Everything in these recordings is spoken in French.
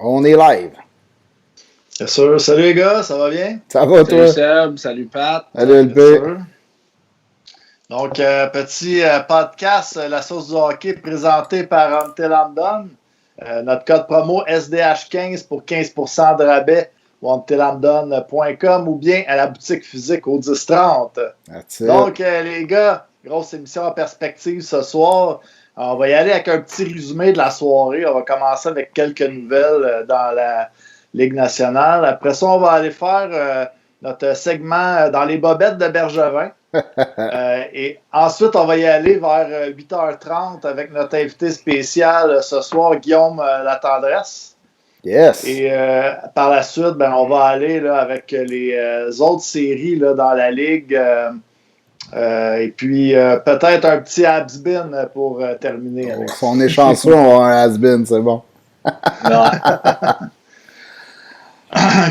On est live. Bien sûr. Salut les gars, ça va bien? Ça va toi? Salut Seb, salut Pat. Salut LP. Donc, petit podcast, La sauce du hockey, présenté par Until I'm Done. Notre code promo SDH15 pour 15% de rabais au untilamdone.com ou bien à la boutique physique au 1030. Donc, les gars, grosse émission en perspective ce soir. On va y aller avec un petit résumé de la soirée. On va commencer avec quelques nouvelles dans la Ligue nationale. Après ça, on va aller faire notre segment dans les bobettes de Bergevin. Et ensuite, on va y aller vers 8h30 avec notre invité spécial ce soir, Guillaume Latendresse. Yes. Et par la suite, on va aller là, avec les autres séries là, dans la Ligue. Et puis, peut-être un petit has-been pour terminer. Avec. Si on est chanceux, on va un has-been, c'est bon.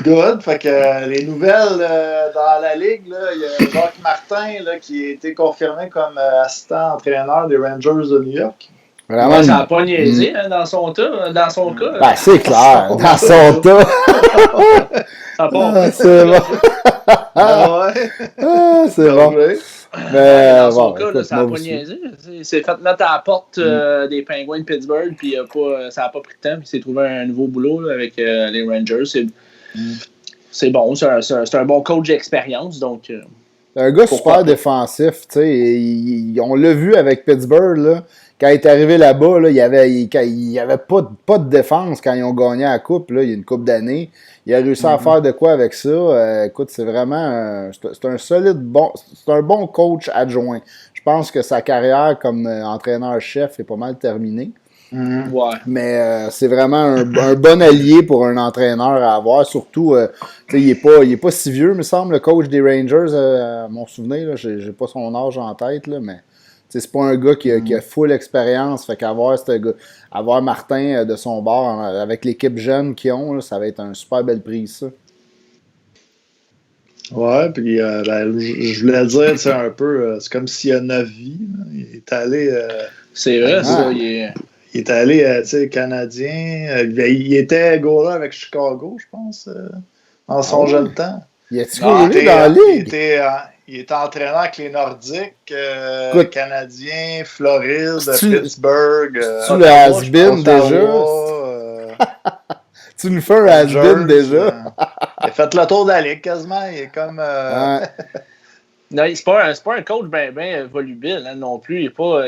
Good. Fait que les nouvelles dans la Ligue, il y a Jacques Martin là, qui a été confirmé comme assistant entraîneur des Rangers de New York. Vraiment, ça n'a pas niaisé dans son cas. Ben, c'est clair, dans son tas. Ça part. C'est bon. C'est bon. Dans son cas, là, ça n'a pas niaisé. Il s'est fait mettre à la porte des Penguins de Pittsburgh, puis ça n'a pas pris de temps, puis il s'est trouvé un nouveau boulot là, avec les Rangers. C'est bon, c'est un bon coach d'expérience. Donc, c'est un gars super défensif. On l'a vu avec Pittsburgh. Là, quand il est arrivé là-bas, là, il n'y avait pas de défense quand ils ont gagné la coupe. Là, il y a une couple d'années. Il a réussi à faire de quoi avec ça. Écoute, c'est vraiment c'est un solide c'est un bon coach adjoint. Je pense que sa carrière comme entraîneur-chef est pas mal terminée. Ouais. Mais c'est vraiment un bon allié pour un entraîneur à avoir. Surtout, il est pas si vieux, me semble, le coach des Rangers, à mon souvenir. Là, j'ai pas son âge en tête, là, mais c'est pas un gars qui a full expérience. Fait qu'avoir Martin de son bord avec l'équipe jeune qu'ils ont, là, ça va être un super belle prise, ça. Ouais, puis je voulais dire, c'est un peu, c'est comme s'il y a 9 vies. Là. Il est allé. C'est vrai, ça. Il est allé, tu sais, Canadien. Il était goaler avec Chicago, je pense, en son jeune temps. Il a-tu goalé dans la Ligue? Il était entraîneur avec les Nordiques, Canadiens, Floride, Pittsburgh. Tu le has-been déjà? Tu nous fais un has-been déjà? Il a fait le tour de la Ligue quasiment. Il est comme. Non, c'est pas un coach bien volubile hein, non plus. Il est pas.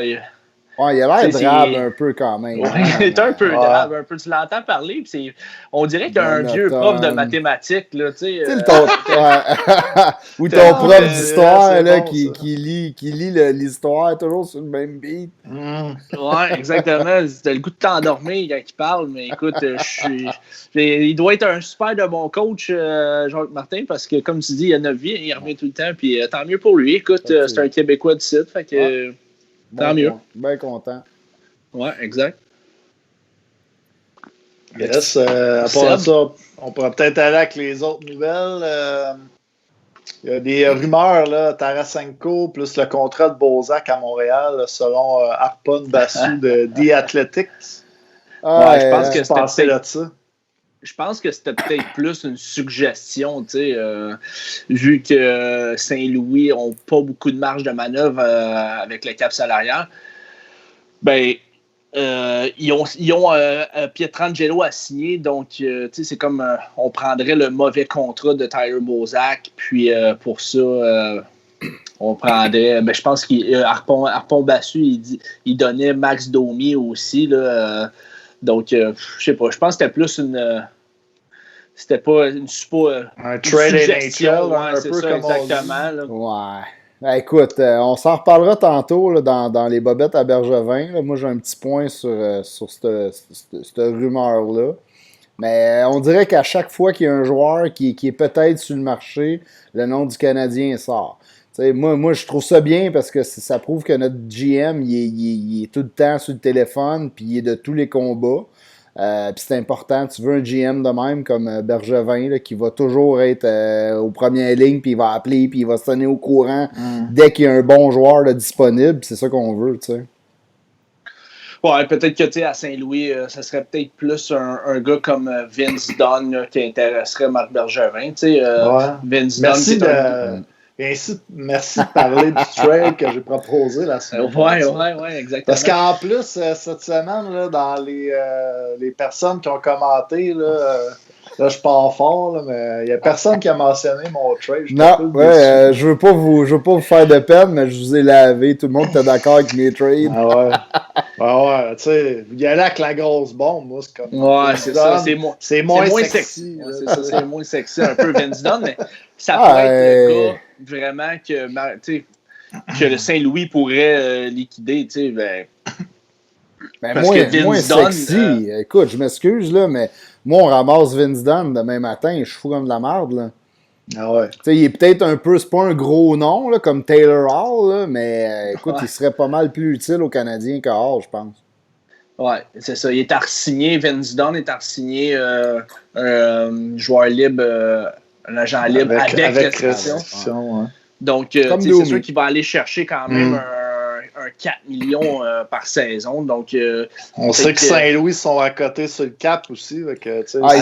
Ouais, il a l'air drabe un peu quand même. Ouais, il est un peu drabe, un peu. Tu l'entends parler, puis on dirait qu'il y a un vieux prof de mathématiques, là, tu sais. Ou ton prof d'histoire, là, qui lit l'histoire toujours sur le même beat. Ouais, exactement. T'as le goût de t'endormir quand il parle, mais écoute, il doit être un super de bon coach, Jacques Martin, parce que, comme tu dis, il a 9 vies, il revient tout le temps, puis tant mieux pour lui. Écoute, c'est un Québécois du site, fait que... Tant mieux. Bien content. Ouais, exact. Yes. À part ça, on pourrait peut-être aller avec les autres nouvelles. Il y a des rumeurs, là, Tarasenko plus le contrat de Bozak à Montréal, selon Arpon Basu de The Athletics. Je pense que c'était là de ça. Je pense que c'était peut-être plus une suggestion, tu sais, vu que Saint-Louis n'ont pas beaucoup de marge de manœuvre avec le cap salarial. Ben, ils ont Pietrangelo à signer, donc, tu sais, c'est comme on prendrait le mauvais contrat de Tyler Bozak, puis pour ça, on prendrait, je pense qu'Arpon Basu, il donnait Max Domi aussi, là, donc, je sais pas, je pense que c'était plus c'était pas une un trade suggestion, un c'est peu ça, comme exactement. Là. Ouais. Ben, écoute, on s'en reparlera tantôt là, dans les bobettes à Bergevin. Là. Moi, j'ai un petit point sur cette rumeur-là. Mais on dirait qu'à chaque fois qu'il y a un joueur qui est peut-être sur le marché, le nom du Canadien sort. Moi, je trouve ça bien parce que ça prouve que notre GM, il est tout le temps sur le téléphone, puis il est de tous les combats. Puis c'est important, tu veux un GM de même comme Bergevin là, qui va toujours être aux premières lignes, puis il va appeler, puis il va se tenir au courant dès qu'il y a un bon joueur là, disponible. C'est ça qu'on veut, tu sais. Ouais, peut-être que, tu sais, à Saint-Louis, ça serait peut-être plus un gars comme Vince Dunn là, qui intéresserait Marc Bergevin. Tu sais, Vince Merci Dunn, merci de parler du trade que j'ai proposé la semaine passée. Ouais, exactement. Parce qu'en plus, cette semaine, là, dans les personnes qui ont commenté, là, je pars fort, là, mais il n'y a personne qui a mentionné mon trade. Non, je veux pas vous faire de peine, mais je vous ai lavé. Tout le monde était d'accord avec mes trades. Ouais, tu sais, il y a là avec la grosse bombe, moi, c'est comme. Ouais, c'est ça. C'est moins sexy. Ouais, c'est ça, c'est moins sexy, un peu Vince Dunn, mais ça peut être le gars vraiment que le Saint-Louis pourrait liquider, tu sais, ben. Parce que moins sexy. Écoute, je m'excuse, là, mais moi, on ramasse Vince Dunn demain matin, je suis fou comme de la merde, là. Ah ouais. T'sais, il est peut-être un peu, c'est pas un gros nom, là, comme Taylor Hall, là, mais écoute, il serait pas mal plus utile aux Canadiens que Hall, je pense. Ouais, c'est ça. Il est re-signé, Vince Dunn est re-signé un joueur libre, un agent libre avec restriction. Ouais. Donc, c'est sûr qu'il va aller chercher quand même un 4 millions par saison. Donc, on sait que Saint-Louis sont à côté sur le cap aussi. Il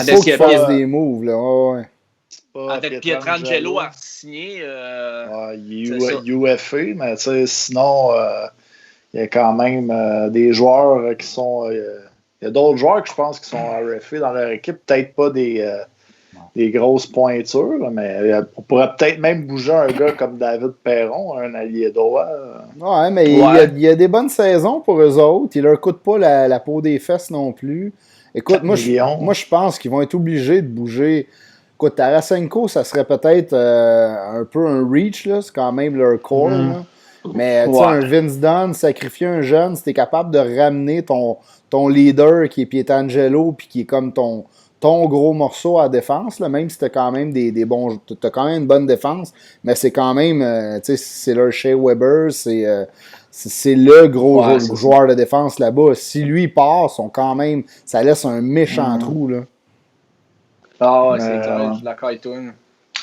faut qu'ils fassent des moves, là. Ouais. Avec Pietrangelo à signer. Il est UFA, mais sinon, il y a quand même des joueurs qui sont. Il y a d'autres joueurs que je pense qui sont RFA dans leur équipe. Peut-être pas des grosses pointures, mais on pourrait peut-être même bouger un gars comme David Perron, un allié droit. Ouais, mais il y a des bonnes saisons pour eux autres. Il leur coûte pas la peau des fesses non plus. Écoute, moi je pense qu'ils vont être obligés de bouger. Écoute, Tarasenko, ça serait peut-être un peu un reach, là. C'est quand même leur core. Là. Mais un Vince Dunn, sacrifier un jeune, si t'es capable de ramener ton leader qui est Pietrangelo puis qui est comme ton gros morceau à défense, là, même si t'as quand même des bons. T'as quand même une bonne défense, mais c'est quand même. C'est leur Shea Weber, c'est le gros joueur de défense là-bas. Si lui part, quand même. Ça laisse un méchant trou, là. Ah ouais, c'est clair, je suis d'accord avec toi.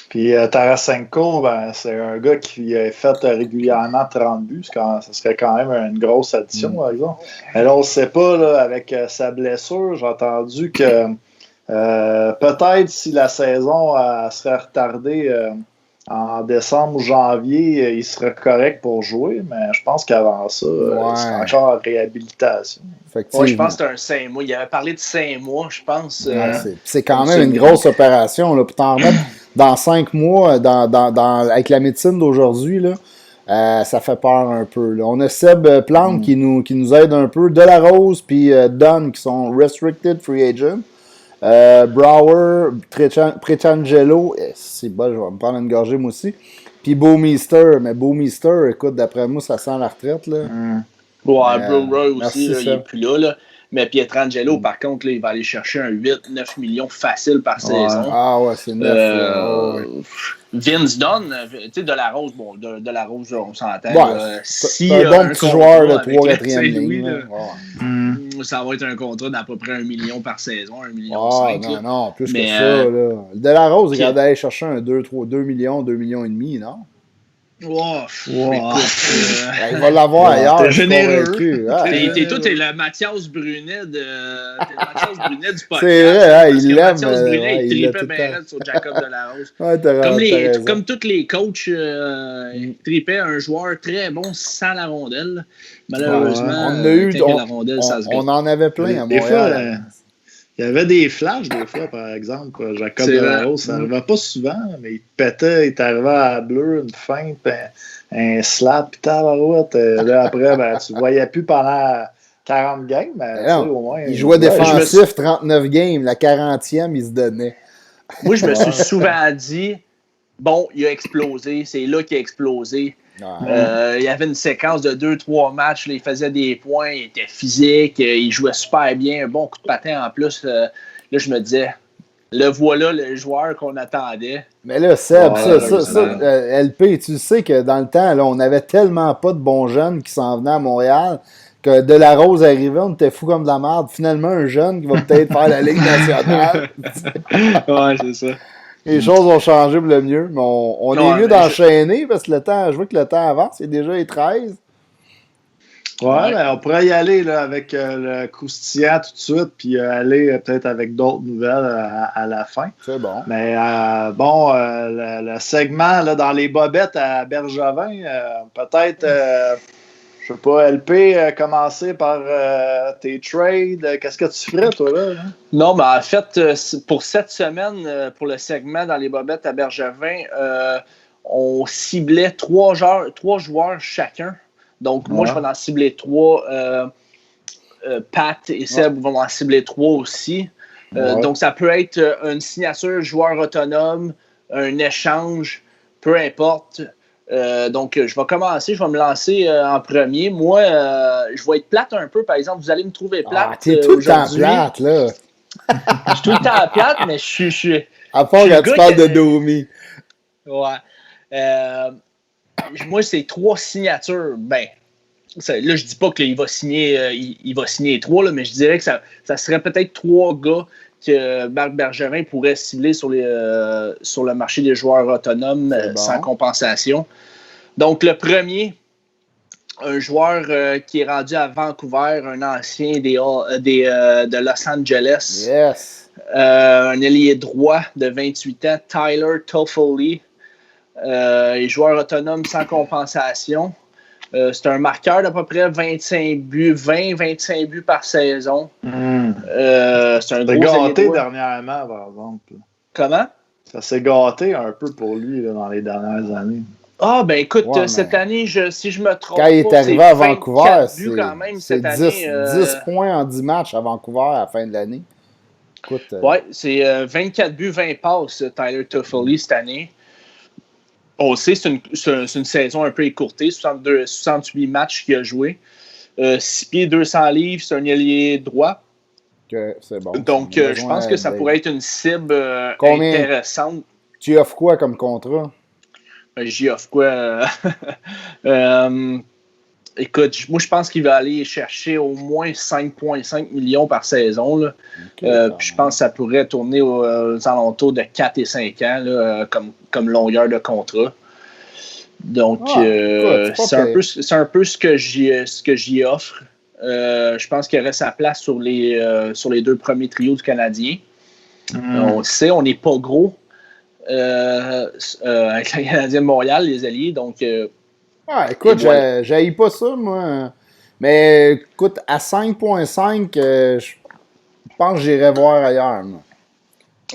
Puis Tarasenko, c'est un gars qui a fait régulièrement 30 buts. Ça serait quand même une grosse addition, par exemple. Mais là, on ne sait pas, là, avec sa blessure, j'ai entendu que peut-être si la saison serait retardée en décembre ou janvier, il serait correct pour jouer, mais je pense qu'avant ça, il serait encore en réhabilitation. Ouais, je pense que c'est un 5 mois. Il avait parlé de 5 mois, je pense. C'est quand même une grosse opération. Là, pour t'en remettre dans 5 mois, avec la médecine d'aujourd'hui, là, ça fait peur un peu. Là. On a Seb Plante qui nous aide un peu. Delarose puis Dunn qui sont restricted free agent. Brouwer, Pietrangelo, c'est bon, je vais me prendre une gorgée moi aussi. Puis Bouwmeester, mais Bouwmeester, écoute, d'après moi, ça sent la retraite. Là. Brouwer aussi, là, il n'est plus là. Mais Pietrangelo, par contre, là, il va aller chercher un 8-9 millions facile par saison. Ah ouais, c'est 9. Vince Dunn, tu sais, Delarose, Delarose, on s'entend. C'est un bon petit joueur de 3-4e ligne. Ça va être un contrat d'à peu près 1 million par saison, 1,5 million. Non, plus que ça. Là. Delarose, il va aller chercher un 2 millions, 2,5 millions, non? Il va l'avoir ailleurs. T'es généreux. T'es le Mathias Brunet du podcast. C'est vrai, il l'aime. Mathias Brunet, il tripait bien sur Jacob Delarose. Comme tous les coachs, il tripait un joueur très bon sans la rondelle. Malheureusement, la rondelle, ça se on en avait plein à Montréal. Il y avait des flashs, des fois, par exemple. Jacob Delarose, ça n'arrivait pas souvent, mais il pétait, il est arrivé à la bleue, une feinte, un slap, puis tabarouette. Là, après, tu ne voyais plus pendant 40 games. Mais au moins, il jouait défensif 39 games. La 40e, il se donnait. Moi, je me suis souvent dit, bon, il a explosé, c'est là qu'il a explosé. Il y avait une séquence de 2-3 matchs, là, il faisait des points, il était physique, il jouait super bien, un bon coup de patin en plus. Là, je me disais, le voilà le joueur qu'on attendait. Mais là, Seb, LP, tu sais que dans le temps, là, on n'avait tellement pas de bons jeunes qui s'en venaient à Montréal que Delarose arrivait, on était fou comme de la merde. Finalement, un jeune qui va peut-être faire la Ligue nationale. Ouais, c'est ça. Les choses ont changé pour le mieux, mais on est mieux d'enchaîner parce que je vois que le temps avance, c'est déjà les 13. Ouais, ben, on pourrait y aller là, avec le croustillant tout de suite, puis aller peut-être avec d'autres nouvelles à la fin. C'est bon. Mais bon, le segment là, dans les bobettes à Bergevin, peut-être, je sais pas, LP, commencer par tes trades. Qu'est-ce que tu ferais, toi, là? Non, mais en fait, pour cette semaine, pour le segment dans les bobettes à Bergevin, on ciblait trois joueurs chacun. Donc, moi, je vais en cibler 3. Pat et Seb vont en cibler 3 aussi. Donc, ça peut être une signature joueur autonome, un échange, peu importe. Donc, je vais commencer, je vais me lancer en premier. Moi, je vais être plate un peu, par exemple. Vous allez me trouver plate. T'es tout le temps plate, là. Je suis tout le temps plate, mais je suis. À part quand tu parles de Domi. Ouais. Moi, c'est 3 signatures. Ben, là, je dis pas qu'il va signer, il va signer 3, là, mais je dirais que ça serait peut-être 3 gars que Marc Bergevin pourrait cibler sur le marché des joueurs autonomes sans compensation. Donc, le premier, un joueur qui est rendu à Vancouver, un ancien de Los Angeles. Yes. Un ailier droit de 28 ans, Tyler Toffoli. Joueur autonome sans compensation. C'est un marqueur d'à peu près 25 buts par saison. C'est un gros gâté dernièrement, par exemple. Comment? Ça s'est gâté un peu pour lui là, dans les dernières années. Ah, ben écoute, cette année, si je me trompe quand il est arrivé à Vancouver, c'est 10 points en 10 matchs à Vancouver à la fin de l'année. Ouais, c'est 24 buts, 20 passes, Tyler Toffoli, cette année. On sait, c'est une saison un peu écourtée, 68 matchs qu'il a joué. 6 pieds, 200 livres, c'est un ailier droit. C'est bon. Donc, je pense que ça pourrait être une cible intéressante. Tu offres quoi comme contrat? J'y offre quoi? Écoute, moi, je pense qu'il va aller chercher au moins 5,5 millions par saison. Là. Puis je pense que ça pourrait tourner aux alentours de 4 et 5 ans là, comme longueur de contrat. Donc, c'est un peu ce que j'y offre. Je pense qu'il aurait sa place sur les 2 premiers trios du Canadien. On le sait, on n'est pas gros avec le Canadien de Montréal, les alliés. Donc, écoute, j'haïs pas ça, moi. Mais écoute, à 5,5, je pense que j'irai voir ailleurs. Moi.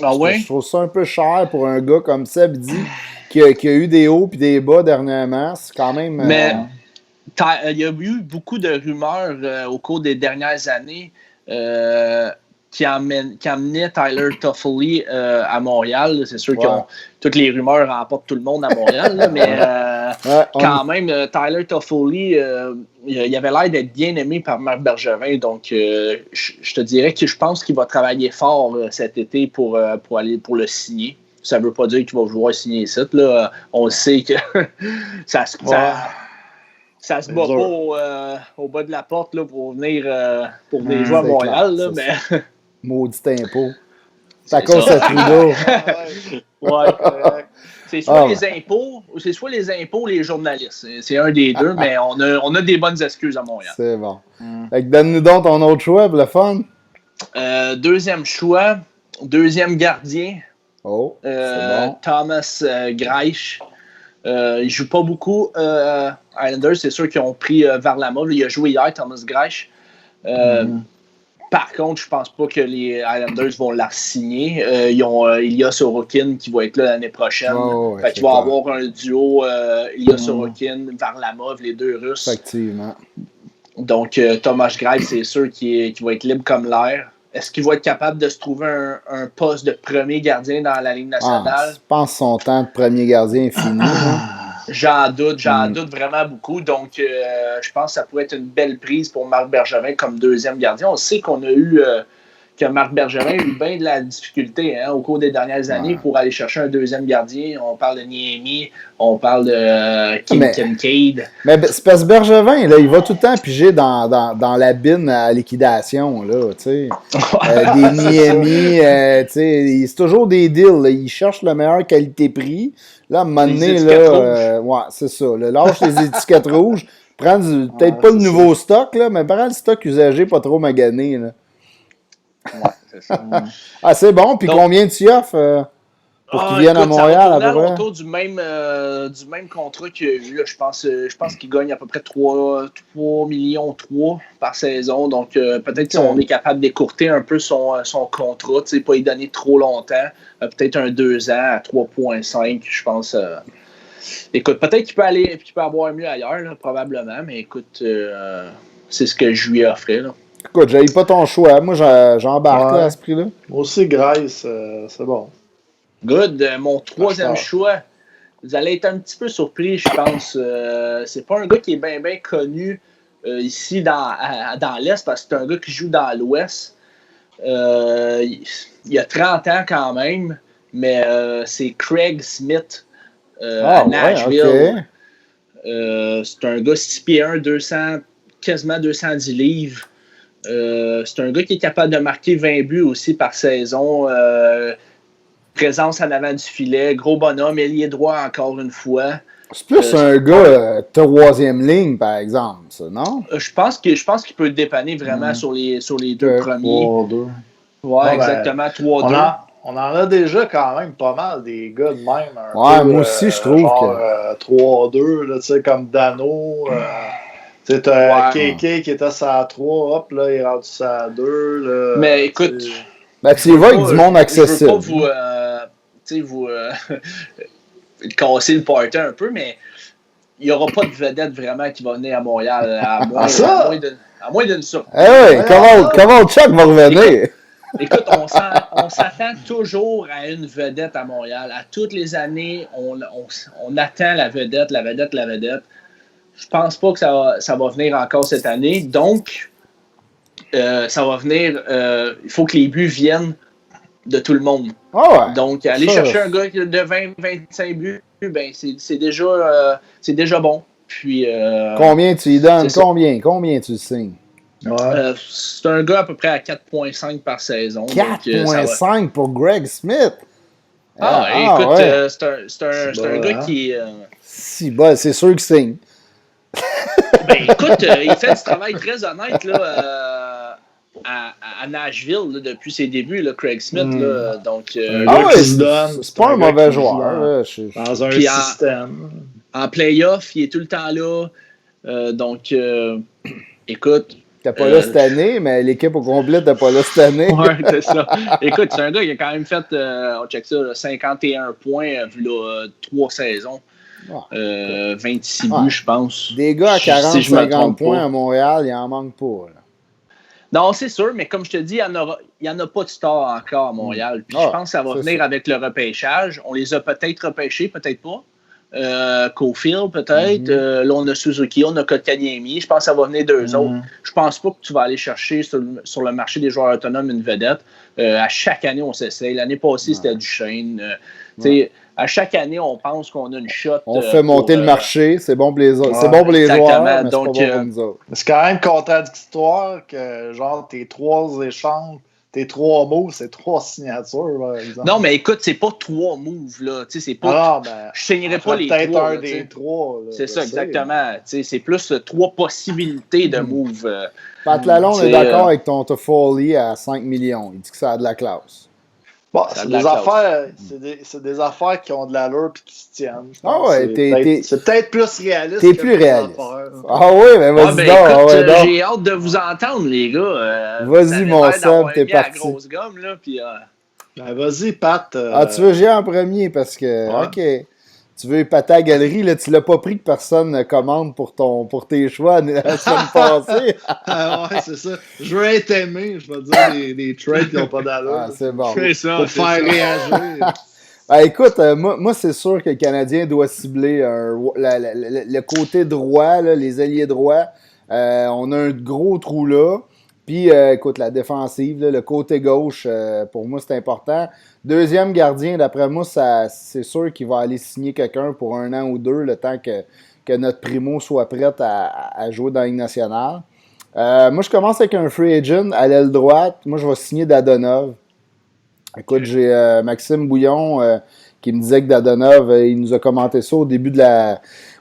Ah ouais? Je trouve ça un peu cher pour un gars comme Seb dit, qui a eu des hauts et des bas dernièrement. C'est quand même... Mais il y a eu beaucoup de rumeurs au cours des dernières années qui amenaient Tyler Toffoli à Montréal. C'est sûr que toutes les rumeurs remportent tout le monde à Montréal, là, mais quand même, Tyler Toffoli, il avait l'air d'être bien aimé par Marc Bergevin. Donc, je te dirais que je pense qu'il va travailler fort cet été pour le signer. Ça ne veut pas dire qu'il va vouloir signer ici. Là. On sait que ça se bat pas au bas de la porte là, pour venir jouer à Montréal. Là, mais... Maudit impôt. C'est à cause de Trudeau. C'est soit les impôts, soit les impôts ou les journalistes. C'est un des deux, mais on a des bonnes excuses à Montréal. C'est bon. Fait que donne-nous donc ton autre choix pour le fun. Deuxième choix, deuxième gardien. C'est bon. Thomas Greisch. Il joue pas beaucoup. Islanders, c'est sûr qu'ils ont pris Varlamov. Il a joué hier, Thomas Greisch. Par contre, je pense pas que les Islanders vont la signer. Ils ont Ilya Sorokin qui va être là l'année prochaine. Fait qu'il va avoir un duo Ilya Sorokin, Varlamov, les 2 Russes. Effectivement. Donc, Thomas Greiff, c'est sûr qu'il va être libre comme l'air. Est-ce qu'il va être capable de se trouver un poste de premier gardien dans la Ligue nationale? Je pense que son temps de premier gardien est fini. J'en doute vraiment beaucoup. Donc, je pense que ça pourrait être une belle prise pour Marc Bergevin comme deuxième gardien. On sait qu'on a eu que Marc Bergevin a eu bien de la difficulté au cours des dernières années pour aller chercher un deuxième gardien. On parle de Niemi, on parle de Kincaid. Mais c'est parce que Bergevin, là, il va tout le temps piger dans la bine à liquidation. Là, des Niemi, c'est toujours des deals. Là. Il cherche la meilleure qualité-prix. Là, à un moment donné, c'est ça. Là, lâche les étiquettes rouges. Prends peut-être pas le nouveau stock, là, mais prends le stock usagé, pas trop magané. Là. Ouais, c'est ça. Ah, c'est bon. Puis donc, combien tu offres pour qu'ils viennent à Montréal? Ça va tourner autour du même contrat qu'il y a eu. Là. Je pense qu'il gagne à peu près 3 millions par saison. Donc, peut-être si on est capable d'écourter un peu son contrat, pas y donner trop longtemps. Peut-être un 2 ans à 3,5, je pense. Écoute, peut-être qu'il peut avoir mieux ailleurs, là, probablement. Mais écoute, c'est ce que je lui ai offert. Là. Écoute, j'avais pas ton choix. Moi, j'embarque là, à ce prix-là. Moi aussi, Grace, c'est bon. Good. Mon troisième choix, vous allez être un petit peu surpris, je pense. C'est pas un gars qui est bien connu ici dans l'Est, parce que c'est un gars qui joue dans l'Ouest. Il a 30 ans quand même, mais c'est Craig Smith à Nashville. Okay. C'est un gars 6 pieds 1, quasiment 210 livres. C'est un gars qui est capable de marquer 20 buts aussi par saison. Présence en avant du filet, gros bonhomme, ailier droit encore une fois. C'est plus un gars troisième ligne, par exemple, ça, non? Je pense qu'il peut dépanner vraiment sur les deux premiers. 3-2. Ouais, exactement, 3-2. On en a déjà quand même pas mal des gars de même. Moi aussi, je trouve genre, 3-2, là, tu sais, comme Dano. Tu sais, t'as KK qui était à 3, hop, là, il est rendu à 2. Là, mais écoute... Ben, tu y vas avec du monde accessible. Je veux pas vous casser le party un peu, mais il n'y aura pas de vedette vraiment qui va venir à Montréal, à moins d'une surprise. Hey, comment Chuck va revenir? Écoute, on s'attend toujours à une vedette à Montréal. À toutes les années, on attend la vedette. Je pense pas que ça va venir encore cette année. Donc, ça va venir. Il faut que les buts viennent de tout le monde. Oh ouais. Donc, aller chercher un gars de 20-25 buts, ben, c'est déjà bon. Puis, combien tu y donnes? Combien tu signes? C'est un gars à peu près à 4,5 par saison. 4,5 pour Greg Smith? Écoute, c'est un gars qui... Si, bah, c'est sûr qu'il signe. Ben, écoute, il fait du travail très honnête là, à Nashville là, depuis ses débuts, là, Craig Smith. Là, donc, c'est pas un mauvais joueur. Dans un système. En playoff, il est tout le temps là. Donc, écoute... T'es pas là cette année, mais l'équipe au complet t'es pas là cette année. Ouais, c'est ça. Écoute, c'est un gars qui a quand même fait, on check ça, 51 points, vu là, 3 saisons. 26 buts, je pense. Des gars à 40-50 points à Montréal, il en manque pas. Là. Non, c'est sûr, mais comme je te dis, il n'y en a pas de star encore à Montréal. Puis je pense que ça va venir avec le repêchage. On les a peut-être repêchés, peut-être pas. Cofield, peut-être. Là, on a Suzuki, on a Kotkaniemi. Je pense que ça va venir d'eux autres. Je pense pas que tu vas aller chercher sur le marché des joueurs autonomes une vedette. À chaque année, on s'essaye. L'année passée, c'était Duchesne. À chaque année, on pense qu'on a une shot. On fait monter le marché. C'est bon pour les autres. C'est bon pour les joueurs, mais donc, c'est pas bon pour nous autres. C'est quand même contradictoire que, genre, tes 3 échanges, tes 3 moves, c'est 3 signatures, par exemple. Non, mais écoute, c'est pas 3 moves, là. Tu sais, c'est pas... je signerai pas les 3. Peut-être un des 3. C'est ça, exactement. Tu sais, c'est plus 3 possibilités de moves. Pat Lalonde est d'accord avec ton Toffoli à 5 millions. Il dit que ça a de la classe. Bon, c'est des affaires qui ont de l'allure et qui se tiennent. C'est peut-être plus réaliste. T'es plus réaliste. Ah oui, mais vas-y donc. J'ai hâte de vous entendre, les gars. Vas-y, mon Seb, t'es parti. La grosse gomme, là, puis... Ben, vas-y, Pat. tu veux gérer en premier parce que... Ouais. OK. Tu veux épater à la galerie, là, tu l'as pas pris que personne ne commande pour tes choix la semaine passée. Ouais, c'est ça. Je veux être aimé, je vais dire des trades qui n'ont pas d'allure. C'est bon. Pour faire réagir. Écoute, moi, c'est sûr que le Canadien doit cibler le côté droit, là, les ailiers droits. On a un gros trou là. Puis, écoute, la défensive, là, le côté gauche, pour moi, c'est important. Deuxième gardien, d'après moi, c'est sûr qu'il va aller signer quelqu'un pour 1 an ou 2, le temps que notre primo soit prête à jouer dans la Ligue nationale. Moi, je commence avec un free agent à l'aile droite. Moi, je vais signer Dadonov. Écoute, j'ai Maxime Bouillon qui me disait que Dadonov, il nous a commenté ça au début de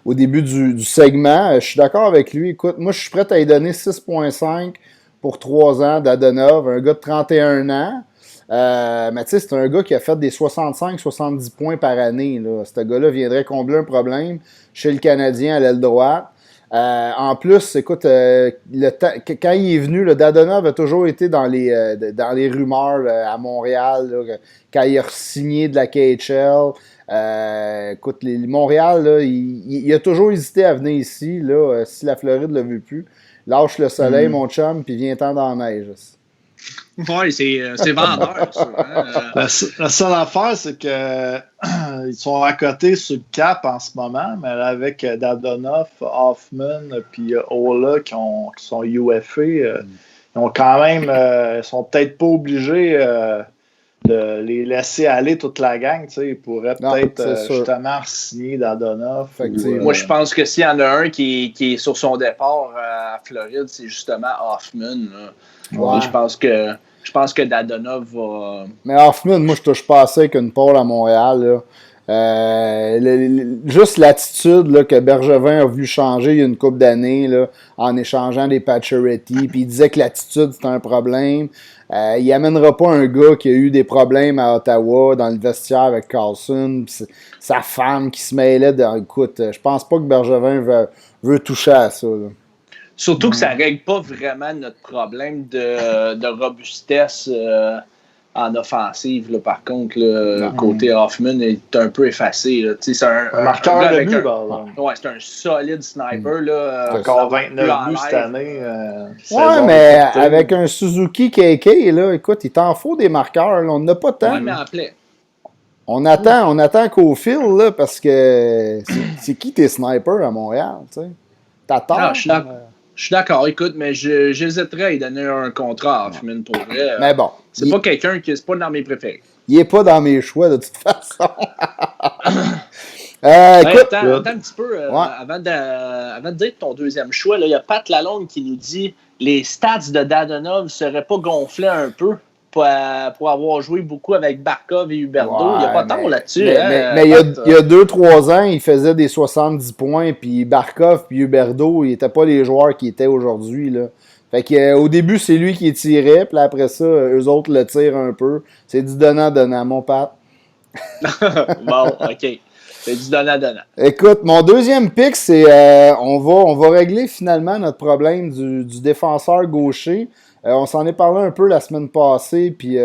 au début du segment. Je suis d'accord avec lui. Écoute, moi, je suis prêt à lui donner 6,5 pour 3 ans d'Adonov, un gars de 31 ans. Mais tu sais, c'est un gars qui a fait des 65-70 points par année. Là. Ce gars-là viendrait combler un problème chez le Canadien à l'aile droite. En plus, écoute, quand il est venu, Dadonov a toujours été dans les rumeurs à Montréal, là, quand il a signé de la KHL. Écoute, Montréal, là, il a toujours hésité à venir ici. Là, si la Floride ne l'a vu plus, lâche le soleil, mon chum, puis viens-t'en dans la neige. Oui, c'est vendeur, ça. Hein? La seule affaire, c'est que ils sont à côté sur le cap en ce moment, mais avec Dadonov, Hoffman puis Ola qui sont UFA, ils ont quand même, ils sont peut-être pas obligés de les laisser aller toute la gang. Ils pourraient peut-être justement signer Dadonov. Moi, je pense que s'il y en a un qui est sur son départ à Floride, c'est justement Hoffman. Ouais. Je pense que Dadonov va. Mais Hoffman, moi, je touche pas assez avec une pole à Montréal. Là. Juste l'attitude là, que Bergevin a voulu changer il y a une couple d'années là, en échangeant des Pacioretty, puis il disait que l'attitude c'était un problème. Il amènera pas un gars qui a eu des problèmes à Ottawa dans le vestiaire avec Carlson, sa femme qui se mêlait de. Écoute, je pense pas que Bergevin veut toucher à ça. Là. Surtout que ça ne règle pas vraiment notre problème de robustesse en offensive. Là, par contre, le côté Hoffman est un peu effacé. Là. C'est un marqueur de but. Ouais, c'est un solide sniper. Là, encore 29 buts cette année. Ouais, mais avec un Suzuki KK, là, écoute, il t'en faut des marqueurs. Là. On n'a pas de temps. Ouais, mais en play. On attend qu'au fil, là, parce que c'est qui tes snipers à Montréal? T'as tort. Je suis d'accord, écoute, mais j'hésiterais à lui donner un contrat à Hoffman pour vrai. Mais bon. C'est pas quelqu'un qui est pas dans mes préférés. Il est pas dans mes choix de toute façon. Écoute, attends un petit peu avant de dire ton deuxième choix. Il y a Pat Lalonde qui nous dit les stats de Dadonov seraient pas gonflés un peu pour avoir joué beaucoup avec Barkov et Huberdeau. Il n'y a pas tort là-dessus. Mais il y a 2-3 ans, il faisait des 70 points, puis Barkov et Huberdeau, ils n'étaient pas les joueurs qui étaient aujourd'hui. Là. Fait que, au début, c'est lui qui tirait, puis après ça, eux autres le tirent un peu. C'est du donnant-donnant, mon Pat. Bon, OK. C'est du donnant-donnant. Écoute, mon deuxième pick, c'est on va régler finalement notre problème du défenseur gaucher. On s'en est parlé un peu la semaine passée, puis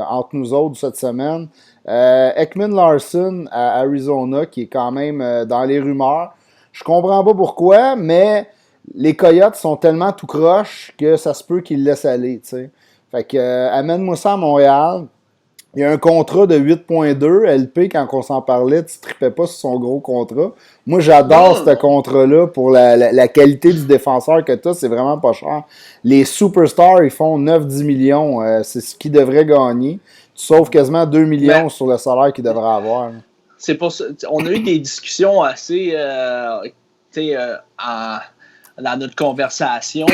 entre nous autres cette semaine. Ekman Larsson à Arizona, qui est quand même dans les rumeurs. Je comprends pas pourquoi, mais les Coyotes sont tellement tout croche que ça se peut qu'ils le laissent aller, tu sais. Fait que amène-moi ça à Montréal. Il y a un contrat de 8,2 LP, quand on s'en parlait, tu ne tripais pas sur son gros contrat. Moi, j'adore ce contrat-là pour la qualité du défenseur que tu as, c'est vraiment pas cher. Les superstars, ils font 9-10 millions, c'est ce qu'ils devraient gagner. Tu sauves quasiment 2 millions sur le salaire qu'ils devraient avoir. C'est pour ça. On a eu des discussions assez dans notre conversation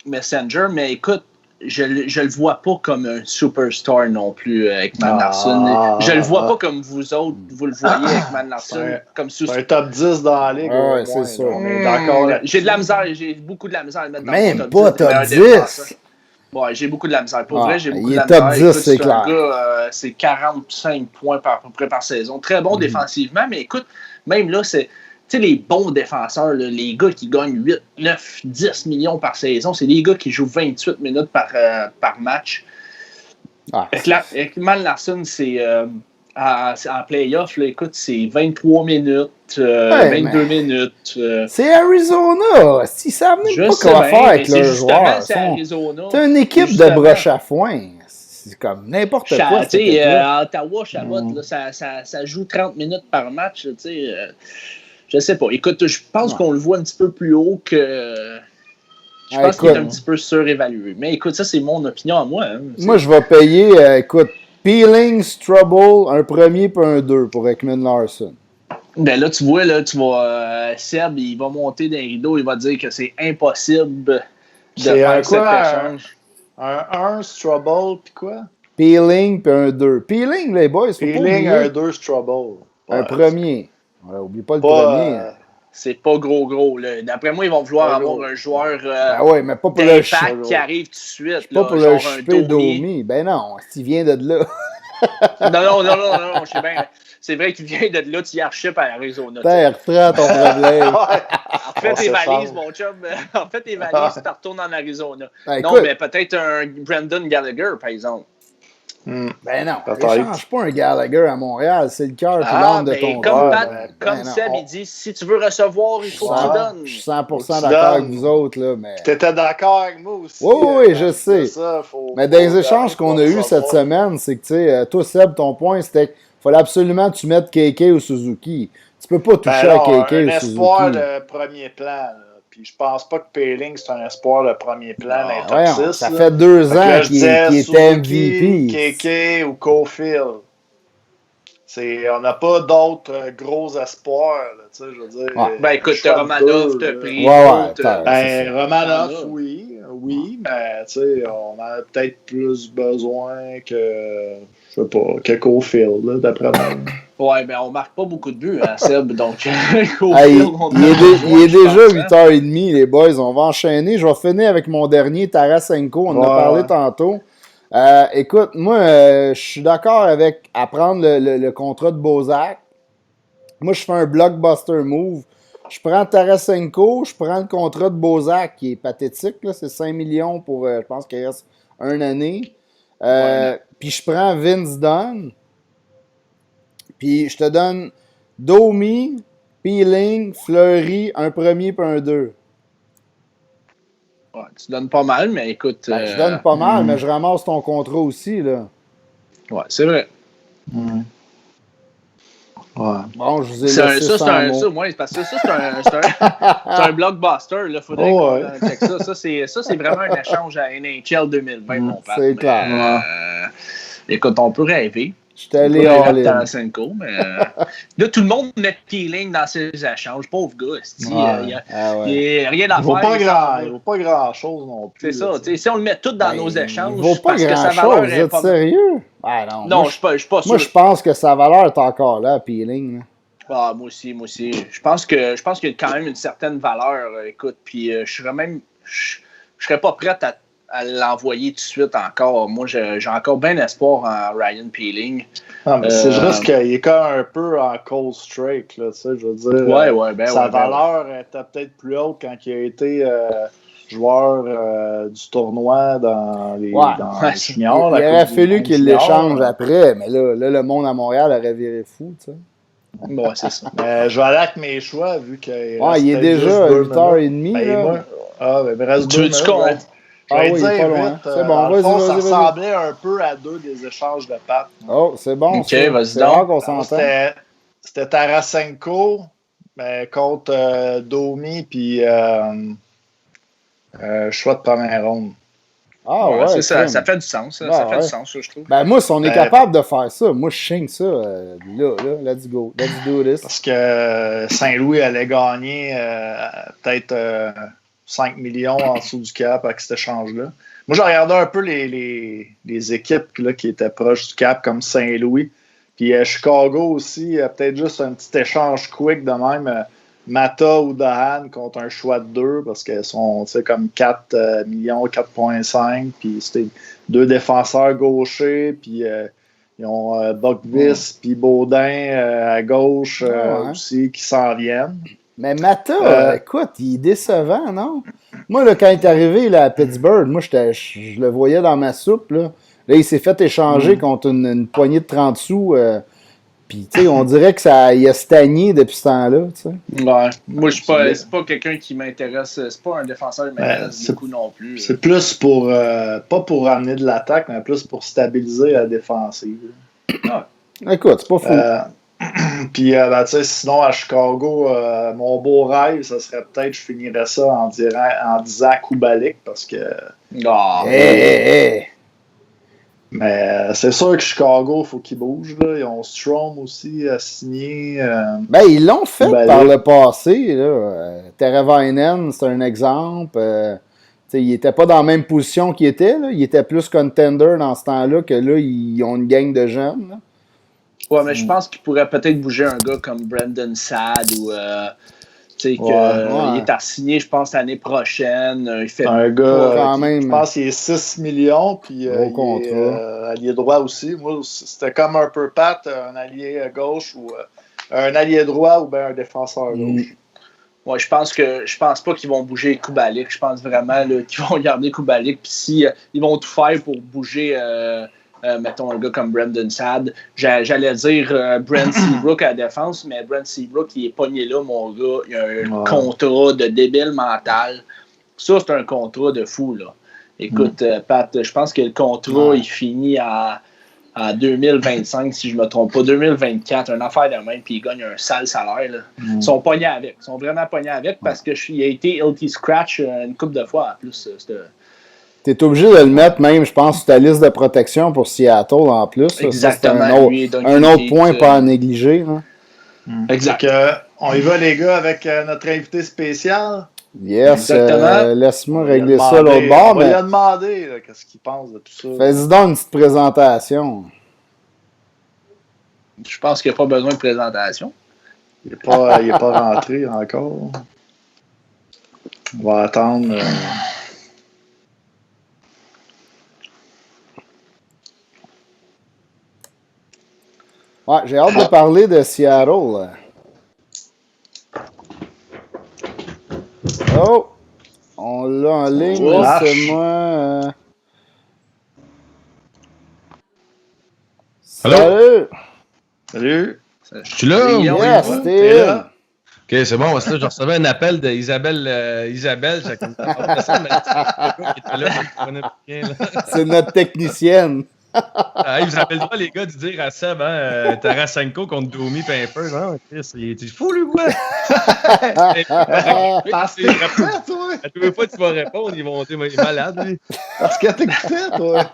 Messenger, mais écoute, je le vois pas comme un superstar non plus, Ekman Larsson. Je le vois pas comme vous autres, vous le voyez, Ekman Larsson, comme un top 10 dans la ligue. Ouais, c'est ça. J'ai de la misère, j'ai beaucoup de la misère à le mettre dans même mon pas top 10. Ouais, j'ai beaucoup de la misère. Pour vrai, j'ai beaucoup de la misère. Il est top 10, c'est clair. Gars, c'est 45 points à peu près par saison. Très bon défensivement, mais écoute, même là, c'est... Tu sais, les bons défenseurs, là, les gars qui gagnent 8, 9, 10 millions par saison, c'est des gars qui jouent 28 minutes par match. Ekman Larsson, c'est en play-off, là, écoute, c'est 23 minutes, 22 minutes. C'est Arizona! Ils savent même pas quoi faire avec leurs joueurs. C'est Arizona. C'est une équipe de broche à foin. C'est comme n'importe quoi. Tu sais, à Ottawa, Chabot, là, ça joue 30 minutes par match, tu sais. Je sais pas. Écoute, je pense qu'on le voit un petit peu plus haut que... Je pense qu'il est un petit peu surévalué. Mais écoute, ça, c'est mon opinion à moi. Hein. Moi, je vais payer, écoute, Peeling, Trouble, un premier puis un 2 pour Ekman Larsson. Ben là, tu vois, Seb, il va monter dans les rideaux, il va dire que c'est impossible de faire cet échange. Un 1, Trouble, puis quoi? Peeling puis un 2. Peeling, les boys, Peeling, un 2, Trouble. Un premier. Ouais, oublie pas le premier. C'est pas gros. Là. D'après moi, ils vont vouloir avoir un joueur oui, mais pas pour le d'impact qui arrive tout de suite. Pas là, pour genre le un chipper Domi. Ben non, s'il vient de là. Non, je sais bien. C'est vrai qu'il vient de là, tu y archipes à Arizona. Reprends ton problème. Refais tes valises, mon chum. Refais tes valises, tu retournes en Arizona. Ben, non, écoute, mais peut-être un Brendan Gallagher, par exemple. Ben non, échange pas un Gallagher à Montréal, c'est le cœur qui l'âme de ton comme gars. comme Seb, il dit, si tu veux recevoir, il faut que tu donnes. Je suis 100% d'accord avec vous autres. Là, mais... Tu étais d'accord avec moi aussi. Oui, je sais. Mais dans les échanges qu'on a eus cette semaine, c'est que, tu sais, toi, Seb, ton point, c'était qu'il fallait absolument que tu mettes KK ou Suzuki. Tu peux pas toucher à KK ou Suzuki. Un espoir de premier plan, là. Puis je pense pas que Payling, c'est un espoir de premier plan dans les top 6. Ça fait 2 ans qu'il était MVP. KK ou Caulfield. On n'a pas d'autres gros espoirs. Là, je veux dire, ben écoute, Romanov t'a pris. Romanov, oui, mais on a peut-être plus besoin que, je sais pas, que Caulfield, là, d'après moi. Ouais, mais on marque pas beaucoup de buts, hein, Seb, donc il est déjà 8h30, les boys, on va enchaîner. Je vais finir avec mon dernier, Tarasenko, on en a parlé tantôt. Écoute, moi, je suis d'accord avec à prendre le contrat de Bozak. Moi, je fais un blockbuster move. Je prends Tarasenko, je prends le contrat de Bozak, qui est pathétique, là, c'est 5 millions pour, je pense qu'il reste 1 année. Puis je prends Vince Dunn. Puis je te donne Domi, Peeling, Fleury, un premier puis un 2. Ouais, tu donnes pas mal, mais écoute... je donne pas mal, mais je ramasse ton contrat aussi, là. Ouais, c'est vrai. Ouais. Bon, je vous ai laissé ça, parce que ça, c'est un blockbuster. Il faudrait qu'on check ça. Ça, c'est vraiment un échange à NHL 2020, mon père. C'est clair. Écoute, on peut rêver. Je suis allé à Tarasenko, mais là, tout le monde met Peeling dans ses échanges. Pauvre gars, il n'y a rien à faire. Il ne vaut pas grand-chose non plus. C'est ça. Si on le met tout dans nos échanges, il ne vaut pas grand-chose. Vous êtes sérieux? Non, je ne suis pas sûr. Moi, je pense que sa valeur est encore là, Peeling. Moi aussi. Je pense qu'il y a quand même une certaine valeur. Écoute, puis je serais pas prête à l'envoyer tout de suite encore. Moi, j'ai encore bien espoir en Ryan Peeling. C'est juste qu'il est quand même un peu en cold strike, là, je veux dire. Sa valeur était peut-être plus haute quand il a été joueur du tournoi dans les juniors. Il aurait fallu qu'il l'échange après, mais là, le monde à Montréal aurait viré fou, tu sais. Bon, c'est ça. Je vais aller avec mes choix, vu qu'il il est déjà 8h30. Il me reste 2 minutes. Je vais dire vite, c'est bon, vas-y. Ça ressemblait un peu à 2 des échanges de pattes. Oh, c'est bon. OK, vas-y c'est rare qu'on s'entend. C'était Tarasenko contre Domi puis choix de première ronde. C'est ça. Ça fait du sens. Ça fait du sens, je trouve. Moi, si on est capable de faire ça, moi, je signe ça. Là, let's go. Let's do this. Parce que Saint-Louis allait gagner peut-être 5 millions en dessous du cap avec cet échange-là. Moi, j'ai regardé un peu les équipes là, qui étaient proches du cap, comme Saint-Louis. Puis Chicago aussi, peut-être juste un petit échange quick de même. Mata ou Dahan contre un choix de 2 parce qu'elles sont comme 4 millions, 4,5. Puis c'était 2 défenseurs gauchers. Puis ils ont Buckvis puis Baudin à gauche aussi qui s'en viennent. Mais Mata, écoute, il est décevant, non? Moi, là, quand il est arrivé là, à Pittsburgh, moi, je le voyais dans ma soupe. Là, il s'est fait échanger contre une poignée de 30 sous. Puis, tu sais, on dirait qu'il a stagné depuis ce temps-là. Tu sais. Ouais. Moi, c'est pas quelqu'un qui m'intéresse. C'est pas un défenseur qui m'intéresse beaucoup non plus. C'est plus pour, pas pour ramener de l'attaque, mais plus pour stabiliser la défensive. Écoute, c'est pas fou. Puis, sinon, à Chicago, mon beau rêve, ça serait peut-être, je finirais ça en disant Kubalik, parce que... Mais c'est sûr que Chicago, il faut qu'ils bougent. Là. Ils ont Strome aussi à signer. Ils l'ont fait par le passé. Teravainen, c'est un exemple. Il n'était pas dans la même position qu'il était. Là. Il était plus contender dans ce temps-là que là, ils ont une gang de jeunes. Là. Ouais, mais je pense qu'il pourrait peut-être bouger un gars comme Brandon Saad ou Tu sais, qu'il est à signer, je pense, l'année prochaine. Il fait un gars, quand même. Je pense qu'il est 6 millions, puis il est allié droit aussi. Moi, c'était comme un peu Pat, un allié gauche ou un allié droit ou bien un défenseur gauche. Ouais, je pense pas qu'ils vont bouger Kubalik. Je pense vraiment qu'ils vont garder Kubalik. Puis si ils vont tout faire pour bouger, mettons, un gars comme Brendan Saad. J'allais dire Brent Seabrook à la défense, mais Brent Seabrook, il est pogné là, mon gars. Il a un contrat de débile mental. Ça, c'est un contrat de fou, là. Écoute, Pat, je pense que le contrat, il finit à 2025, si je ne me trompe pas, 2024, une affaire de même, puis il gagne un sale salaire. Là. Ils sont pognés avec. Ils sont vraiment pognés avec parce qu'il a été LT Scratch une couple de fois en plus. Tu es obligé de le mettre même, je pense, sur ta liste de protection pour Seattle en plus. Exactement. Ça, un autre point pas à négliger. Hein. Exact. On y va, les gars, avec notre invité spécial. Yes, laisse-moi régler ça l'autre bord. On va lui demander qu'est-ce qu'il pense de tout ça. Fais-y donc une petite présentation. Je pense qu'il n'y a pas besoin de présentation. Il n'est pas rentré encore. On va attendre. Ouais, j'ai hâte de parler de Seattle. Oh! On l'a en ligne, c'est moi. Salut! Salut! Je suis là? Yes, t'es là. Ok, c'est bon. Parce que là, je recevais un appel d'Isabelle. C'est notre technicienne. Vous avez le droit, les gars, de dire à Seb, Tarasenko contre Domi Pimper. Non, Chris, il est fou, lui, quoi? Parce que t'écoutais, toi! À tous les fois, tu vas répondre, ils vont dire, il est malade, lui. Parce que t'écoutais, toi!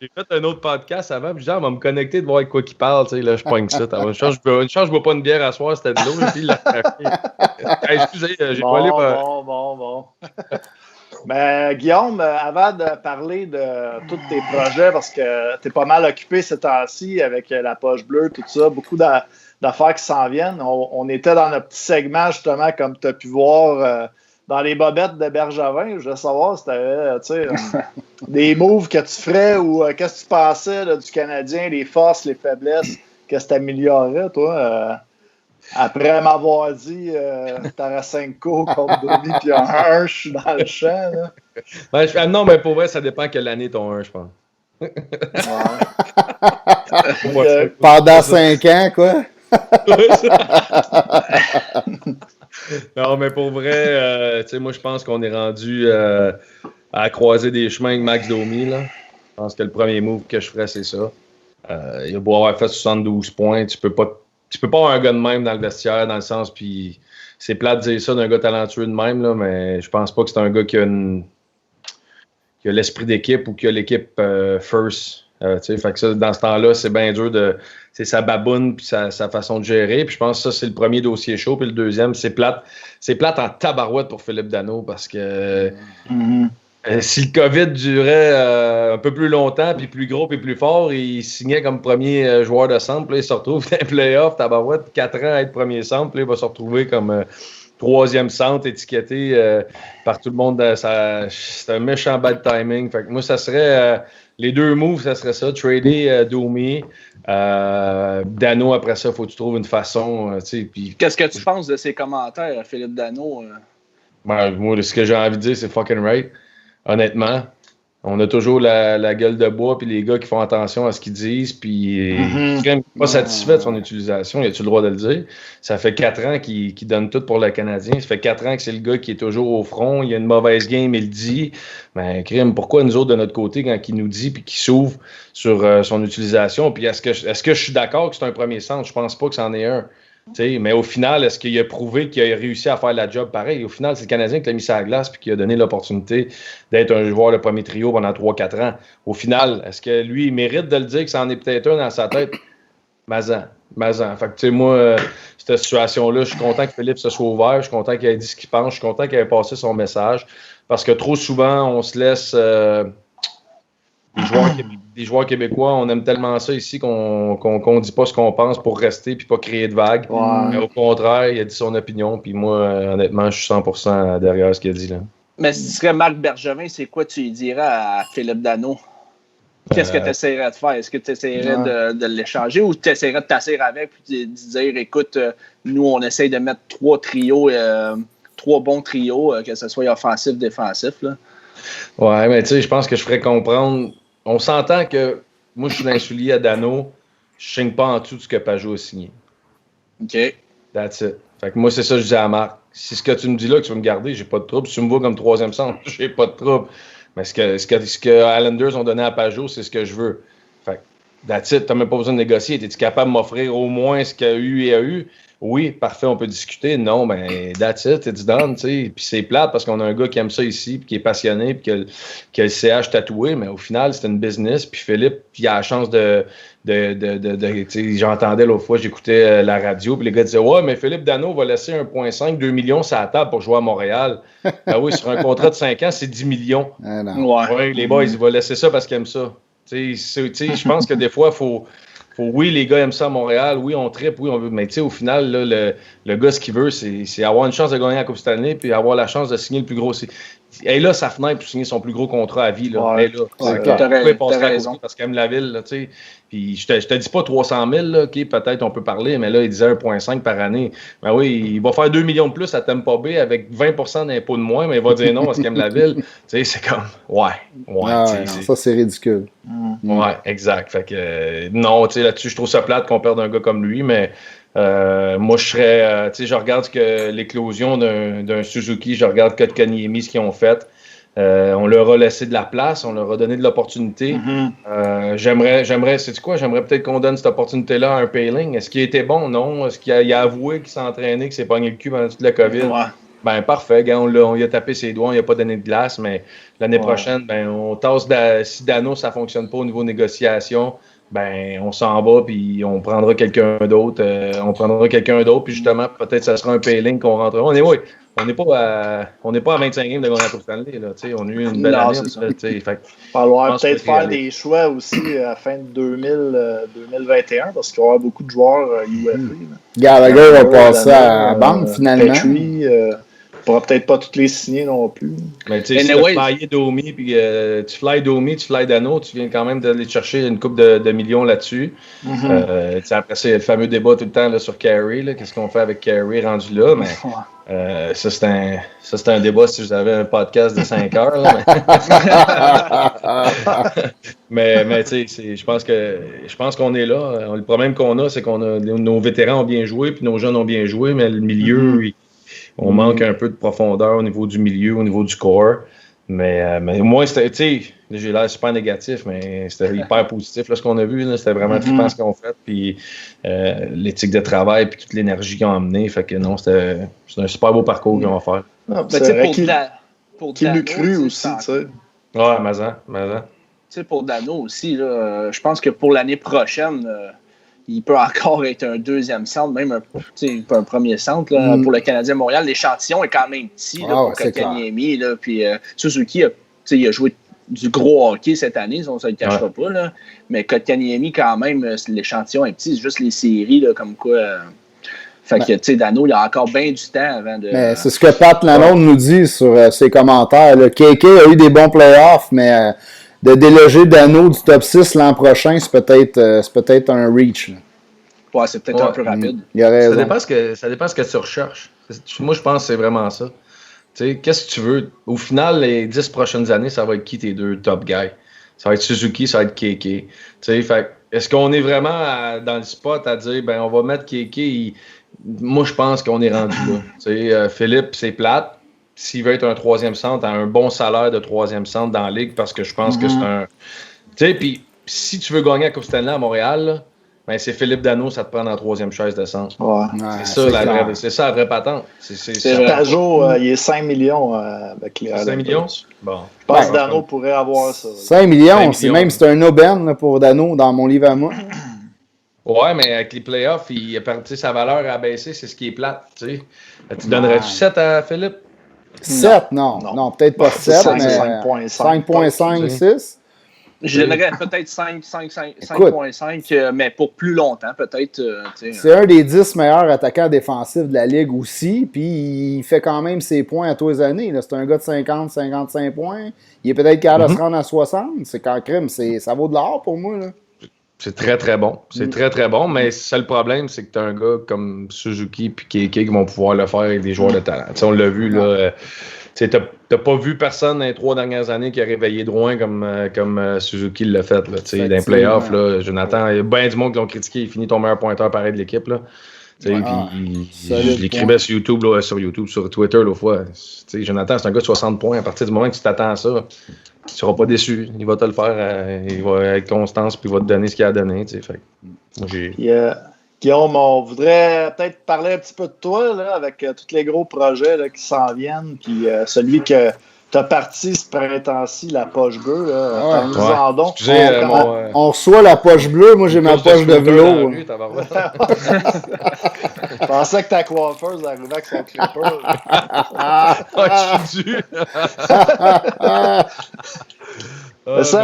J'ai fait un autre podcast avant, puis genre, on va me connecter de voir avec quoi qu'il parle, tu sais, là, je pogne ça. Une chance, je bois pas une bière à soir, c'était de l'eau, puis il l'a excusez, j'ai pas lu. Bon. Mais Guillaume, avant de parler de tous tes projets, parce que tu es pas mal occupé ces temps-ci avec la poche bleue, tout ça, beaucoup d'affaires qui s'en viennent. On était dans notre petit segment, justement, comme tu as pu voir, dans les bobettes de Bergevin. Je voulais savoir si tu avais des moves que tu ferais ou qu'est-ce que tu pensais là, du Canadien, les forces, les faiblesses, qu'est-ce que tu améliorerais, toi, après m'avoir dit Tarasenko contre Domi puis un je suis dans le champ. Là. Non, mais pour vrai, ça dépend quelle année ton 1, je pense. Pendant 5 ans, quoi. Non, mais pour vrai, tu sais, moi, je pense qu'on est rendu à croiser des chemins avec Max Domi. Là. Je pense que le premier move que je ferais, c'est ça. Il a beau avoir fait 72 points, tu peux pas avoir un gars de même dans le vestiaire, dans le sens, puis c'est plate de dire ça d'un gars talentueux de même, là, mais je pense pas que c'est un gars qui a l'esprit d'équipe ou qui a l'équipe first. Fait que ça, dans ce temps-là, c'est bien dur c'est sa baboune puis sa façon de gérer. Puis je pense que ça, c'est le premier dossier chaud. Puis le deuxième, c'est plate. C'est plate en tabarouette pour Philippe Danault parce que si le COVID durait un peu plus longtemps, puis plus gros, puis plus fort, il signait comme premier joueur de centre. Puis là, il se retrouve dans les playoffs, tabarouette, 4 ans à être premier centre. Puis là, il va se retrouver comme troisième centre étiqueté par tout le monde. C'est un méchant bad timing. Fait que moi, ça serait... les deux moves, ça serait ça. Trader Domi. Danault, après ça, il faut que tu trouves une façon. Puis, qu'est-ce que tu penses de ces commentaires, Philippe Danault? Moi, ce que j'ai envie de dire, c'est fucking right. Honnêtement. On a toujours la gueule de bois, puis les gars qui font attention à ce qu'ils disent, puis qui sont pas satisfaits de son utilisation, y a-tu le droit de le dire? Ça fait 4 ans qu'il donne tout pour le Canadien. Ça fait 4 ans que c'est le gars qui est toujours au front. Il y a une mauvaise game, il le dit. Mais crime, pourquoi nous autres, de notre côté, quand il nous dit puis qu'il s'ouvre sur son utilisation? Puis est-ce que je suis d'accord que c'est un premier centre? Je pense pas que c'en est un. T'sais, mais au final, est-ce qu'il a prouvé qu'il a réussi à faire la job pareil? Au final, c'est le Canadien qui l'a mis sur la glace et qui a donné l'opportunité d'être un joueur de premier trio pendant 3-4 ans. Au final, est-ce que lui, il mérite de le dire que c'en est peut-être un dans sa tête? Mazan. Fait que, tu sais, moi, cette situation-là, je suis content que Philippe se soit ouvert, je suis content qu'il ait dit ce qu'il pense, je suis content qu'il ait passé son message. Parce que trop souvent, on se laisse des joueurs les joueurs québécois, on aime tellement ça ici qu'on dit pas ce qu'on pense pour rester puis pas créer de vagues. Ouais. Mais au contraire, il a dit son opinion, puis moi, honnêtement, je suis 100% derrière ce qu'il a dit, là. Mais si tu serais Marc Bergevin, c'est quoi tu lui dirais à Philippe Danault? Qu'est-ce que tu essaierais de faire? Est-ce que tu essaierais de l'échanger ou tu essaierais de t'asseoir avec et de dire, écoute, nous, on essaye de mettre 3 bons trios, que ce soit offensif, défensif, là? Ouais, mais tu sais, je pense que je ferais comprendre. On s'entend que moi, je suis dans les souliers à Danault, je signe pas en dessous de ce que Pajot a signé. OK. That's it. Fait que moi, c'est ça que je dis à Marc. Si ce que tu me dis là, que tu veux me garder, j'ai pas de trouble. Si tu me vois comme 3e centre, j'ai pas de trouble. Mais ce que Islanders ont donné à Pajot, c'est ce que je veux. Fait que that's it. T'as même pas besoin de négocier. Es-tu capable de m'offrir au moins ce qu'il y a eu et a eu? Oui, parfait, on peut discuter. Non, ben, that's it, it's done, tu sais. Puis c'est plate parce qu'on a un gars qui aime ça ici, puis qui est passionné, puis qui a le CH tatoué, mais au final, c'est une business. Puis Philippe, il a la chance de tu sais, j'entendais l'autre fois, j'écoutais la radio, puis les gars disaient, ouais, mais Philippe Danault va laisser 1,5, 2 millions sur la table pour jouer à Montréal. Ben oui, sur un contrat de 5 ans, c'est 10 millions. Ouais, les boys, ils vont laisser ça parce qu'ils aiment ça. Tu sais, je pense que des fois, oui, les gars aiment ça à Montréal, oui, on trippe, oui, on veut. Mais tu sais, au final, là, le gars, ce qu'il veut, c'est avoir une chance de gagner la Coupe Stanley puis avoir la chance de signer le plus gros. Et là, sa fenêtre pour signer son plus gros contrat à vie. Là. Ouais, t'as raison. Parce qu'il aime la ville, là, tu sais. Puis je te dis pas 300 000, là, OK, peut-être on peut parler, mais là, il disait 1,5 par année. Ben oui, il va faire 2 millions de plus à Tampa Bay avec 20% d'impôts de moins, mais il va dire non parce qu'il aime la ville. Tu sais, c'est comme, ça, c'est ridicule. Ouais, exact. Fait que, non, tu sais, là-dessus, je trouve ça plate qu'on perde un gars comme lui, mais moi, je serais, tu sais, je regarde l'éclosion d'un Suzuki, je regarde Kotkaniemi, ce qu'ils ont fait. On leur a laissé de la place, on leur a donné de l'opportunité. J'aimerais, sais-tu quoi? J'aimerais peut-être qu'on donne cette opportunité-là à un Payling. Est-ce qu'il était bon? Non. Est-ce qu'il a avoué qu'il s'est entraîné, qu'il s'est pogné le cul pendant toute la COVID? Ouais. Ben, parfait. Gars, on lui a tapé ses doigts, on lui a pas donné de glace, mais l'année prochaine, ben, on tasse si Danault, ça fonctionne pas au niveau négociation, ben, on s'en va, puis on prendra quelqu'un d'autre. Puis justement, peut-être ça sera un Payling qu'on rentrera. On n'est pas à 25 games de gagner la Coupe Stanley, là, on a eu une belle année. Il va falloir peut-être faire des choix aussi à la fin de 2021 parce qu'il va y avoir beaucoup de joueurs UFA. Gallagher va passer à la banque finalement. Petrie, ne pourra peut-être pas toutes les signer non plus. Mais tu sais, si tu flyes Domi, puis tu fly Danault, tu viens quand même d'aller chercher une coupe de millions là-dessus. Après, c'est le fameux débat tout le temps là, sur Carey. Qu'est-ce qu'on fait avec Carey rendu là? Mais ça, c'est un débat si vous avez un podcast de 5 heures. Là, mais tu sais, je pense qu'on est là. Le problème qu'on a, c'est nos vétérans ont bien joué, puis nos jeunes ont bien joué, mais le milieu, on manque un peu de profondeur au niveau du milieu, au niveau du corps. Mais moi, c'était, tu sais, j'ai l'air super négatif, mais c'était hyper positif là, ce qu'on a vu. Là, c'était vraiment trippant ce qu'on fait. Puis l'éthique de travail, puis toute l'énergie qu'ils ont amené. Fait que non, c'est un super beau parcours qu'ils vont faire. C'est vrai qu'il l'eût cru aussi, tu sais. Ouais, Mazan. Tu sais, pour Danault aussi, là, je pense que pour l'année prochaine, il peut encore être un deuxième centre, même un premier centre là, pour le Canadien Montréal. L'échantillon est quand même petit là, pour Kotkaniemi. Puis Suzuki, il a joué du gros hockey cette année, on ne se le cachera pas. Là. Mais Kotkaniemi, quand même, l'échantillon est petit. C'est juste les séries, là, comme quoi... Fait que, tu sais, Danault, il a encore bien du temps avant de... Mais c'est ce que Pat Lalonde nous dit sur ses commentaires. Là. KK a eu des bons playoffs, mais de déloger Danault du top 6 l'an prochain, c'est peut-être un reach. Là. Ouais, c'est peut-être un peu rapide. Il a raison. Ça dépend ce que tu recherches. Moi, je pense que c'est vraiment ça. Tu sais, qu'est-ce que tu veux? Au final, les 10 prochaines années, ça va être qui tes deux top guys? Ça va être Suzuki, ça va être KK. Tu sais, fait est-ce qu'on est vraiment dans le spot à dire, ben, on va mettre KK? Moi, je pense qu'on est rendu là. Tu sais, Philippe, c'est plate. S'il veut être un troisième centre, à un bon salaire de troisième centre dans la ligue, parce que je pense que c'est un... Tu sais, puis si tu veux gagner la Coupe Stanley à Montréal, là, ben c'est Philippe Danault, ça te prend dans la troisième chaise de centre. C'est ça la vraie patente. Pajot, il est 5 millions avec les 5 millions? Bon. Je pense que Danault pourrait avoir ça. 5 millions, c'est un aubaine pour Danault dans mon livre à moi. Ouais, mais avec les playoffs, il a perdu sa valeur à baisser, c'est ce qui est plate. Tu donnerais-tu 7 à Philippe? 7, non, peut-être pas 7, mais 5,5, 6. Je donnerais peut-être 5.5, mais pour plus longtemps, peut-être. C'est un des 10 meilleurs attaquants défensifs de la Ligue aussi, puis il fait quand même ses points à tous les années. C'est un gars de 50-55 points. Il est peut-être capable de se rendre à 60. C'est quand crime, ça vaut de l'or pour moi. Là. C'est très, très bon. C'est très, très bon, mais c'est ça le problème, c'est que tu as un gars comme Suzuki puis Keke qui vont pouvoir le faire avec des joueurs de talent. On l'a vu, là. Tu n'as pas vu personne dans les 3 dernières années qui a réveillé Drouin comme Suzuki l'a fait. Là, dans les playoffs, là, Jonathan, il y a bien du monde qui l'ont critiqué. Il finit ton meilleur pointeur pareil de l'équipe. Là. Je l'écrivais sur YouTube, sur Twitter l'autre fois. Jonathan, c'est un gars de 60 points. À partir du moment que tu t'attends à ça, tu ne seras pas déçu. Il va te le faire il va avec constance puis il va te donner ce qu'il a donné. Guillaume, on voudrait peut-être parler un petit peu de toi là, avec tous les gros projets là, qui s'en viennent. Puis celui que tu as parti ce printemps-ci, la poche bleue. On reçoit la poche bleue. Moi, j'ai ma poche de velours. Je pensais que ta coiffeuse arrivait avec son clipper. Je suis dû. Ça,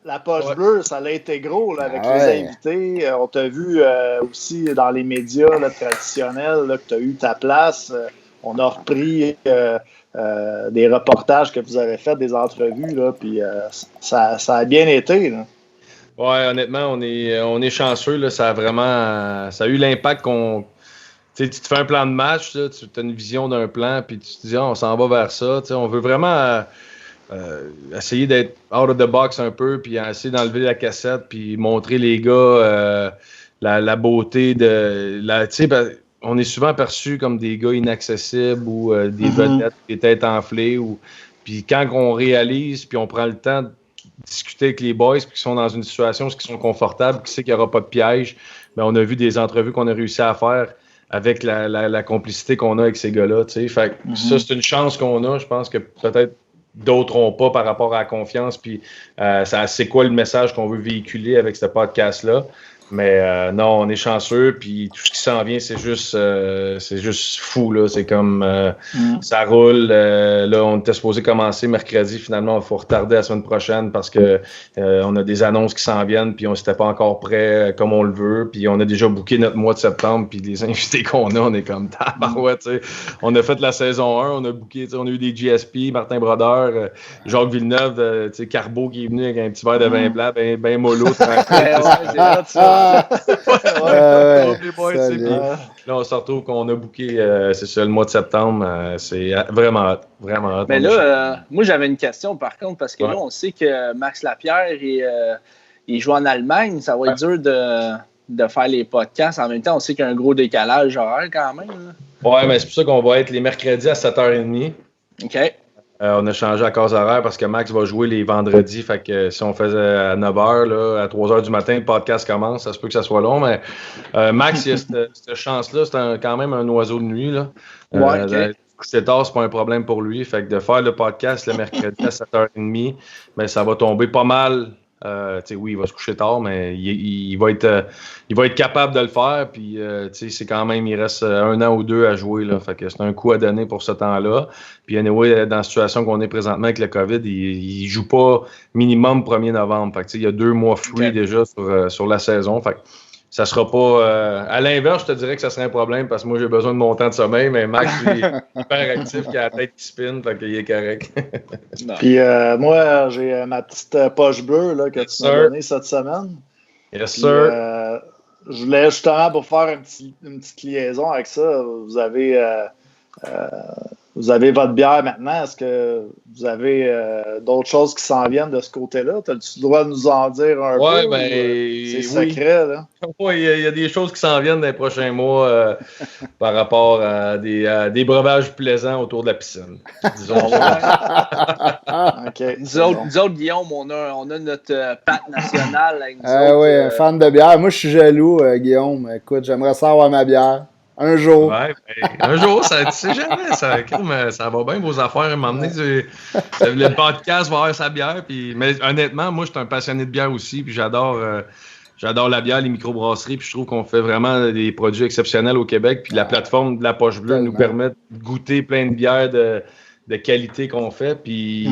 la poche bleue, ça l'a été gros là, avec les invités. On t'a vu aussi dans les médias là, traditionnels là, que tu as eu ta place. On a repris des reportages que vous avez fait, des entrevues, là, puis ça a bien été. Là. Ouais, honnêtement, on est chanceux. Là, ça a eu l'impact qu'on. Tu te fais un plan de match, là, tu as une vision d'un plan, puis tu te dis, on s'en va vers ça. On veut vraiment. Essayer d'être out of the box un peu, puis essayer d'enlever la cassette, puis montrer les gars la beauté de... on est souvent perçus comme des gars inaccessibles ou des vedettes, des têtes enflées. Puis quand on réalise, puis on prend le temps de discuter avec les boys, puis qui sont dans une situation où ils sont confortables, qui sait qu'il n'y aura pas de piège, bien, on a vu des entrevues qu'on a réussi à faire avec la complicité qu'on a avec ces gars-là. Fait que ça, c'est une chance qu'on a. Je pense que peut-être d'autres n'ont pas par rapport à la confiance. Puis c'est quoi le message qu'on veut véhiculer avec ce podcast-là. Mais non, on est chanceux, puis tout ce qui s'en vient, c'est juste fou, là. C'est comme ça roule. Là, on était supposé commencer mercredi, finalement, il faut retarder la semaine prochaine parce que on a des annonces qui s'en viennent, puis on s'était pas encore prêt comme on le veut, puis on a déjà booké notre mois de septembre, puis les invités qu'on a, on est comme tabarouette, tu sais. On a fait la saison 1, on a booké, on a eu des GSP, Martin Brodeur, Jacques Villeneuve, tu sais, Carbo qui est venu avec un petit verre de vin blanc, ben mollo. Là, on se retrouve qu'on a booké, c'est ça, le mois de septembre. C'est vraiment hot. Mais là, moi, j'avais une question, par contre, parce que là, on sait que Max Lapierre, il joue en Allemagne. Ça va être dur de faire les podcasts. En même temps, on sait qu'il y a un gros décalage horaire quand même. Là. Ouais, mais c'est pour ça qu'on va être les mercredis à 7h30. OK. On a changé la case horaire parce que Max va jouer les vendredis. Fait que si on faisait à 9h, là, à 3h du matin, le podcast commence. Ça se peut que ça soit long, mais Max, il a cette chance-là. C'est quand même un oiseau de nuit. Là. Coucher tard, c'est pas un problème pour lui. Fait que de faire le podcast le mercredi à 7h30, mais ça va tomber pas mal. Oui, il va se coucher tard, mais il va être capable de le faire. Puis, c'est quand même, il reste 1 an ou 2 à jouer. Là, fait que c'est un coup à donner pour ce temps-là. Puis, anyway, dans la situation qu'on est présentement avec le COVID, il joue pas minimum 1er novembre. Fait que, il y a 2 mois free déjà sur la saison. Fait que, ça sera pas... à l'inverse, je te dirais que ça serait un problème parce que moi, j'ai besoin de mon temps de sommeil, mais Max, il est hyper actif, qui a la tête qui spin, fait qu'il est correct. Puis moi, j'ai ma petite poche bleue là, que tu m'as donnée cette semaine. Yes, sir. Je voulais justement, pour faire une petite liaison avec ça, vous avez votre bière maintenant. Est-ce que vous avez d'autres choses qui s'en viennent de ce côté-là? Tu dois nous en dire un peu? Ben, c'est secret, là? Oui, il y a des choses qui s'en viennent dans les prochains mois par rapport à des breuvages plaisants autour de la piscine. Disons okay, nous autres, Guillaume, on a notre patte nationale avec nous autres. Oui, un fan de bière. Moi, je suis jaloux, Guillaume. Écoute, j'aimerais ça avoir ma bière. Un jour. Ouais, un jour, tu sais jamais, ça va bien vos affaires. M'emmener le podcast va avoir sa bière. Mais honnêtement, moi, je suis un passionné de bière aussi. Puis j'adore la bière, les microbrasseries. Puis je trouve qu'on fait vraiment des produits exceptionnels au Québec. Puis la plateforme de la Poche Bleue nous permet de goûter plein de bières de qualité qu'on fait. Puis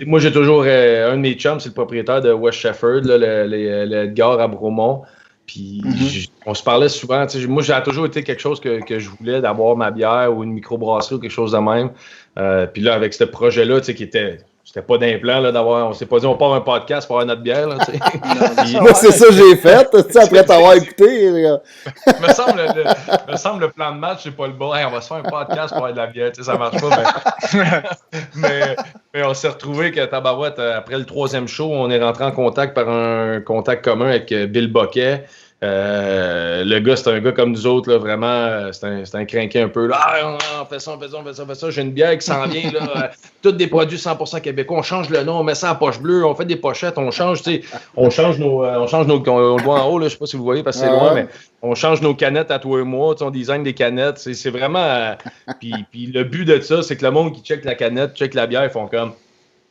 Moi, j'ai toujours un de mes chums, c'est le propriétaire de West Shefford, là, le Edgar à Bromont. Puis on se parlait souvent. Moi, j'ai toujours été quelque chose que je voulais, d'avoir ma bière ou une microbrasserie ou quelque chose de même. Puis là, avec ce projet-là, qui était. C'était pas d'implant, là, d'avoir. On s'est pas dit, on part un podcast pour avoir notre bière, là, Moi, c'est ça que j'ai fait, après t'avoir écouté. me semble le plan de match, c'est pas le bon. Hey, on va se faire un podcast pour avoir de la bière, ça marche pas. Mais on s'est retrouvé que tabarouette, après le 3e show, on est rentré en contact par un contact commun avec Bill Boquet. Le gars, c'est un gars comme nous autres, là, vraiment, c'est un crinqué un peu. Là. Ah, on fait ça. J'ai une bière qui s'en vient, là, tous des produits 100% québécois. On change le nom, on met ça en poche bleue, on fait des pochettes, on change nos. On le voit en haut, là, je sais pas si vous voyez parce que c'est loin, mais on change nos canettes à tous les mois, on design des canettes. C'est vraiment. Puis le but de ça, c'est que le monde qui check la canette, check la bière, ils font comme.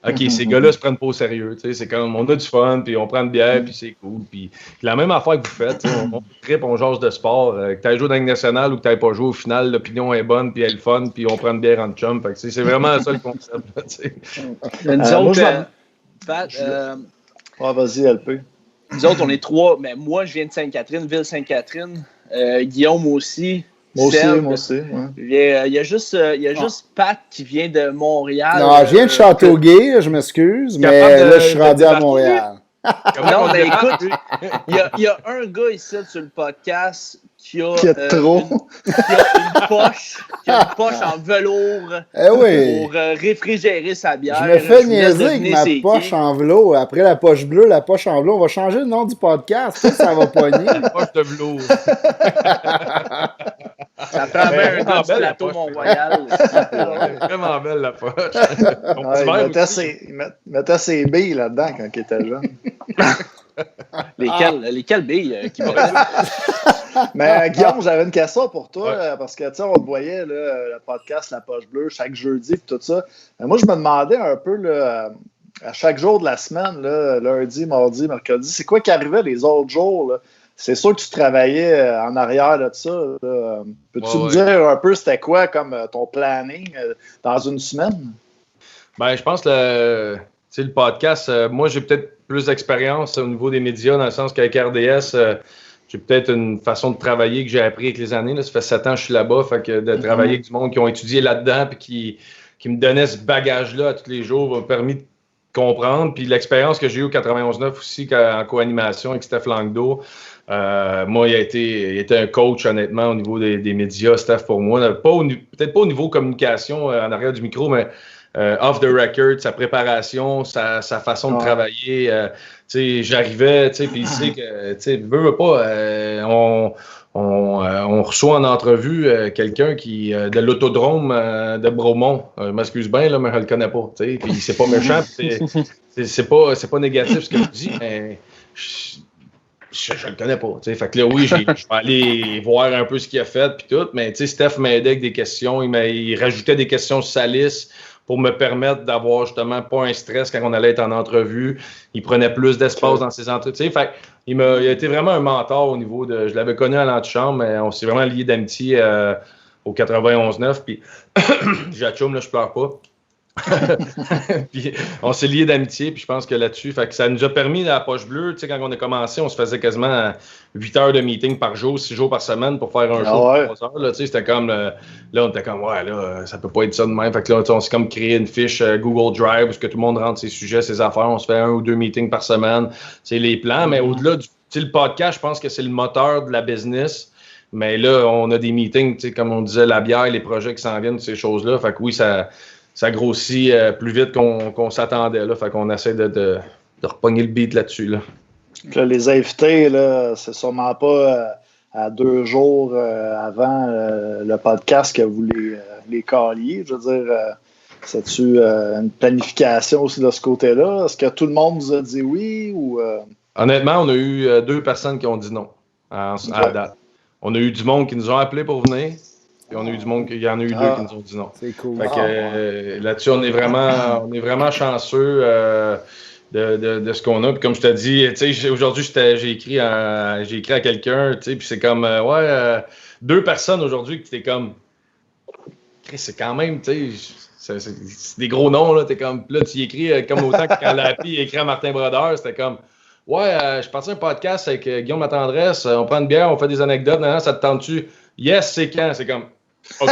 OK, ces gars-là se prennent pas au sérieux. C'est comme, on a du fun, puis on prend une bière, puis c'est cool. Puis la même affaire que vous faites, on tripe, on jase de sport. Que tu aies joué dans la Ligue nationale ou que tu n'aies pas joué, au final, l'opinion est bonne, puis elle est le fun, puis on prend une bière en chum. Fait que, c'est vraiment ça le concept. Vas-y, LP. Nous autres, on est 3. Mais moi, je viens de Sainte-Catherine, ville Sainte-Catherine. Guillaume aussi. Moi Serbe. aussi. Ouais. Il y a juste Pat qui vient de Montréal. Non, je viens de Châteauguay, je m'excuse, mais là, je suis rendu à Montréal. Non, mais écoute, il y a un gars ici sur le podcast qui a une poche en velours pour réfrigérer sa bière. Je me fais niaiser avec ma poche en velours. Après la poche bleue, la poche en velours. On va changer le nom du podcast. Ça va pogner. La poche de velours. Ça prend bien un gars du plateau Mont-Royal. Vraiment belle la poche. Il mettait ses billes là-dedans quand il était jeune. Lesquelles billes qui vont Mais Guillaume, j'avais une question pour toi, parce que tu sais, on te voyait là, le podcast La Poche Bleue chaque jeudi et tout ça. Mais moi, je me demandais un peu là, à chaque jour de la semaine, là, lundi, mardi, mercredi, c'est quoi qui arrivait les autres jours? Là? C'est sûr que tu travaillais en arrière de ça. Là. Peux-tu me dire un peu c'était quoi comme ton planning dans une semaine? Ben, je pense que le podcast, moi, j'ai peut-être plus d'expérience au niveau des médias, dans le sens qu'avec RDS, j'ai peut-être une façon de travailler que j'ai appris avec les années. Là. Ça fait 7 ans que je suis là-bas, fait que de travailler avec du monde qui ont étudié là-dedans puis qui me donnait ce bagage-là à tous les jours m'a permis de comprendre. Puis l'expérience que j'ai eue au 91.9 aussi en co-animation avec Steph Langdo, moi, il a été un coach, honnêtement, au niveau des médias, Steph, pour moi. Peut-être pas au niveau communication en arrière du micro, mais off the record, sa préparation, sa façon de travailler. J'arrivais, puis il sait que, veut pas, on reçoit en entrevue quelqu'un qui de l'autodrome de Bromont. Je m'excuse bien, là, mais je le connais pas. Puis c'est pas méchant, c'est pas négatif ce que je dis, mais je le connais pas. Fait que là, oui, je vais aller voir un peu ce qu'il a fait puis tout, mais Steph m'aidait avec des questions, il rajoutait des questions sur sa liste pour me permettre d'avoir justement pas un stress quand on allait être en entrevue. Il prenait plus d'espace dans ses entretiens. Fait il a été vraiment un mentor au niveau de... Je l'avais connu à l'antichambre, mais on s'est vraiment liés d'amitié au 91.9. Puis, j'achoume, là, je pleure pas. Puis on s'est liés d'amitié, puis je pense que là-dessus, fait que ça nous a permis à la Poche Bleue, quand on a commencé, on se faisait quasiment 8 heures de meeting par jour, 6 jours par semaine pour faire un show de 3 heures. Là, c'était comme, là, on était comme, là, ça peut pas être ça de même. Fait que là, on s'est comme créé une fiche Google Drive où tout le monde rentre ses sujets, ses affaires. On se fait 1 ou 2 meetings par semaine. C'est les plans, mais au-delà du le podcast, je pense que c'est le moteur de la business. Mais là, on a des meetings, comme on disait, la bière, les projets qui s'en viennent, ces choses-là. Fait que oui, ça grossit plus vite qu'on s'attendait. Là. Fait qu'on essaie de repogner le beat là-dessus. Là. Là, les invités, là, c'est sûrement pas à 2 jours avant le podcast que vous les caliez. Je veux dire, c'est-tu une planification aussi de ce côté-là? Est-ce que tout le monde vous a dit oui? Ou, Honnêtement, on a eu 2 personnes qui ont dit non à la date. On a eu du monde qui nous ont appelés pour venir. Puis on a eu du monde, il y en a eu 2 qui nous ont dit non. C'est cool. Fait que, là-dessus, on est vraiment chanceux de ce qu'on a. Puis comme je te dis, aujourd'hui, j'ai écrit à quelqu'un, puis c'est comme, 2 personnes aujourd'hui qui étaient comme, c'est quand même, c'est des gros noms, là. T'es comme, là, tu y écris comme autant que quand Lappy écrit à Martin Brodeur, c'était comme, ouais, je suis parti un podcast avec Guillaume Latendresse, on prend une bière, on fait des anecdotes, ça te tente-tu? Yes, c'est quand? C'est comme, OK.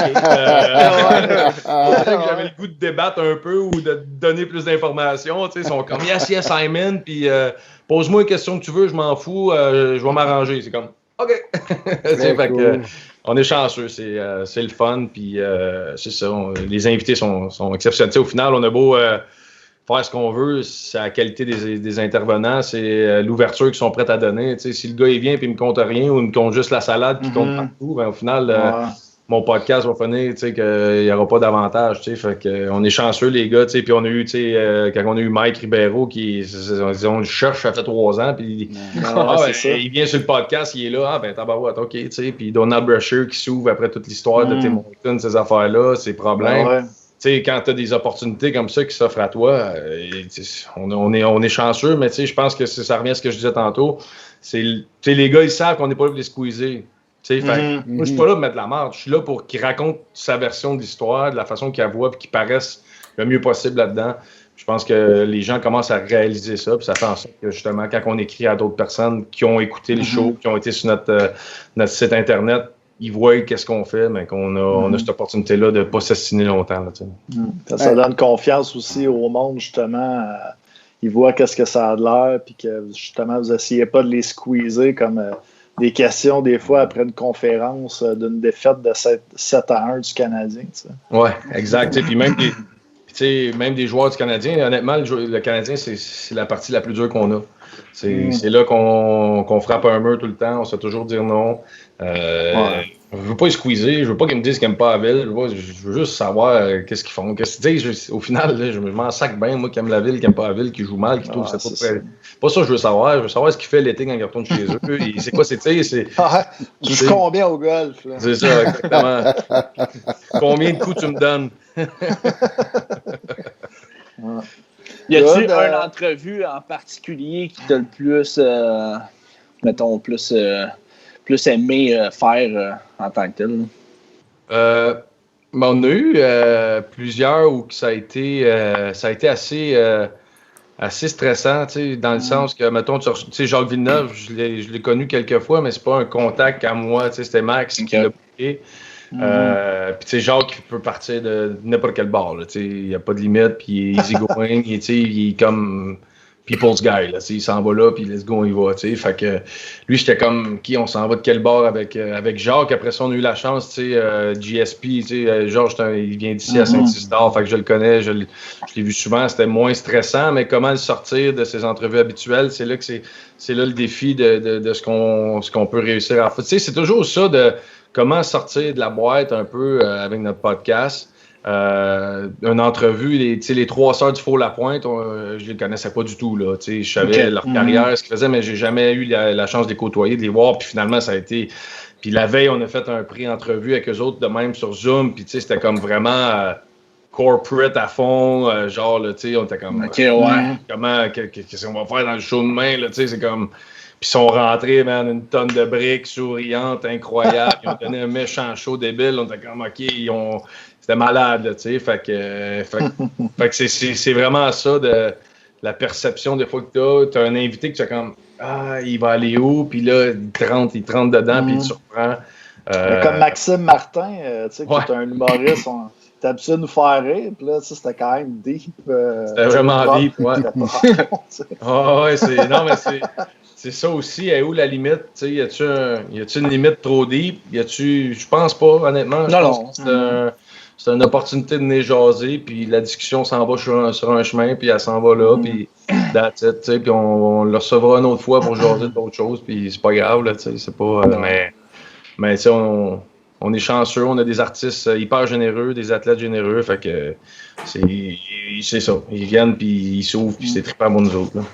J'avais le goût de débattre un peu ou de donner plus d'informations. Ils sont comme yes, Simon, puis pose-moi une question que tu veux, je m'en fous, je vais m'arranger. C'est comme OK. Fait que, on est chanceux, c'est le fun, puis c'est ça. Les invités sont exceptionnels. Au final, on a beau faire ce qu'on veut, c'est la qualité des intervenants, c'est l'ouverture qu'ils sont prêts à donner. Si le gars il vient et il me compte rien ou il me compte juste la salade puis il compte partout, ben, au final. Mon podcast va finir, qu'il n'y aura pas d'avantage, fait que on est chanceux, les gars, puis on a eu, quand on a eu Mike Ribeiro, on le cherche, ça fait 3 ans, puis il vient sur le podcast, il est là, tabarouette, OK, puis Donald Brashear qui s'ouvre après toute l'histoire de Tim Hortons, ces affaires-là, ces problèmes. Quand tu as des opportunités comme ça qui s'offrent à toi, on est chanceux, mais je pense que ça revient à ce que je disais tantôt, les gars, ils savent qu'on n'est pas là pour les squeezer. Moi, je suis pas là pour mettre la marde. Je suis là pour qu'il raconte sa version de l'histoire, de la façon qu'il la voit, puis qu'il paraisse le mieux possible là-dedans. Je pense que les gens commencent à réaliser ça, puis ça fait en sorte que, justement, quand on écrit à d'autres personnes qui ont écouté le show, qui ont été sur notre site Internet, ils voient qu'est-ce qu'on fait, mais qu'on a cette opportunité-là de ne pas s'assiner longtemps. Là, ça donne confiance aussi au monde, justement. Ils voient qu'est-ce que ça a de l'air, puis que, justement, vous n'essayez pas de les squeezer comme... des questions, des fois, après une conférence d'une défaite de 7-1 du Canadien. Oui, exact. Puis même des joueurs du Canadien, honnêtement, le Canadien, c'est la partie la plus dure qu'on a. C'est là qu'on frappe un mur tout le temps, on sait toujours dire non. Je veux pas les squeezer, je veux pas qu'ils me disent qu'ils n'aiment pas la ville, je veux juste savoir qu'est-ce qu'ils font. Au final, là, je m'en sac bien, moi qui aime la ville, qui n'aime pas la ville, qui joue mal, qui trouve que c'est pas ça que je veux savoir. Je veux savoir ce qu'il fait l'été quand il retourne chez eux. C'est quoi, tu joues combien au golf? Là? C'est ça, exactement. Combien de coups tu me donnes? Y a-t-il une entrevue en particulier qui t'a le plus, mettons, plus aimé faire en tant que tel? On a eu plusieurs où ça a été assez stressant, dans le sens que, mettons, Jacques Villeneuve, je l'ai connu quelques fois, mais c'est pas un contact à moi, c'était Max qui l'a bouqué. Puis Jacques peut partir de n'importe quel bar, il n'y a pas de limite, puis il est easygoing, il est comme people's guy, là, il s'en va là, puis let's go, il va, fait que lui, j'étais comme, on s'en va de quel bar avec Jacques? Après ça, on a eu la chance, GSP, Georges, il vient d'ici à Saint-Isidore, fait que je le connais, je l'ai vu souvent, c'était moins stressant, mais comment le sortir de ses entrevues habituelles, c'est là que c'est là le défi de ce qu'on peut réussir à faire. C'est toujours ça de comment sortir de la boîte un peu avec notre podcast. Une entrevue, les 3 sœurs du Faux-Lapointe, je les connaissais pas du tout. Là, je savais leur carrière, ce qu'ils faisaient, mais j'ai jamais eu la chance de les côtoyer, de les voir. Puis finalement, ça a été... Puis la veille, on a fait un pré-entrevue avec eux autres de même sur Zoom. Puis c'était comme vraiment corporate à fond. Genre, là, on était comme... Comment, qu'est-ce qu'on va faire dans le show demain? Là, c'est comme... Puis ils sont rentrés, man, une tonne de briques souriantes, incroyables. Ils ont donné un méchant show débile. On était comme, OK, c'était malade, là, tu sais. Fait que c'est vraiment ça, de la perception des fois que tu as un invité que tu as comme, il va aller où? Puis là, il te rentre dedans, puis il te surprend. Comme Maxime Martin, tu sais, qui est un humoriste, t'as habitué de nous faire rire, puis là, c'était quand même deep. C'était vraiment deep, ouais. Non, mais c'est ça aussi, où la limite? Y a-tu une limite trop deep? Je pense pas, honnêtement. C'est une opportunité de venir jaser, puis la discussion s'en va sur un chemin, puis elle s'en va là, puis that's it, puis on le recevra une autre fois pour jaser d'autres choses, puis c'est pas grave, là, c'est pas... mais on est chanceux, on a des artistes hyper généreux, des athlètes généreux, fait que c'est ça. Ils viennent, puis ils s'ouvrent, puis c'est trippant pour nous autres, là.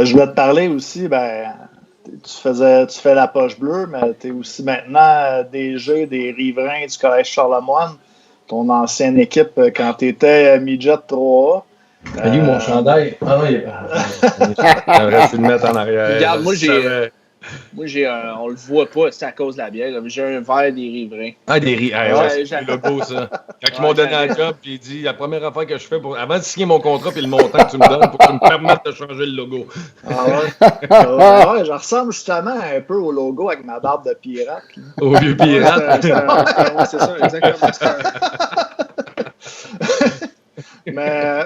Je voulais te parler aussi, tu fais la poche bleue, mais tu es aussi maintenant DG des Riverains du Collège Charlemagne, ton ancienne équipe quand tu étais midget 3A. Mon chandail. Ah non, il est... J'aurais pu le mettre en arrière. Regarde, moi, Moi, on le voit pas, c'est à cause de la bière. Là. J'ai un verre des riverains. Ah, des riverains. Ouais, C'est le logo, ça. Quand ils m'ont donné un job, puis il dit la première affaire que je fais avant de signer mon contrat, puis le montant que tu me donnes, pour que tu me permettes de changer le logo. Ah ouais? Ouais, je ressemble justement un peu au logo avec ma barbe de pirate. Là. Au vieux pirate. C'est ça, exactement. Mais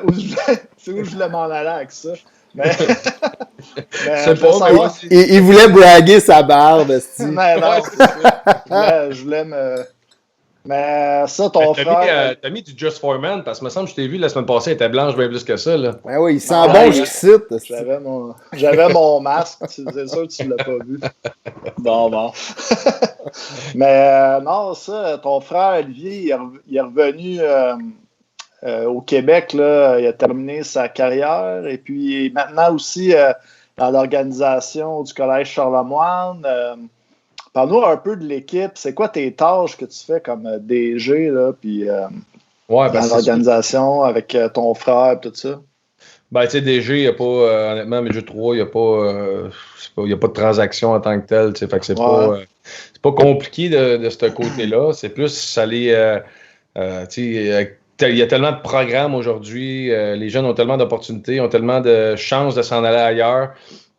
c'est où je voulais m'en aller avec ça. Mais c'est pas savoir... il voulait braguer sa barbe, mais non, je voulais me... Mais ça, ton frère... T'as mis du Just for Men, parce que me semble que je t'ai vu la semaine passée, elle était blanche bien plus que ça. Là. Ben oui, il sent bon jusqu'ici. J'avais mon masque, c'est sûr que tu l'as pas vu. Bon. Mais non, ça, ton frère Olivier, il est revenu... au Québec, là, il a terminé sa carrière et puis maintenant aussi dans l'organisation du Collège Charlemagne. Parle-nous un peu de l'équipe. C'est quoi tes tâches que tu fais comme DG là, puis dans l'organisation avec ton frère et tout ça? Ben, tu sais, DG, il n'y a pas, honnêtement, Midget 3, il n'y a pas de transaction en tant que tel. Fait que c'est pas compliqué de ce côté-là. C'est plus, ça allait, il y a tellement de programmes aujourd'hui, les jeunes ont tellement d'opportunités, ont tellement de chances de s'en aller ailleurs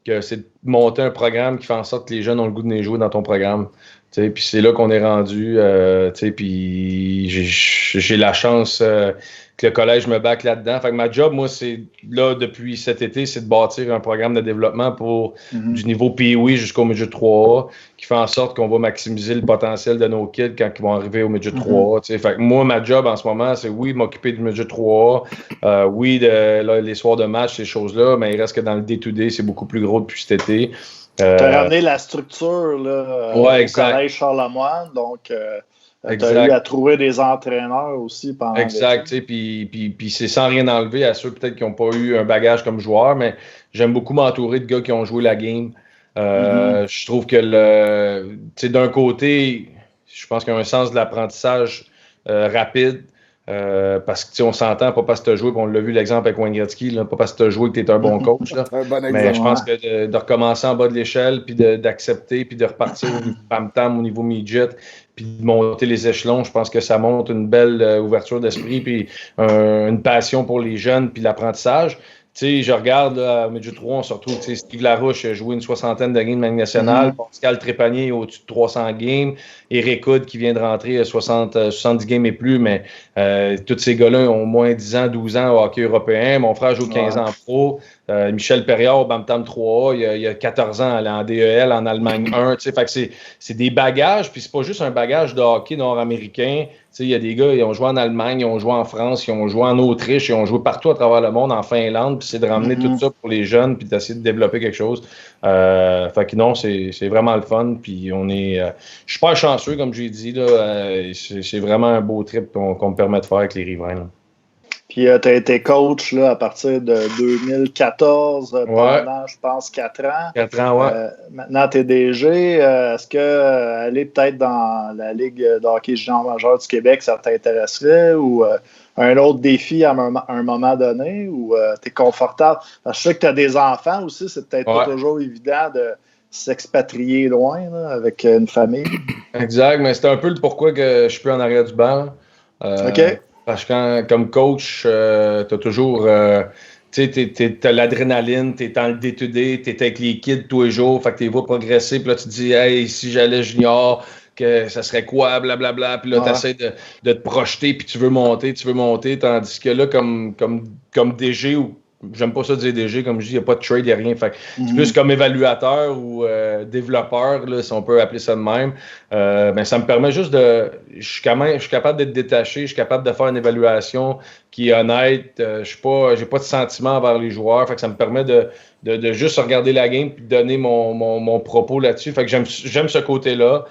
que c'est de monter un programme qui fait en sorte que les jeunes ont le goût de les jouer dans ton programme. Puis c'est là qu'on est rendu. Puis j'ai la chance que le collège me back là-dedans. Fait que ma job, moi, c'est là depuis cet été, c'est de bâtir un programme de développement pour du niveau Pee-Wee jusqu'au Midget 3A, qui fait en sorte qu'on va maximiser le potentiel de nos kids quand ils vont arriver au Midget 3A. Fait que moi, ma job en ce moment, c'est m'occuper du Midget 3A, les soirs de match, ces choses-là, mais il reste que dans le day-to-day, c'est beaucoup plus gros depuis cet été. Tu as ramené la structure là, au Collège Charlemagne, donc tu as eu à trouver des entraîneurs aussi pendant exact, puis c'est sans rien enlever à ceux peut-être qui n'ont pas eu un bagage comme joueur, mais j'aime beaucoup m'entourer de gars qui ont joué la game. Je trouve que d'un côté, je pense qu'il y a un sens de l'apprentissage rapide. Parce que on s'entend, pas parce que tu as joué, on l'a vu l'exemple avec Wayne Gretzky, là, pas parce que tu as joué que tu es un bon coach. Là. Un bon exemple, mais je pense que de recommencer en bas de l'échelle, puis d'accepter, puis de repartir au niveau Bam-Tam, au niveau midget, puis de monter les échelons, je pense que ça montre une belle ouverture d'esprit, puis une passion pour les jeunes, puis l'apprentissage. Tu sais, je regarde, là, à Midget 3, on se retrouve, tu sais, Steve Larouche a joué une 60aine de games de Ligue nationale, Pascal Trépanier au-dessus de 300 games, Eric Hood qui vient de rentrer à 70 games et plus, mais tous ces gars-là ont au moins 10 ans, 12 ans au hockey européen. Mon frère joue 15 ans pro. Michel Perriard au Bam-Tam 3A, il y a 14 ans, en DEL, en Allemagne 1. Fait que c'est des bagages, puis c'est pas juste un bagage de hockey nord-américain. Il y a des gars, ils ont joué en Allemagne, ils ont joué en France, ils ont joué en Autriche, ils ont joué partout à travers le monde, en Finlande, puis c'est de ramener tout ça pour les jeunes, puis d'essayer de développer quelque chose. Fait que non, c'est vraiment le fun, puis on est... je suis pas chanceux, comme j'ai dit, là, c'est vraiment un beau trip qu'on me permet de faire avec les riverains. Là. Puis tu as été coach là, à partir de 2014 pendant, je pense, 4 ans. 4 ans, ouais. Maintenant, tu es DG. Est-ce que aller peut-être dans la Ligue de hockey junior majeur du Québec, ça t'intéresserait ou un autre défi à un moment donné ou tu es confortable? Parce que je sais que tu as des enfants aussi, c'est peut-être pas toujours évident de s'expatrier loin là, avec une famille. Exact, mais c'est un peu le pourquoi que je suis plus en arrière du banc. OK. Parce que comme coach, t'as toujours... t'as l'adrénaline, t'es dans le day-to-day, t'es avec les kids tous les jours, fait que t'es vois progresser, puis là tu te dis « Hey, si j'allais junior, que ça serait quoi, blablabla », puis là t'essaies de te projeter, puis tu veux monter, tandis que là, comme DG ou j'aime pas ça dire DG, comme je dis, il n'y a pas de trade, il n'y a rien. Fait c'est plus comme évaluateur ou développeur, là, si on peut appeler ça de même. Ben, ça me permet juste de... Je suis capable d'être détaché, je suis capable de faire une évaluation qui est honnête. J'ai pas de sentiment envers les joueurs. Fait que ça me permet de juste regarder la game et de donner mon propos là-dessus. Fait que j'aime ce côté-là.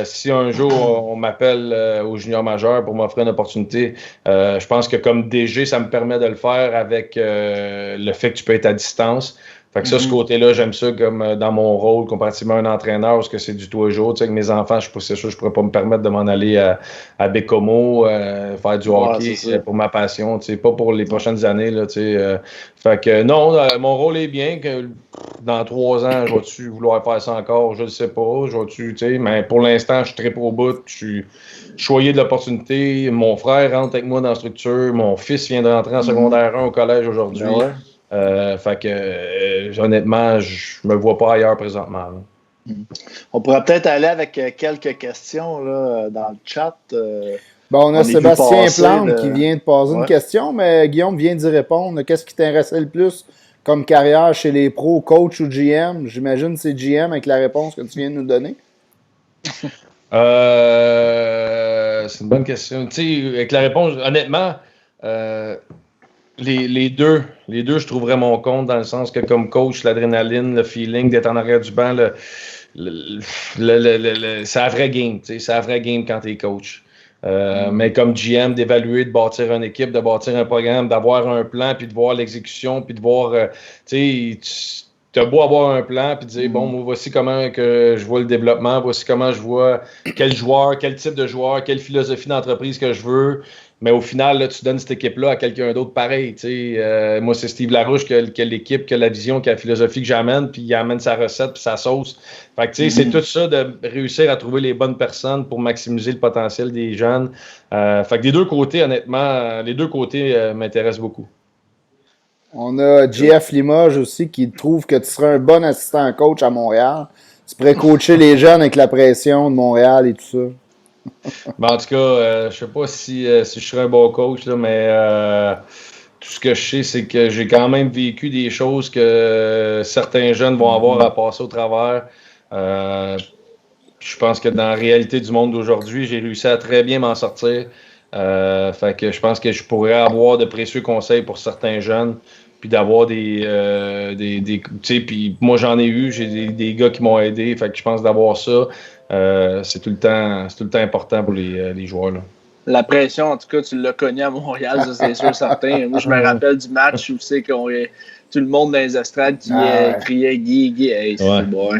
Si un jour on m'appelle au junior majeur pour m'offrir une opportunité, je pense que comme DG, ça me permet de le faire avec le fait que tu peux être à distance. Fait que ça, ce côté-là, j'aime ça comme dans mon rôle, comparativement à un entraîneur, parce que c'est du tous les jours. Tu sais, avec mes enfants, c'est sûr, je pourrais pas me permettre de m'en aller à Bécomo, faire du hockey pour ma passion, tu sais, pas pour les prochaines années, là, tu sais. Fait que non, mon rôle est bien, que dans 3 ans, je vais-tu vouloir faire ça encore? Je ne sais pas. Tu sais, mais pour l'instant, je tripe au bout, je suis choyé de l'opportunité. Mon frère rentre avec moi dans la structure, mon fils vient de rentrer en secondaire 1 au collège aujourd'hui. Ben ouais. Fait que honnêtement, je me vois pas ailleurs présentement. Là. On pourrait peut-être aller avec quelques questions là, dans le chat. Bon, on a Sébastien Plante qui vient de poser une question, mais Guillaume vient d'y répondre. Qu'est-ce qui t'intéressait le plus comme carrière chez les pros, coach ou GM? J'imagine que c'est GM avec la réponse que tu viens de nous donner. C'est une bonne question. Tu sais, avec la réponse, honnêtement, les deux, je trouverais mon compte dans le sens que comme coach, l'adrénaline, le feeling d'être en arrière du banc, c'est la vraie game. C'est la vraie game quand tu es coach. Mais comme GM, d'évaluer, de bâtir une équipe, de bâtir un programme, d'avoir un plan, puis de voir l'exécution, puis de voir, tu as beau avoir un plan, puis de dire, bon, moi, voici comment que je vois le développement, voici comment je vois quel joueur, quel type de joueur, quelle philosophie d'entreprise que je veux. Mais au final, là, tu donnes cette équipe-là à quelqu'un d'autre pareil. Moi, c'est Steve Larouche qui a l'équipe, qui a la vision, qui a la philosophie que j'amène, puis il amène sa recette, puis sa sauce. Fait que, c'est tout ça de réussir à trouver les bonnes personnes pour maximiser le potentiel des jeunes. Fait que des deux côtés, honnêtement, les deux côtés m'intéressent beaucoup. On a JF Limoges aussi qui trouve que tu serais un bon assistant coach à Montréal. Tu pourrais coacher les jeunes avec la pression de Montréal et tout ça. Ben, en tout cas, je sais pas si je serais un bon coach, là, mais tout ce que je sais, c'est que j'ai quand même vécu des choses que certains jeunes vont avoir à passer au travers. Je pense que dans la réalité du monde d'aujourd'hui, j'ai réussi à très bien m'en sortir. Fait que je pense que je pourrais avoir de précieux conseils pour certains jeunes, puis d'avoir des tu sais, puis moi j'en ai eu, j'ai des gars qui m'ont aidé, fait que je pense d'avoir ça, c'est tout le temps important pour les joueurs là. La pression, en tout cas, tu l'as connu à Montréal, ça c'est sûr certain. Moi je me rappelle du match où c'est qu'on tout le monde dans les estrades qui criait Guy, hey, c'est bon.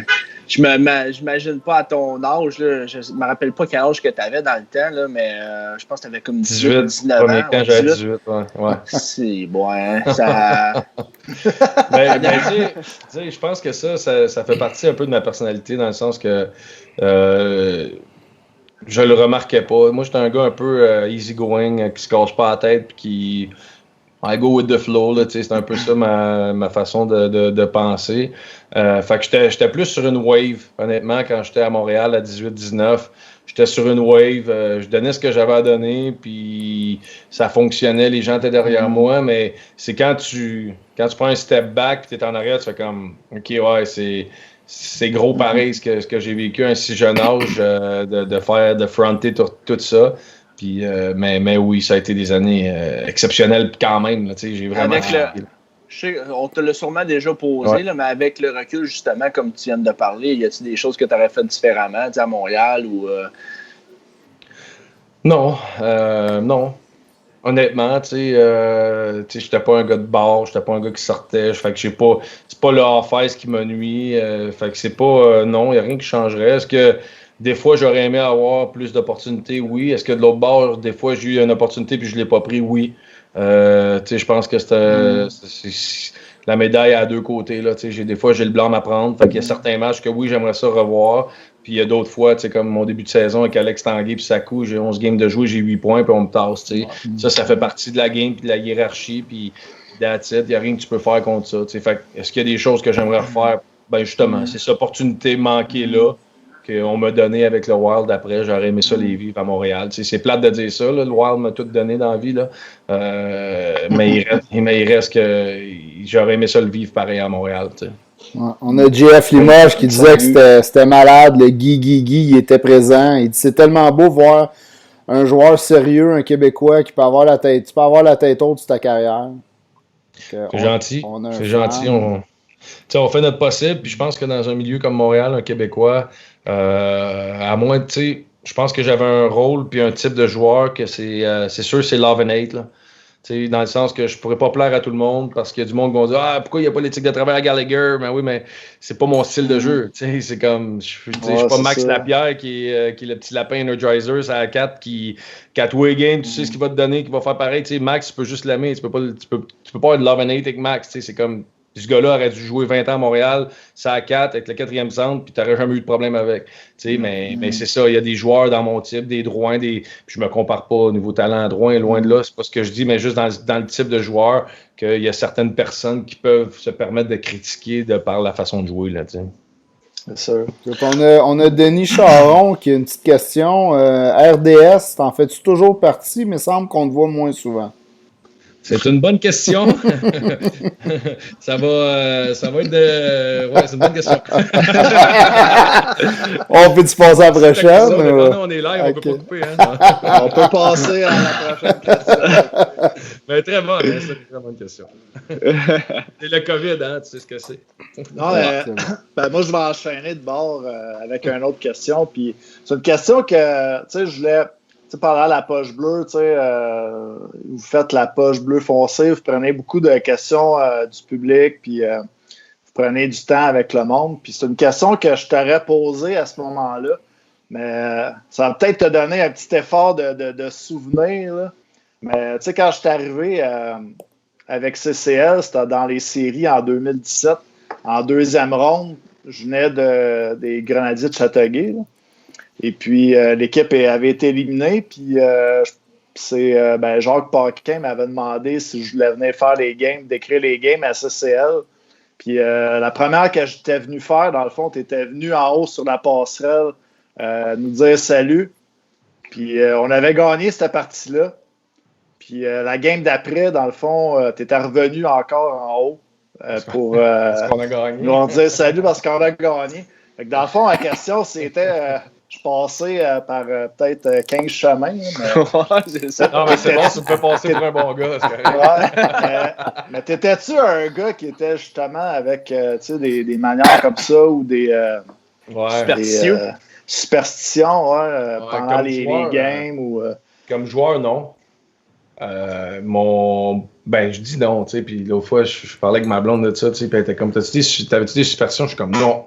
Je m'imagine pas à ton âge, là, je me rappelle pas quel âge que tu avais dans le temps, là, mais je pense que tu avais comme 18, 19 ans. Quand j'avais 18, ouais. C'est bon, hein, ça... mais tu sais, je pense que ça fait partie un peu de ma personnalité, dans le sens que je le remarquais pas. Moi, j'étais un gars un peu easygoing, qui se casse pas la tête, puis qui... I go with the flow, là, c'est un peu ça ma façon de penser. Fait que j'étais plus sur une wave, honnêtement, quand j'étais à Montréal à 18-19. J'étais sur une wave, je donnais ce que j'avais à donner, puis ça fonctionnait, les gens étaient derrière moi, mais c'est quand tu prends un step back, tu es en arrière, tu fais comme, OK, ouais, c'est gros pareil ce que j'ai vécu à un si jeune âge, de fronter tout ça. Puis, mais oui, ça a été des années exceptionnelles quand même. Là, j'ai vraiment on te l'a sûrement déjà posé, là, mais avec le recul, justement, comme tu viens de parler, y a-t-il des choses que tu aurais fait différemment à Montréal ou Non. Honnêtement, j'étais pas un gars de bar, j'étais pas un gars qui sortait. Fait que c'est pas le off-ice qui me nuit. Fait que c'est pas. Non, il n'y a rien qui changerait. Est-ce que des fois, j'aurais aimé avoir plus d'opportunités? Oui. Est-ce que de l'autre bord, des fois, j'ai eu une opportunité puis je ne l'ai pas pris? Oui. Je pense que c'est la médaille à deux côtés. Là, des fois, j'ai le blanc à prendre. Fait qu'il y a certains matchs que oui, j'aimerais ça revoir. Puis il y a d'autres fois, comme mon début de saison avec Alex Tanguay puis Sakou, j'ai 11 games de jouer, j'ai 8 points puis on me tasse. Ça fait partie de la game puis de la hiérarchie. Puis that's it. Il n'y a rien que tu peux faire contre ça. Fait est-ce qu'il y a des choses que j'aimerais refaire? Ben justement, c'est cette opportunité manquée là qu'on m'a donné avec le Wild après. J'aurais aimé ça les vivre à Montréal. C'est plate de dire ça, là, le Wild m'a tout donné dans la vie. Là. Mais il reste que j'aurais aimé ça le vivre pareil à Montréal. Ouais, on a JF Limoges qui disait que c'était malade, le Guy, il était présent. Il dit c'est tellement beau voir un joueur sérieux, un Québécois qui peut avoir la tête, tu peux avoir la tête haute de ta carrière. C'est gentil. C'est gentil. On fait notre possible, puis je pense que dans un milieu comme Montréal, un Québécois, à moins, tu sais, je pense que j'avais un rôle puis un type de joueur que c'est sûr, c'est love and hate, là. T'sais, dans le sens que je pourrais pas plaire à tout le monde parce qu'il y a du monde qui va dire « Ah, pourquoi il n'y a pas l'éthique de travail à Gallagher? » Mais oui, mais c'est pas mon style de jeu. C'est comme, je suis pas Max Lapierre qui est le petit lapin Energizer, c'est à 4 qui à tous les games, tu sais ce qu'il va te donner, qu'il va faire pareil. T'sais, Max, tu peux juste l'aimer. Tu peux pas avoir de love and hate avec Max. C'est comme, ce gars-là aurait dû jouer 20 ans à Montréal, c'est à 4 avec le 4e centre, puis tu n'aurais jamais eu de problème avec. Mais c'est ça, il y a des joueurs dans mon type, des Drouin, puis je me compare pas au niveau talent à Drouin, loin de là, c'est pas ce que je dis, mais juste dans le type de joueur, qu'il y a certaines personnes qui peuvent se permettre de critiquer de par la façon de jouer. Là, c'est sûr. On a Denis Charon qui a une petite question. RDS, t'en fais-tu toujours partie, mais il semble qu'on te voit moins souvent. C'est une bonne question. ça va être ouais, c'est une bonne question. On peut-tu passer à la prochaine? On est live, on peut pas couper. Hein? On peut passer à la prochaine question. Mais très bonne, hein, c'est une très bonne question. C'est le COVID, hein, tu sais ce que c'est. Non, moi, je vais enchaîner de bord avec une autre question. Puis c'est une question que, tu sais, je voulais... Pendant la poche bleue, vous faites la poche bleue foncée, vous prenez beaucoup de questions du public, puis vous prenez du temps avec le monde. Puis c'est une question que je t'aurais posée à ce moment-là, mais ça va peut-être te donner un petit effort de souvenir. Là. Mais tu sais, quand je suis arrivé avec CCL, c'était dans les séries en 2017, en 2e ronde, je venais des Grenadiers de Châteauguay. Là. Et puis, l'équipe avait été éliminée. Puis, Jacques Paquin m'avait demandé si je voulais venir faire les games, décrire les games à CCL. Puis, la première que j'étais venu faire, dans le fond, tu étais venu en haut sur la passerelle nous dire salut. Puis, on avait gagné cette partie-là. Puis, la game d'après, dans le fond, tu étais revenu encore en haut pour parce qu'on a gagné. nous dire salut parce qu'on a gagné. Fait que dans le fond, la question, c'était... Je passais par peut-être 15 chemins. C'est ça. Non, mais c'est bon, tu peux passer pour un bon gars. Mais t'étais-tu un gars qui était justement avec des manières comme ça ou des superstitions pendant les games? Comme joueur, non. Je dis non, tu sais, puis l'autre fois, je parlais avec ma blonde de ça, tu sais, puis elle était comme, t'avais-tu des superstitions? Je suis comme, non.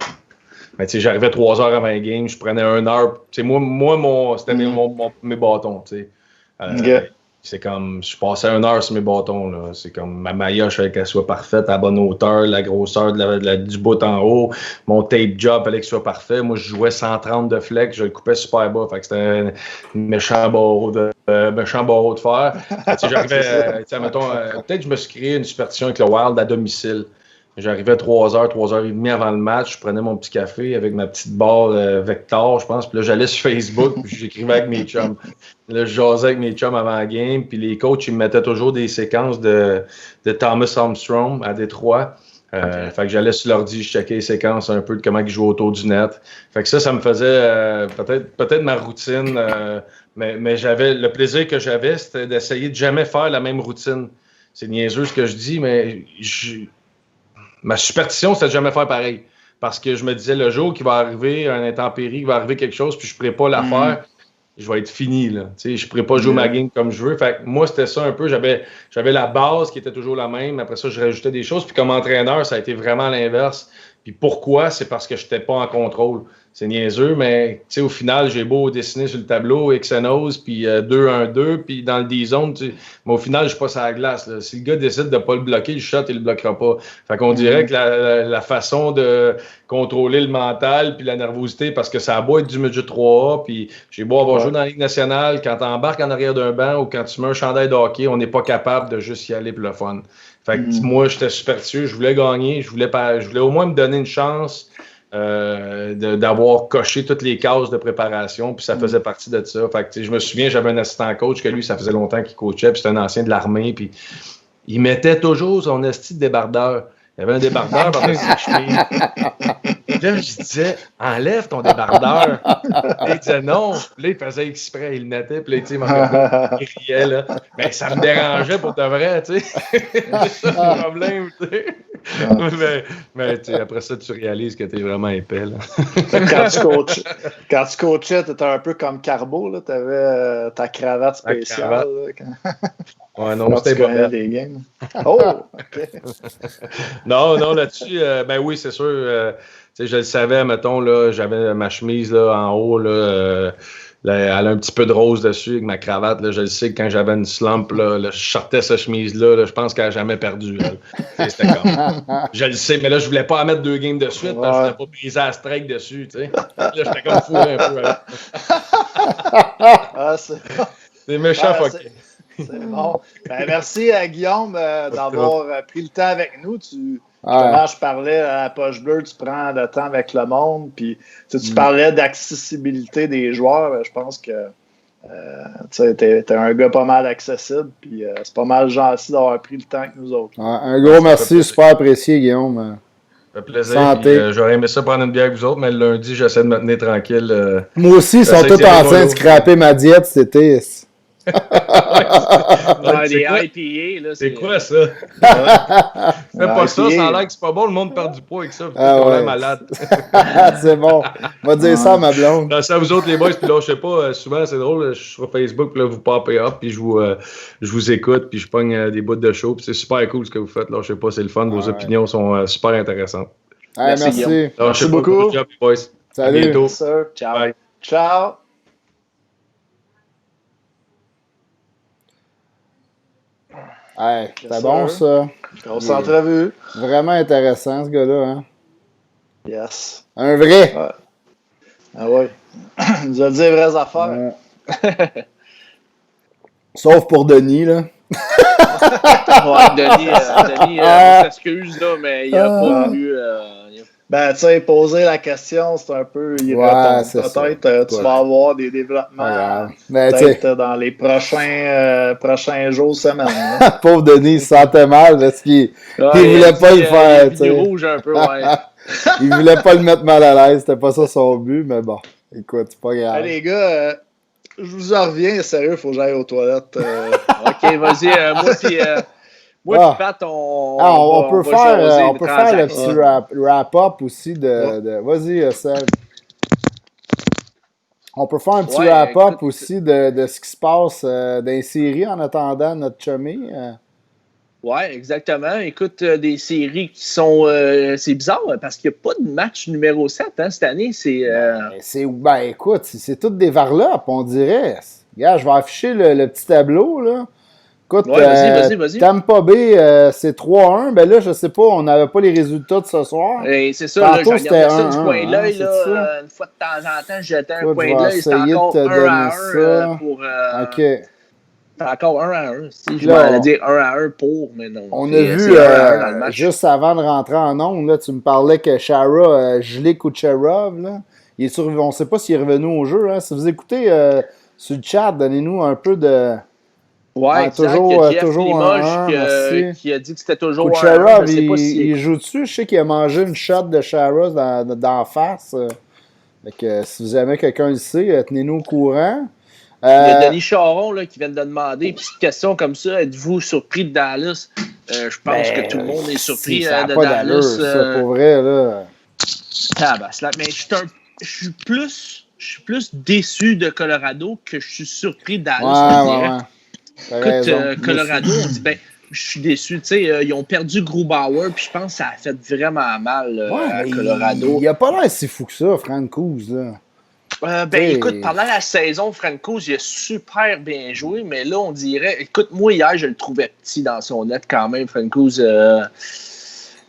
Mais tu sais, j'arrivais 3 heures avant le game, je prenais 1 heure. Tu sais, moi c'était mes bâtons, tu sais. C'est comme, je passais 1 heure sur mes bâtons, là. C'est comme, ma maillot, je fallait qu'elle soit parfaite, à bonne hauteur, la grosseur du bout en haut. Mon tape job, fallait qu'il soit parfait. Moi, je jouais 130 de flex, je le coupais super bas. Fait que c'était un méchant barreau de fer. Tu sais, j'arrivais, tu sais, mettons, peut-être que je me suis créé une superstition avec le Wild à domicile. J'arrivais 3h30 avant le match, je prenais mon petit café avec ma petite barre Vector, je pense, puis là, j'allais sur Facebook, puis j'écrivais avec mes chums. Là, je jasais avec mes chums avant la game, puis les coachs, ils me mettaient toujours des séquences de Thomas Armstrong à Détroit. Fait que j'allais sur l'ordi, je checkais les séquences un peu de comment ils jouaient autour du net. Fait que ça me faisait peut-être ma routine, mais j'avais le plaisir que j'avais, c'était d'essayer de jamais faire la même routine. C'est niaiseux ce que je dis, mais ma superstition, c'était de jamais faire pareil. Parce que je me disais, le jour qu'il va arriver un intempérie, qu'il va arriver quelque chose, puis je ne pourrais pas la faire, je vais être fini. Là. Je ne pourrais pas jouer ma game comme je veux. Fait que moi, c'était ça un peu. J'avais la base qui était toujours la même. Après ça, je rajoutais des choses. Puis comme entraîneur, ça a été vraiment l'inverse. Puis pourquoi? C'est parce que je n'étais pas en contrôle. C'est niaiseux, mais au final, j'ai beau dessiner sur le tableau X&O's, puis 2-1-2, puis dans le D-zone, mais au final, je suis pas sur la glace. Là. Si le gars décide de pas le bloquer, le shot, il le bloquera pas. Fait qu'on dirait que la façon de contrôler le mental puis la nervosité, parce que ça a beau être du midget 3A, puis j'ai beau avoir joué dans la Ligue nationale, quand tu embarques en arrière d'un banc ou quand tu mets un chandail de hockey, on n'est pas capable de juste y aller pour le fun. Fait que moi, j'étais superstitieux, je voulais gagner, je voulais au moins me donner une chance d'avoir coché toutes les cases de préparation, puis ça faisait partie de ça. Fait que, je me souviens, j'avais un assistant coach que lui, ça faisait longtemps qu'il coachait, puis c'était un ancien de l'armée, puis il mettait toujours son esti de débardeur. Il y avait un débardeur par-dessus ses chevilles. Là, je disais, enlève ton débardeur. Puis il disait non. Puis là, il faisait exprès, il le mettait. Puis là, il riait, là. Mais ça me dérangeait pour de vrai, tu sais. C'est ça le problème, tu sais. mais après ça, tu réalises que t'es vraiment épais. Là. Quand tu coachais, t'étais un peu comme Carbo. Tu avais ta cravate spéciale. Ouais, non, c'était pas des games. Oh, OK. non, là-dessus, ben oui, c'est sûr. Je le savais, mettons, là, j'avais ma chemise là, en haut, là, elle a un petit peu de rose dessus avec ma cravate. Là, je le sais que quand j'avais une slump, là, je sortais cette chemise-là. Là, je pense qu'elle n'a jamais perdu. C'était comme. Je le sais, mais là, je voulais pas en mettre 2 games de suite parce que je voulais pas briser la strike dessus. T'sais. Là, j'étais comme fou un peu. C'est méchant, fuck. C'est bon. Ben, merci à Guillaume d'avoir pris le temps avec nous. Justement, je parlais à la poche bleue, tu prends le temps avec le monde, puis tu parlais d'accessibilité des joueurs. Je pense que t'es un gars pas mal accessible, puis c'est pas mal gentil d'avoir pris le temps que nous autres. Un gros merci, super apprécié, Guillaume. Ça fait plaisir. J'aurais aimé ça prendre une bière avec vous autres, mais le lundi, j'essaie de me tenir tranquille. Moi aussi, ils sont tous en train de scraper ma diète, c'était. Des IPA, là. C'est quoi ça? Fais pas ça, ça a l'air que c'est pas bon, le monde perd du poids avec ça. On est malade. C'est bon. On va dire ça à ma blonde. C'est à vous autres, les boys, puis là, je sais pas, souvent, c'est drôle, je suis sur Facebook, puis là, vous popez up, puis je vous écoute, puis je pogne des bouts de show, puis c'est super cool ce que vous faites, là, je sais pas, c'est le fun, vos opinions sont super intéressantes. Merci. Merci beaucoup. Job, boys. Salut. À bientôt. Ciao. Bye. Ciao. Hey, c'était bon, ça. Grosse entrevue. Vraiment intéressant, ce gars-là. Hein? Yes. Un vrai. Ouais. Ah ouais. Il nous a dit les vraies affaires. Sauf pour Denis, là. Denis on s'excuse, là, mais il a pas voulu... Ben, tu sais, poser la question, c'est un peu y répondre. Peut-être tu vas avoir des développements peut-être dans les prochains jours, semaines. Pauvre Denis, il se sentait mal parce qu'il voulait pas le faire. Il est rouge un peu, ouais. Il voulait pas le mettre mal à l'aise, c'était pas ça son but, mais bon, écoute, c'est pas grave. Hey, les gars, je vous en reviens, sérieux, il faut que j'aille aux toilettes. OK, vas-y, moi, Pat, on peut faire le petit wrap-up aussi de vas-y, Serge. On peut faire un petit wrap-up aussi de ce qui se passe dans les séries en attendant notre chummy. Oui, exactement. Écoute, des séries qui sont... c'est bizarre parce qu'il n'y a pas de match numéro 7 cette année. Écoute, c'est toutes des varlopes, on dirait. Regarde, je vais afficher le petit tableau, là. Écoute, vas-y. Tampa Bay, c'est 3-1. Ben là, je sais pas, on n'avait pas les résultats de ce soir. Et c'est ça, là, je regardais ça du coin de l'œil. Une fois de temps en temps, je jetais un coin de l'œil. C'était encore 1-1 pour... OK. C'est encore 1-1. Si je m'allais dire 1-1 pour, mais non. On a vu, juste avant de rentrer en ondes, là, tu me parlais que Chara gelé Kucherov, là. On ne sait pas s'il est revenu au jeu. Hein. Si vous écoutez sur le chat, donnez-nous un peu de... Ouais, toujours Limoges qui a dit que c'était toujours Kucherov, il joue dessus. Je sais qu'il a mangé une shot de Chara d'en face. Si jamais quelqu'un le sait, tenez-nous au courant. Il y a Denis Charon là, qui vient de demander, petite question comme ça, êtes-vous surpris de Dallas? Je pense que tout le monde est surpris de Dallas. Ça, pour vrai, là. Mais je suis plus déçu de Colorado que je suis surpris de Dallas. Écoute, Colorado, on dit, je suis déçu. Tu sais, ils ont perdu Grubauer, puis je pense que ça a fait vraiment mal à Colorado. Il a pas l'air si fou que ça, Francouz, là. Écoute, pendant la saison, Francouz, il a super bien joué, mais là, on dirait... Écoute, moi, hier, je le trouvais petit dans son net quand même, Francouz.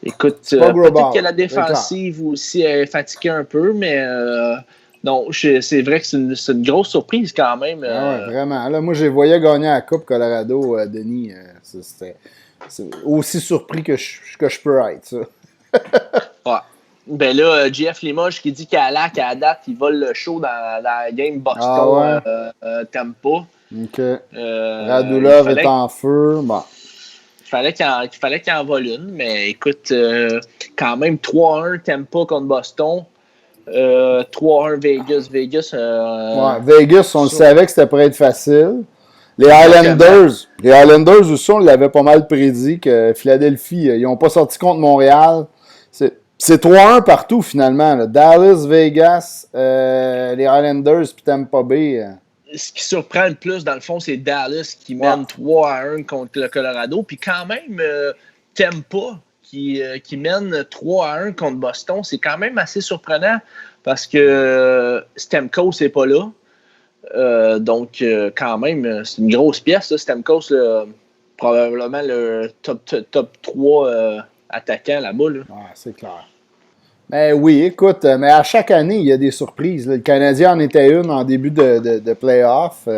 Écoute, peut-être que la défensive aussi est fatiguée un peu, mais... non, c'est vrai que c'est une grosse surprise quand même. Vraiment. Là, moi, j'ai voyé gagner la Coupe Colorado, Denis. C'est aussi surpris que je peux être, ça. Ouais. Ben là, Jeff Limoges qui dit qu'à la date, il vole le show dans la game Boston Tampa. OK. Radulov est en feu. Bon. Il fallait qu'il en vole une, mais écoute, quand même 3-1 Tampa contre Boston. 3-1 Vegas. Vegas, on le savait que c'était pour être facile. Les Highlanders aussi, on l'avait pas mal prédit que Philadelphie, ils n'ont pas sorti contre Montréal. C'est 3-1 partout finalement. Là. Dallas, Vegas, les Highlanders puis Tampa Bay. Ce qui surprend le plus, dans le fond, c'est Dallas qui mène 3-1 contre le Colorado. Puis quand même, Tampa qui mène 3-1 contre Boston, c'est quand même assez surprenant parce que Stamkos n'est pas là. Donc, quand même, c'est une grosse pièce. Là. Stamkos, probablement le top 3 attaquant là-bas. Là. Ouais, c'est clair. Ben oui, écoute, mais à chaque année, il y a des surprises. Là. Le Canadien en était une en début de playoff.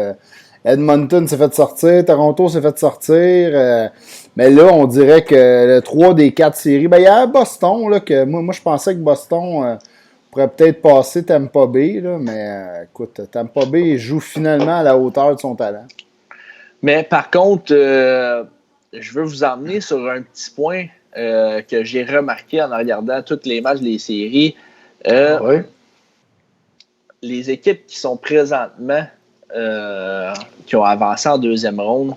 Edmonton s'est fait sortir, Toronto s'est fait sortir. Mais là, on dirait que le 3 des 4 séries, ben il y a Boston, là, que moi je pensais que Boston pourrait peut-être passer Tampa Bay, là, mais écoute, Tampa Bay joue finalement à la hauteur de son talent. Mais par contre, je veux vous emmener sur un petit point que j'ai remarqué en regardant tous les matchs des séries. Oui. Les équipes qui sont présentement, qui ont avancé en deuxième ronde,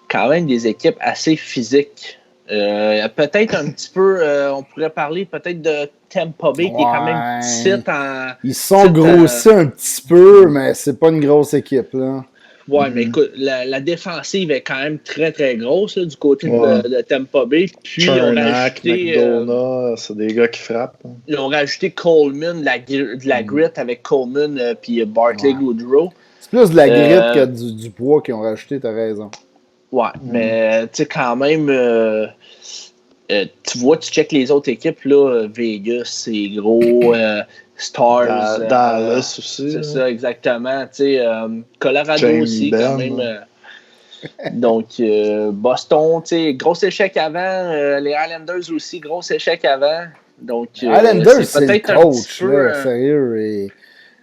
quand même des équipes assez physiques. Peut-être un petit peu, on pourrait parler peut-être de Tampa Bay, qui est quand même petite en... Ils sont grossis un petit peu, mais c'est pas une grosse équipe, là. Ouais, mais écoute, la défensive est quand même très, très grosse là, du côté de Tampa Bay. Puis, Chernak, McDonough, c'est des gars qui frappent. Hein. Ils ont rajouté Coleman, de la grit avec Coleman puis Barclay Goodrow. C'est plus de la grit que du poids qu'ils ont rajouté, t'as raison. Ouais, mais tu sais, quand même, tu vois, tu checkes les autres équipes, là, Vegas, c'est gros, Stars. Dallas aussi. C'est ça, exactement. Colorado Jamie aussi, Benn, quand même. Donc, Boston, gros échec avant. Les Highlanders aussi, gros échec avant. Donc, Highlanders, c'est peut-être le coach, là, sérieux.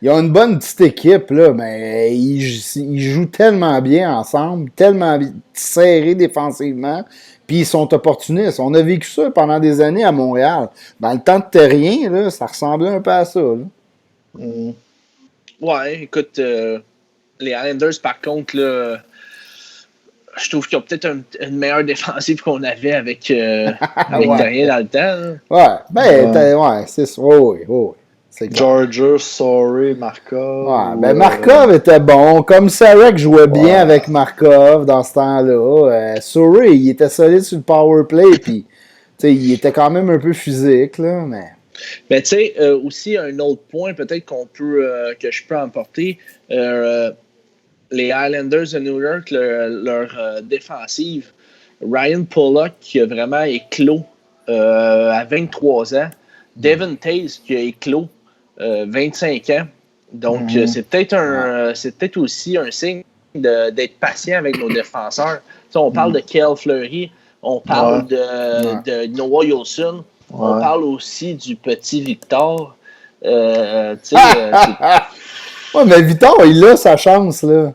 Ils ont une bonne petite équipe, là, mais ils jouent tellement bien ensemble, tellement serrés défensivement, puis ils sont opportunistes. On a vécu ça pendant des années à Montréal. Dans le temps de Terrien, là, ça ressemblait un peu à ça. Là. Ouais, écoute, les Highlanders, par contre, là, je trouve qu'ils ont peut-être une meilleure défensive qu'on avait avec Terrien dans le temps. Là. Ouais, c'est ça. Oui. Georgia, Sorry, Markov. Ouais, ben Markov était bon. Comme Sarek jouait bien avec Markov dans ce temps-là. Sorry, il était solide sur le power play. Puis, il était quand même un peu physique. Là, mais tu sais, aussi, un autre point peut-être que je peux emporter. Les Highlanders de New York, leur défensive, Ryan Pollock qui a vraiment éclos à 23 ans. Devin Taze qui a éclos 25 ans. Donc, c'est peut-être aussi un signe d'être patient avec nos défenseurs. T'sais, on parle de Kale Fleury, on parle de Noah Wilson, on parle aussi du petit Victor. Ouais, mais Victor, il a sa chance, là.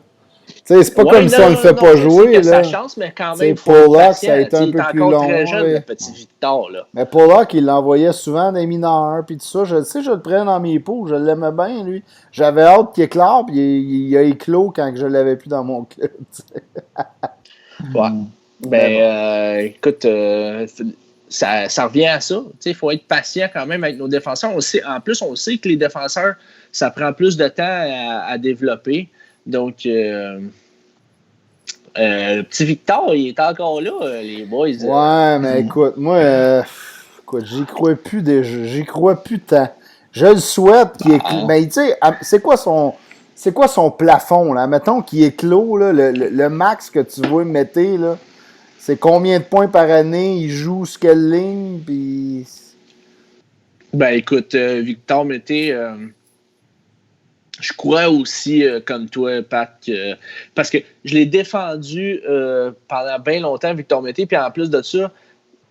C'est pas comme si on le fait pas jouer. Il a sa chance, mais quand même, Pollock, ça a été un peu plus long. Il est encore très jeune, le petit Victor. Là. Mais Pollock, il l'envoyait souvent dans les mineurs, puis tout ça. Je sais, je le prenais dans mes pots, je l'aimais bien, lui. J'avais hâte qu'il éclore, puis il a éclos quand je l'avais plus dans mon club. Ouais. Écoute, ça revient à ça. Il faut être patient quand même avec nos défenseurs. En plus, on sait que les défenseurs, ça prend plus de temps à développer. Donc, petit Victor, il est encore là, les boys. Ouais, mais écoute, moi, j'y crois plus j'y crois plus tant. Je le souhaite qu'il éclose. Mais tu sais, c'est quoi son plafond, là? Mettons qu'il éclose, là, le max que tu veux mettre, là. C'est combien de points par année? Il joue sur quelle ligne? Puis... Ben, écoute, Victor Mété... je crois aussi, comme toi, Pat, parce que je l'ai défendu pendant bien longtemps, Victor Mété, puis en plus de ça,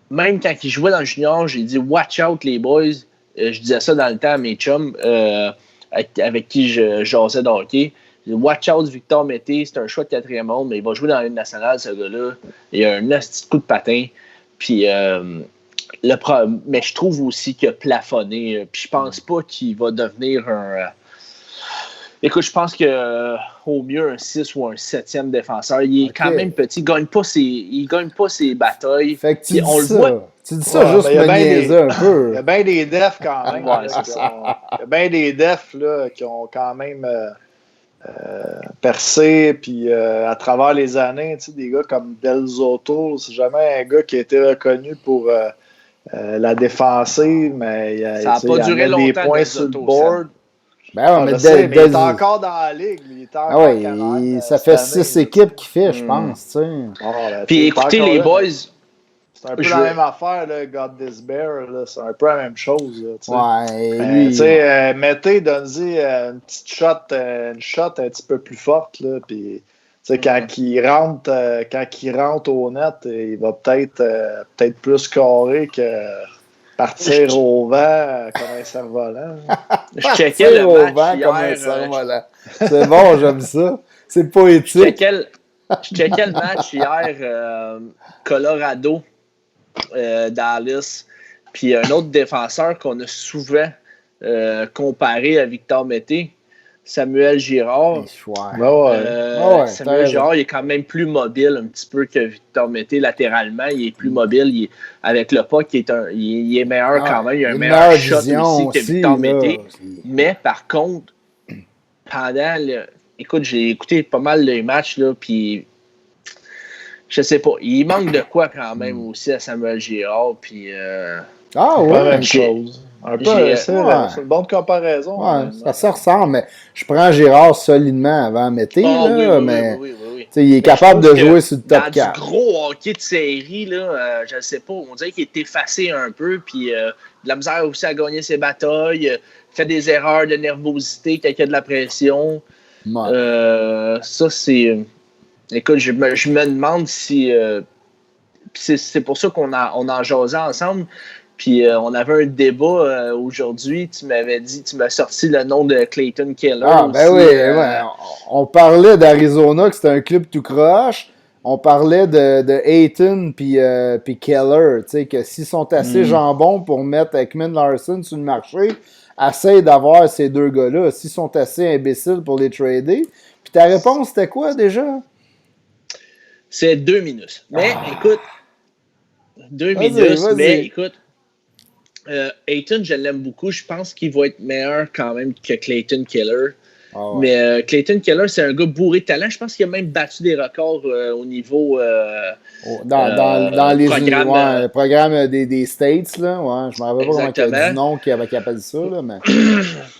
même quand il jouait dans le junior, j'ai dit « Watch out, les boys ». Je disais ça dans le temps à mes chums avec qui je jasais de hockey. « Watch out, Victor Mété, c'est un choix de 4e ronde, mais il va jouer dans la Ligue nationale, ce gars-là. Il a un petit coup de patin. » Puis... mais je trouve aussi qu'il a plafonné. Puis je pense pas qu'il va devenir Écoute, je pense qu'au mieux, un 6 ou un 7e défenseur. Il est quand même petit. Il ne gagne pas ses batailles. Fait que tu dis on le ça. voit. Tu dis ça juste me niaiser un peu. Il y a bien des defs quand même. Ouais, c'est ça. Il y a bien des defs là, qui ont quand même percé. Puis à travers les années, tu sais, des gars comme Del Zotto, c'est jamais un gars qui a été reconnu pour la défensive, mais ça n'a pas duré longtemps. Des points sur le board. Ben ouais, mais il est encore dans la ligue. Il est encore ça fait 6 équipes qu'il fait, je pense. Tu sais. Puis écoutez, les boys. C'est un peu la même affaire, là, God This Bear. Là, c'est un peu la même chose. Là, lui... tu sais, mettez, donnez-y une petite shot, une shot un petit peu plus forte. Là, puis, quand il rentre au net, il va peut-être plus carré que partir au vent comme un cerf-volant. Je checkais le match vent hier. Comme un cerf-volant. C'est bon, j'aime ça. C'est poétique. Je checkais le match hier, Colorado, Dallas, puis un autre défenseur qu'on a souvent comparé à Victor Mété, Samuel Girard. Samuel Girard, il est quand même plus mobile un petit peu que Victor Mété latéralement. Il est plus mobile. Avec le puck, il est meilleur quand même. Il a un meilleur shot aussi que Victor Mété. Mais par contre, écoute, j'ai écouté pas mal les matchs, là, puis je sais pas. Il manque de quoi quand même aussi à Samuel Girard. Puis, pas la même chose. C'est une bonne comparaison. Ouais, ça ressemble, mais je prends Girard solidement avant Mété, mais il est capable de jouer sur le top 4. Du gros hockey de série, là, je ne sais pas, on dirait qu'il est effacé un peu, puis de la misère aussi à gagner ses batailles, fait des erreurs de nervosité quand il y a de la pression. Ça, c'est... Écoute, je me demande si... c'est pour ça qu'on en jasait ensemble. Puis on avait un débat aujourd'hui. Tu m'as sorti le nom de Clayton Keller. On parlait d'Arizona, que c'était un club tout croche. On parlait de Ayton puis Keller. Tu sais, que s'ils sont assez jambons pour mettre Ekman Larson sur le marché, essaye d'avoir ces deux gars-là. S'ils sont assez imbéciles pour les trader. Puis ta réponse, c'était quoi déjà? C'est 2 minutes. Mais écoute, 2 minutes, mais écoute, Ayton, je l'aime beaucoup. Je pense qu'il va être meilleur quand même que Clayton Keller. Mais Clayton Keller, c'est un gars bourré de talent. Je pense qu'il a même battu des records au niveau dans les programmes des States. Là. Ouais, je ne me rappelle pas comment il a dit non qui appelle ça. Là, mais...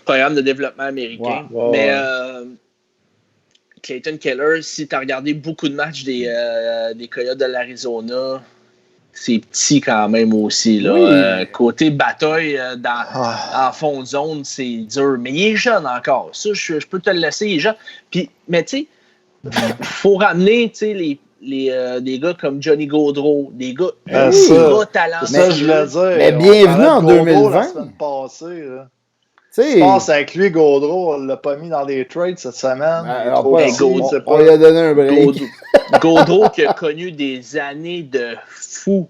Programme de développement américain. Mais Clayton Keller, si tu as regardé beaucoup de matchs des Coyotes de l'Arizona, c'est petit quand même aussi. Là. Côté bataille en fond de zone, c'est dur. Mais il est jeune encore. Ça, je peux te le laisser, il est jeune. Mais tu sais, il faut ramener des gars comme Johnny Gaudreau, des gars ultra talentueux. Ça, je voulais dire. Mais bienvenue en 2020. La semaine passée, là. Je pense avec lui, Gaudreau, on ne l'a pas mis dans des trades cette semaine. On lui a donné un break. Gaudreau qui a connu des années de fou.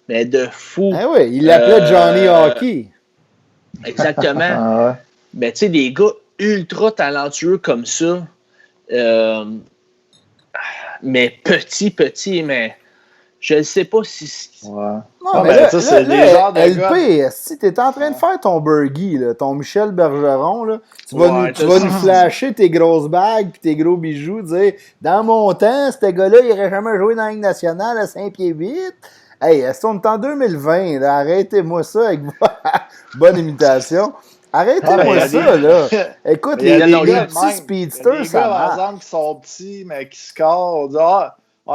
Mais de fou. Ah oui, il l'appelait Johnny Hockey. Exactement. Mais tu sais, des gars ultra talentueux comme ça, mais petit, mais je ne sais pas si... Non, mais là, c'est des genres de LP, si tu es en train de faire ton Bergie, là, ton Michel Bergeron, là, tu vas nous flasher tes grosses bagues et tes gros bijoux, dire « Dans mon temps, ce gars-là, il n'aurait jamais joué dans la Ligue nationale à 5 pieds 8. » Hey, est-ce qu'on est en 2020? Là, arrêtez-moi ça avec bonne imitation. Arrêtez-moi ça, là. Écoute, les petits speedsters, ça marche. Par exemple, qui sont petits, mais qui scorent, on dit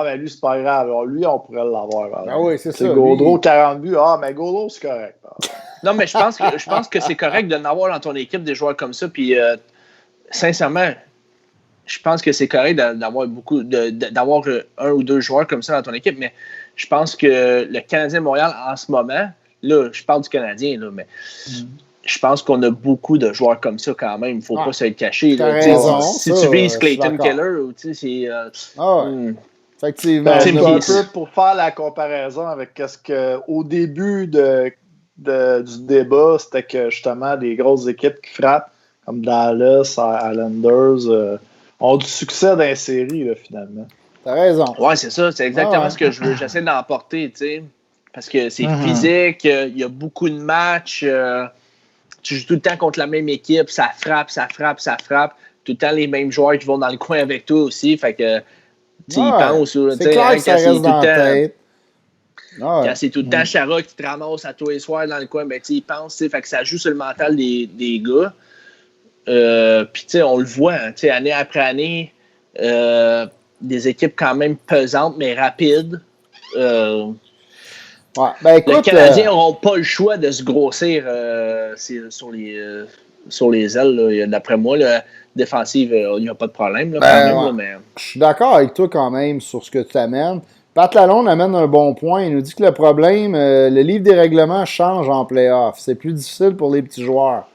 mais lui, c'est pas grave. Alors, lui, on pourrait l'avoir. Ah oui, c'est ça. Gaudreau, 40 buts. Mais Gaudreau, c'est correct. Non, mais je pense que c'est correct de n'avoir dans ton équipe des joueurs comme ça. Puis, sincèrement, je pense que c'est correct d'avoir d'avoir un ou deux joueurs comme ça dans ton équipe. Mais je pense que le Canadien de Montréal, en ce moment, là, je parle du Canadien, là, mais je pense qu'on a beaucoup de joueurs comme ça quand même. Il ne faut pas se le cacher. Là, si tu vises Clayton Keller, c'est... Effectivement. Un peu pour faire la comparaison avec ce qu'au début du débat, c'était que justement des grosses équipes qui frappent, comme Dallas, Islanders, ont du succès dans les séries, là, finalement. T'as raison. Ouais, c'est ça. C'est exactement ce que je veux. J'essaie d'emporter, tu sais. Parce que c'est physique, il y a beaucoup de matchs. Tu joues tout le temps contre la même équipe. Ça frappe. Tout le temps les mêmes joueurs qui vont dans le coin avec toi aussi. Fait que, tu y penses. C'est clair que ça reste dans la tête. Quand c'est tout le temps Chara qui te ramasse à tous les soirs dans le coin, ben, tu y penses. Fait que ça joue sur le mental des gars. Puis, tu sais, on le voit, hein, année après année, des équipes quand même pesantes, mais rapides. Ben, écoute, les Canadiens n'auront pas le choix de se grossir sur les ailes. Là. D'après moi, la défensive, il n'y a pas de problème. Là, mais... Je suis d'accord avec toi quand même sur ce que tu amènes. Pat Lalonde amène un bon point. Il nous dit que le problème, le livre des règlements change en play-off. C'est plus difficile pour les petits joueurs.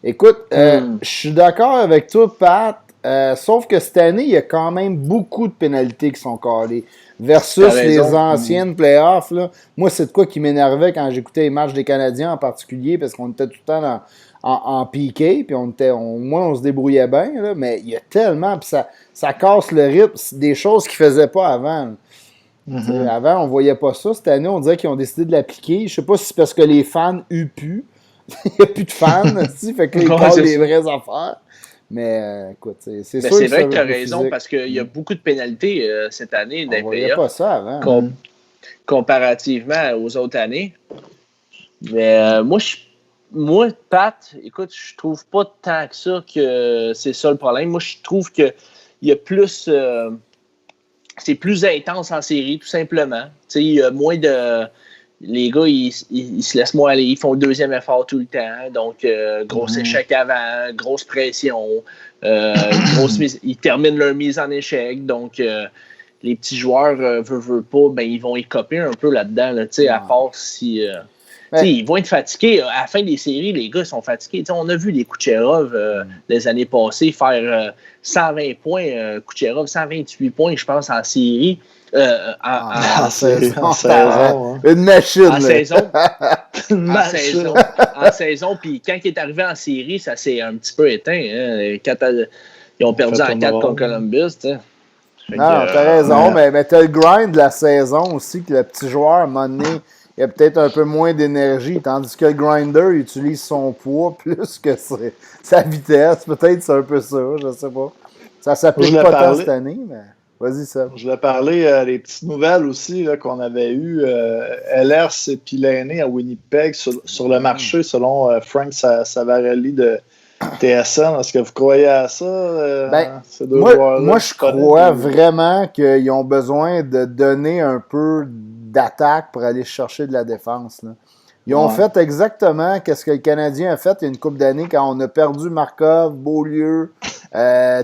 Écoute, je suis d'accord avec toi, Pat. Sauf que cette année, il y a quand même beaucoup de pénalités qui sont calées. Versus les anciennes playoffs. Là. Moi, c'est de quoi qui m'énervait quand j'écoutais les matchs des Canadiens en particulier, parce qu'on était tout le temps en piqué, puis on se débrouillait bien, là, mais il y a tellement, puis ça casse le rythme, des choses qu'ils ne faisaient pas avant. Avant, on ne voyait pas ça. Cette année, on dirait qu'ils ont décidé de l'appliquer. Je ne sais pas si c'est parce que les fans pu. Il n'y a plus de fans, fait que là, ils parlent des vraies affaires. Mais écoute, c'est sûr. C'est vrai que tu as raison parce qu'il y a beaucoup de pénalités cette année dans les playoffs. On ne voyait pas ça avant. Comparativement aux autres années. Mais moi, Pat, écoute, je trouve pas tant que ça que c'est ça le problème. Moi, je trouve qu'il y a plus. C'est plus intense en série, tout simplement. Il y a moins de. Les gars, ils se laissent moins aller. Ils font le deuxième effort tout le temps. Donc, gros échec avant, grosse pression. Ils terminent leur mise en échec. Donc, les petits joueurs, veulent pas, ben, ils vont écoper un peu là-dedans. Là, à part si... ils vont être fatigués. À la fin des séries, les gars sont fatigués. On a vu les Kucherov les années passées faire 120 points. Kucherov, 128 points, je pense, en série. En saison. Une machine. En saison. En saison. Puis quand il est arrivé en série, ça s'est un petit peu éteint. Hein, ils ont perdu en 4 contre Columbus. T'sais. Non, t'as raison, mais t'as le grind de la saison aussi, que le petit joueur, à un moment donné, il a peut-être un peu moins d'énergie, tandis que le grinder utilise son poids plus que sa vitesse. Peut-être c'est un peu ça, je sais pas. Ça s'applique pas tant cette année, mais vas-y, Sam. Je voulais parler des petites nouvelles aussi là, qu'on avait eues. Ehlers et Pilané à Winnipeg sur le marché, selon Frank Savarelli de TSN. Est-ce que vous croyez à ça, ces deux joueurs-là? Moi, je crois vraiment qu'ils ont besoin de donner un peu d'attaque pour aller chercher de la défense. Là. Ils ont fait exactement ce que le Canadien a fait il y a une couple d'années quand on a perdu Markov, Beaulieu,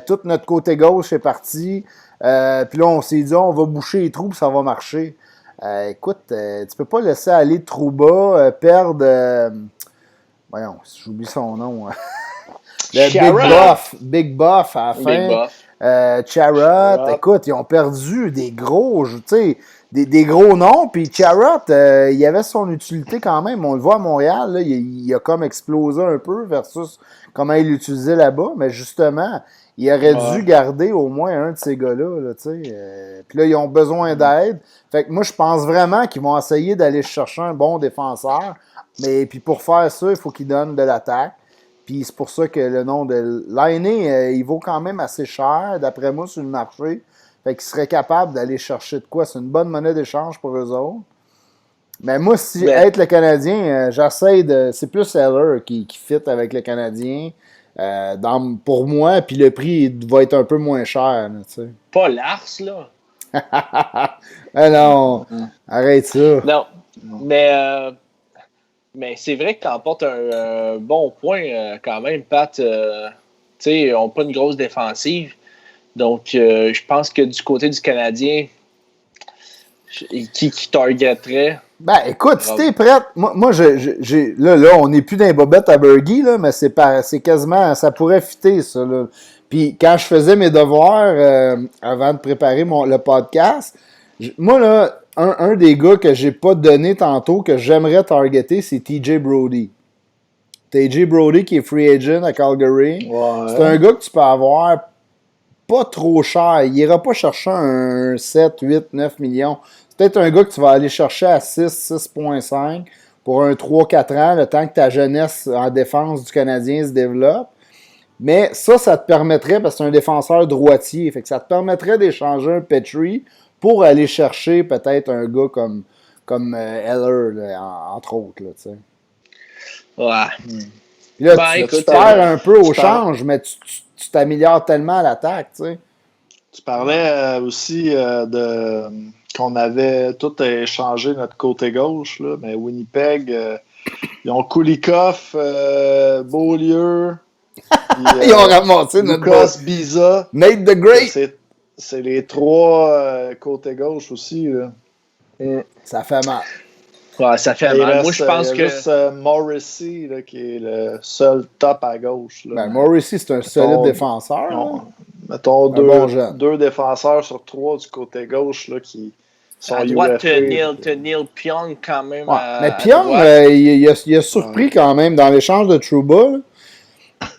tout notre côté gauche est parti. Puis là, on s'est dit, on va boucher les trous, ça va marcher. Écoute, tu peux pas laisser aller Trouba, perdre... voyons, j'oublie son nom. Le Big Buff à la fin. Charrot, écoute, ils ont perdu des gros, tu sais, des gros noms. Puis Charrot, il avait son utilité quand même. On le voit à Montréal, là, il a comme explosé un peu versus comment il l'utilisait là-bas. Mais justement, il aurait dû garder au moins un de ces gars-là, là, tu sais. Puis là, ils ont besoin d'aide. Fait que moi, je pense vraiment qu'ils vont essayer d'aller chercher un bon défenseur. Mais puis pour faire ça, il faut qu'ils donnent de l'attaque. Puis c'est pour ça que le nom de Lainé, il vaut quand même assez cher, d'après moi, sur le marché. Fait qu'ils seraient capables d'aller chercher de quoi. C'est une bonne monnaie d'échange pour eux autres. Mais moi, être le Canadien, j'essaie de... C'est plus Heller qui fit avec le Canadien. Pour moi, puis le prix va être un peu moins cher. Là, tu sais. Pas Lars, là. Ah non, arrête ça. Non, mais c'est vrai que tu emportes un bon point quand même, Pat. Tu sais, ils n'ont pas une grosse défensive. Donc, je pense que du côté du Canadien, qui targeterait? Ben, écoute, si t'es prête, moi là, on n'est plus dans les bobettes à Bergie, là, mais c'est quasiment, ça pourrait fitter, ça, là. Puis, quand je faisais mes devoirs, avant de préparer le podcast, moi, là, un des gars que j'ai pas donné tantôt, que j'aimerais targeter, c'est TJ Brody. T'as AJ Brody qui est free agent à Calgary. Ouais. C'est un gars que tu peux avoir pas trop cher. Il ira pas chercher un 7, 8, 9 millions. C'est peut-être un gars que tu vas aller chercher à 6, 6,5 pour un 3-4 ans, le temps que ta jeunesse en défense du Canadien se développe. Mais ça te permettrait, parce que c'est un défenseur droitier, fait que ça te permettrait d'échanger un Petrie pour aller chercher peut-être un gars comme Heller, là, entre autres. Là, tu sais. Ouais. Puis là, Ben, tu écoute, perds un peu au change, mais tu t'améliores tellement à l'attaque. Tu sais. Tu parlais aussi qu'on avait tout échangé notre côté gauche, là, mais Winnipeg, ils ont Kulikov, Beaulieu. Puis, ils ont ramassé notre Lucas Biza. Nate the Great. C'est les trois côtés gauche aussi. Là. Ça fait mal. Ouais, ça fait mal. Moi, je pense il y a que. juste Morrissey là, qui est le seul top à gauche. Là. Ben, Morrissey, c'est un solide défenseur. Mettons bon deux défenseurs sur trois du côté gauche là, qui sont À droite, UFA. t'as Neil Pionk quand même. Ouais. Mais Pionk, il a surpris quand même dans l'échange de Trouba. Là.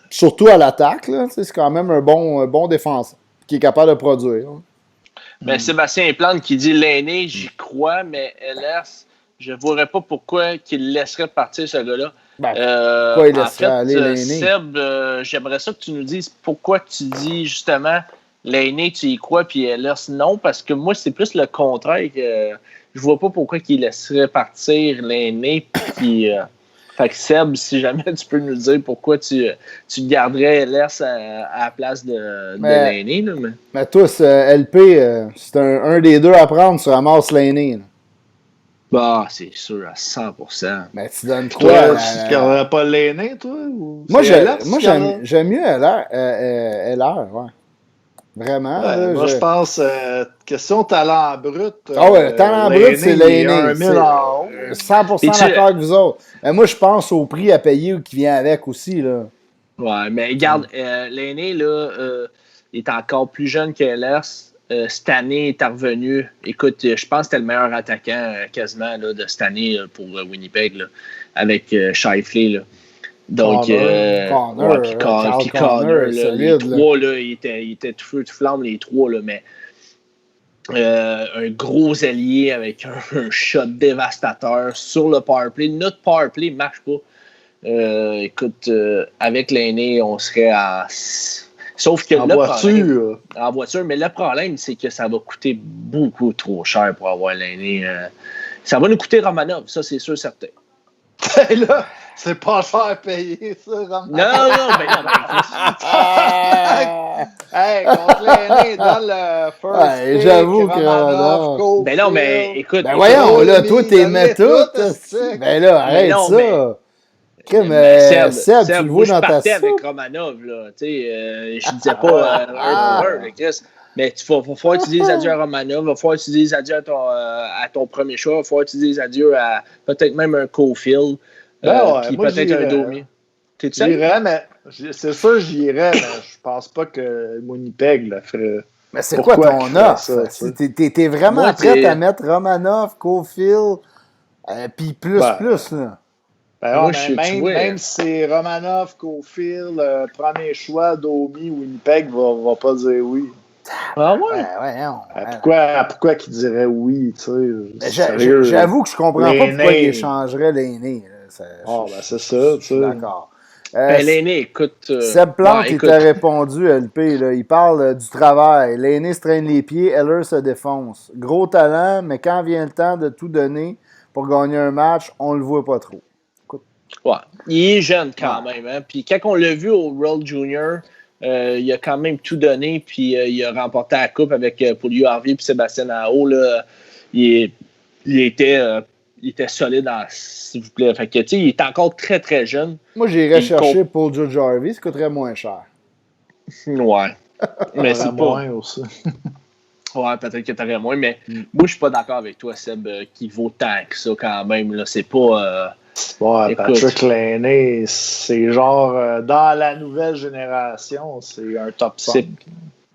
Surtout à l'attaque, là, c'est quand même un bon défenseur qui est capable de produire. Hein. Mais Sébastien Plante qui dit l'aîné, j'y crois, mais LS, je ne verrais pas pourquoi qu'il laisserait partir ce gars-là. Ben, pourquoi il laisserait aller l'aîné? Seb, j'aimerais ça que tu nous dises pourquoi tu dis justement l'aîné, tu y crois, puis LS non, parce que moi, c'est plus le contraire. Que je vois pas pourquoi il laisserait partir l'aîné, puis. Fait que Seb, si jamais tu peux nous dire pourquoi tu garderais LS à la place de l'aîné. Mais toi, LP, c'est un des deux à prendre, tu ramasses l'aîné. Bah, c'est sûr, à 100%. Mais tu donnes toi, quoi? Tu garderais pas l'aîné, toi? Moi, j'aime mieux LR, ouais. Vraiment. Ouais, là, moi, je pense, question talent brut. Ah ouais, talent brut, c'est l'aîné. 1 en haut. 100% d'accord avec vous autres. Mais moi, je pense au prix à payer qui vient avec aussi. Là. Ouais, mais regarde, l'aîné, là, il est encore plus jeune que LS. Cette année, il est revenu. Écoute, je pense que c'était le meilleur attaquant quasiment là, de cette année pour Winnipeg, là, avec Scheifele. Là. Donc, Connor, les trois, là, ils étaient tout feu, tout flamme, les trois, là, mais un gros allié avec un shot dévastateur sur le powerplay. Notre powerplay ne marche pas. Écoute, avec l'aîné, on serait à... Sauf que en voiture, mais le problème, c'est que ça va coûter beaucoup trop cher pour avoir l'aîné. Ça va nous coûter Romanov, ça, c'est sûr, certain. Là, c'est pas cher à payer, ça, Romanov. Non. Hey, contre l'aîné, dans le first pick, j'avoue que Romanov... Ben non, mais écoute... Ben voyons, là, toi, t'es mets tout. Ben là, arrête ça. Seb, tu le vois dans ta soupe. avec Romanov, là. Tu sais, je disais pas un pour un, Chris. Mais il va falloir que tu dises adieu à Romanov, il va falloir que tu dises adieu à ton premier choix, il va falloir que tu dises adieu à peut-être même un Cofield, puis peut-être un Domi. T'es-tu sérieux? J'irais, mais c'est sûr, j'irais, mais je pense pas que Winnipeg le ferait. Mais c'est quoi ton offre? T'es vraiment prêt à mettre Romanov, Cofield, puis plus, là? Ben moi, même si c'est Romanov, Cofield, premier choix, Domi, Winnipeg va pas dire oui. Ah ouais? Pourquoi qu'il dirait oui, tu sais? J'avoue que je comprends pas pourquoi il échangerait l'aîné. C'est ça, tu sais. D'accord. L'aîné, écoute... Seb Plante, il t'a répondu, LP, là, il parle du travail. L'aîné se traîne les pieds, Heller se défonce. Gros talent, mais quand vient le temps de tout donner pour gagner un match, on le voit pas trop. Ouais. Il est jeune quand même. Hein? Puis quand on l'a vu au World Junior, il a quand même tout donné. Puis il a remporté la coupe avec Paul Harvey et Sébastien Aho. Là, il était solide, s'il vous plaît. Fait que, il est encore très, très jeune. Moi, j'irais chercher Paul George Harvey. Ça coûterait moins cher. Ouais. Mais c'est moins aussi. Ouais, peut-être que t'aurais moins. Mais moi, je suis pas d'accord avec toi, Seb, qui vaut tant que ça quand même. Là. C'est pas... Ouais, Patrick Laine, c'est genre dans la nouvelle génération, c'est un top 5.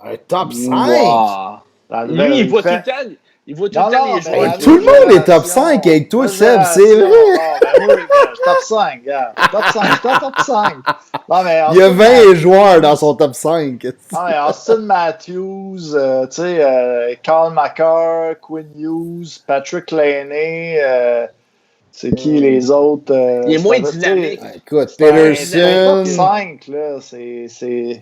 Un top 5? Wow. Lui, il Il voit tout le temps les joueurs. Tout le monde est top 5 avec toi, Seb, c'est vrai. Oui, top 5, gars. Top 5, top 5. Non, mais il y a 20 joueurs dans son top 5. Non, mais Austin Matthews, Carl McCarr, Quinn Hughes, Patrick Laney, c'est qui les autres? Il est moins dynamique. Écoute, Peterson. Top 5, là, c'est